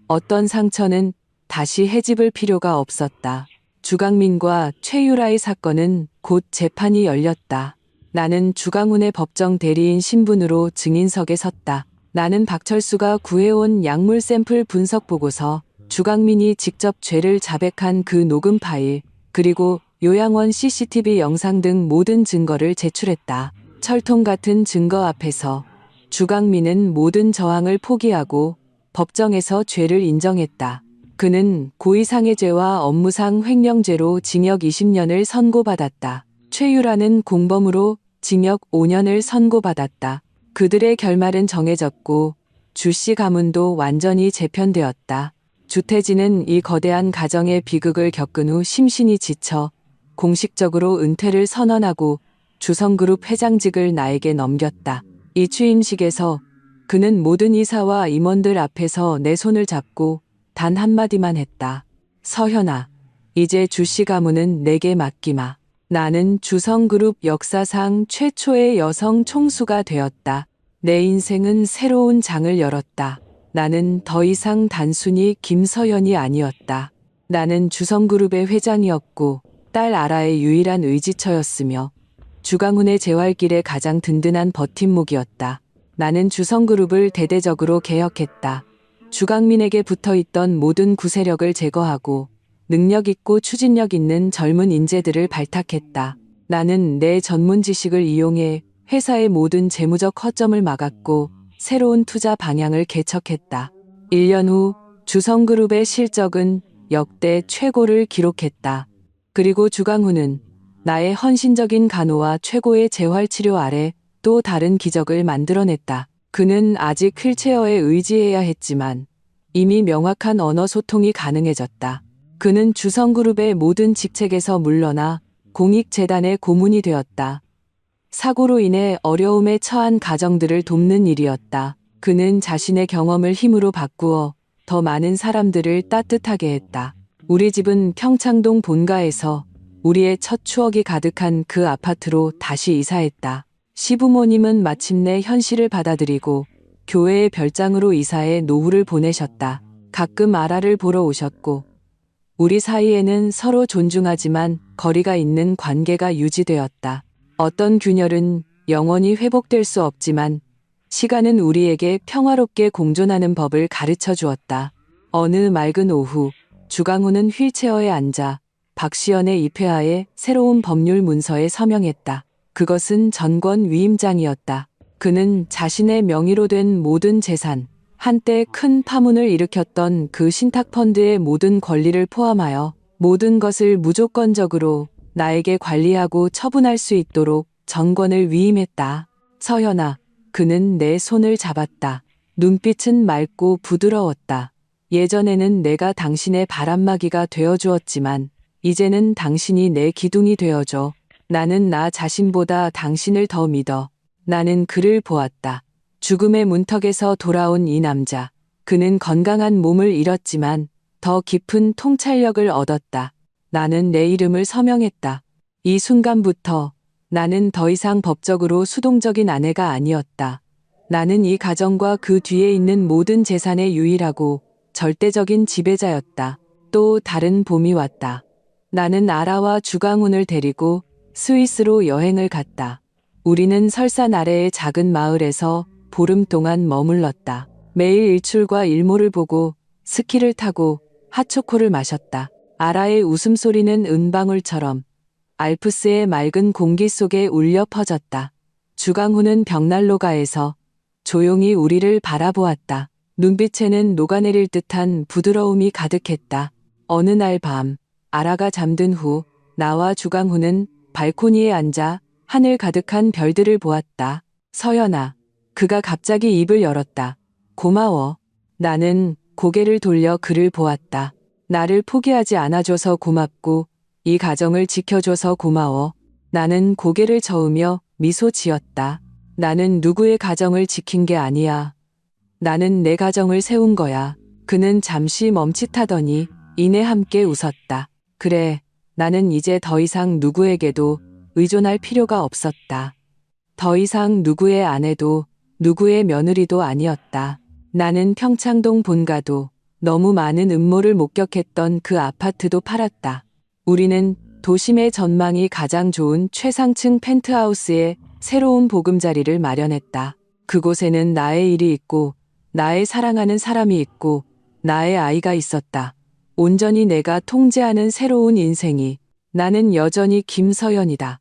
어떤 상처는 다시 헤집을 필요가 없었다. 주강민과 최유라의 사건은 곧 재판이 열렸다. 나는 주강훈의 법정 대리인 신분으로 증인석에 섰다. 나는 박철수가 구해온 약물 샘플 분석 보고서, 주강민이 직접 죄를 자백한 그 녹음 파일, 그리고 요양원 CCTV 영상 등 모든 증거를 제출했다. 철통 같은 증거 앞에서 주강민은 모든 저항을 포기하고 법정에서 죄를 인정했다. 그는 고의상해죄와 업무상 횡령죄로 징역 20년을 선고받았다. 최유라는 공범으로 징역 5년을 선고받았다. 그들의 결말은 정해졌고 주씨 가문도 완전히 재편되었다. 주태진은 이 거대한 가정의 비극을 겪은 후 심신이 지쳐 공식적으로 은퇴를 선언하고 주성그룹 회장직을 나에게 넘겼다. 이 취임식에서 그는 모든 이사와 임원들 앞에서 내 손을 잡고 단 한마디만 했다. 서현아, 이제 주씨 가문은 내게 맡기마. 나는 주성그룹 역사상 최초의 여성 총수가 되었다. 내 인생은 새로운 장을 열었다. 나는 더 이상 단순히 김서연이 아니었다. 나는 주성그룹의 회장이었고 딸 아라의 유일한 의지처였으며 주강훈의 재활길의 가장 든든한 버팀목이었다. 나는 주성그룹을 대대적으로 개혁했다. 주강민에게 붙어있던 모든 구세력을 제거하고 능력 있고 추진력 있는 젊은 인재들을 발탁했다. 나는 내 전문 지식을 이용해 회사의 모든 재무적 허점을 막았고 새로운 투자 방향을 개척했다. 1년 후 주성그룹의 실적은 역대 최고를 기록했다. 그리고 주강훈은 나의 헌신적인 간호와 최고의 재활치료 아래 또 다른 기적을 만들어냈다. 그는 아직 휠체어에 의지해야 했지만 이미 명확한 언어 소통이 가능해졌다. 그는 주성그룹의 모든 직책에서 물러나 공익재단의 고문이 되었다. 사고로 인해 어려움에 처한 가정들을 돕는 일이었다. 그는 자신의 경험을 힘으로 바꾸어 더 많은 사람들을 따뜻하게 했다. 우리 집은 평창동 본가에서 우리의 첫 추억이 가득한 그 아파트로 다시 이사했다. 시부모님은 마침내 현실을 받아들이고 교회의 별장으로 이사해 노후를 보내셨다. 가끔 아라를 보러 오셨고 우리 사이에는 서로 존중하지만 거리가 있는 관계가 유지되었다. 어떤 균열은 영원히 회복될 수 없지만 시간은 우리에게 평화롭게 공존하는 법을 가르쳐 주었다. 어느 맑은 오후 주강훈은 휠체어에 앉아 박시연의 입회하에 새로운 법률 문서에 서명했다. 그것은 전권 위임장이었다. 그는 자신의 명의로 된 모든 재산, 한때 큰 파문을 일으켰던 그 신탁펀드의 모든 권리를 포함하여 모든 것을 무조건적으로 나에게 관리하고 처분할 수 있도록 전권을 위임했다. 서연아, 그는 내 손을 잡았다. 눈빛은 맑고 부드러웠다. 예전에는 내가 당신의 바람막이가 되어주었지만 이제는 당신이 내 기둥이 되어줘. 나는 나 자신보다 당신을 더 믿어. 나는 그를 보았다. 죽음의 문턱에서 돌아온 이 남자. 그는 건강한 몸을 잃었지만 더 깊은 통찰력을 얻었다. 나는 내 이름을 서명했다. 이 순간부터 나는 더 이상 법적으로 수동적인 아내가 아니었다. 나는 이 가정과 그 뒤에 있는 모든 재산의 유일하고 절대적인 지배자였다. 또 다른 봄이 왔다. 나는 아라와 주강훈을 데리고 스위스로 여행을 갔다. 우리는 설산 아래의 작은 마을에서 보름 동안 머물렀다. 매일 일출과 일몰을 보고 스키를 타고 핫초코를 마셨다. 아라의 웃음소리는 은방울처럼 알프스의 맑은 공기 속에 울려 퍼졌다. 주강훈은 벽난로가에서 조용히 우리를 바라보았다. 눈빛에는 녹아내릴 듯한 부드러움이 가득했다. 어느 날 밤, 아라가 잠든 후 나와 주강훈은 발코니에 앉아 하늘 가득한 별들을 보았다. 서연아, 그가 갑자기 입을 열었다. 고마워. 나는 고개를 돌려 그를 보았다. 나를 포기하지 않아줘서 고맙고 이 가정을 지켜줘서 고마워. 나는 고개를 저으며 미소 지었다. 나는 누구의 가정을 지킨 게 아니야. 나는 내 가정을 세운 거야. 그는 잠시 멈칫하더니 이내 함께 웃었다. 그래, 나는 이제 더 이상 누구에게도 의존할 필요가 없었다. 더 이상 누구의 아내도 누구의 며느리도 아니었다. 나는 평창동 본가도 너무 많은 음모를 목격했던 그 아파트도 팔았다. 우리는 도심의 전망이 가장 좋은 최상층 펜트하우스에 새로운 보금자리를 마련했다. 그곳에는 나의 일이 있고 나의 사랑하는 사람이 있고 나의 아이가 있었다. 온전히 내가 통제하는 새로운 인생이. 나는 여전히 김서연이다.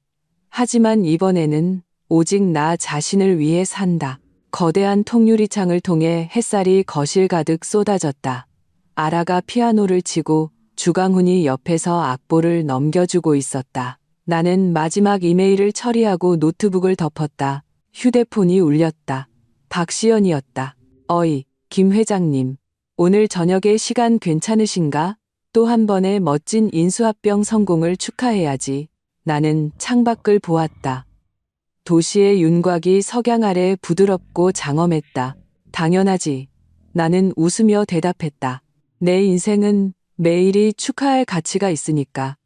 하지만 이번에는 오직 나 자신을 위해 산다. 거대한 통유리창을 통해 햇살이 거실 가득 쏟아졌다. 아라가 피아노를 치고 주강훈이 옆에서 악보를 넘겨주고 있었다. 나는 마지막 이메일을 처리하고 노트북을 덮었다. 휴대폰이 울렸다. 박시연이었다. 어이, 김 회장님. 오늘 저녁에 시간 괜찮으신가? 또 한 번의 멋진 인수합병 성공을 축하해야지. 나는 창밖을 보았다. 도시의 윤곽이 석양 아래 부드럽고 장엄했다. 당연하지. 나는 웃으며 대답했다. 내 인생은 매일이 축하할 가치가 있으니까.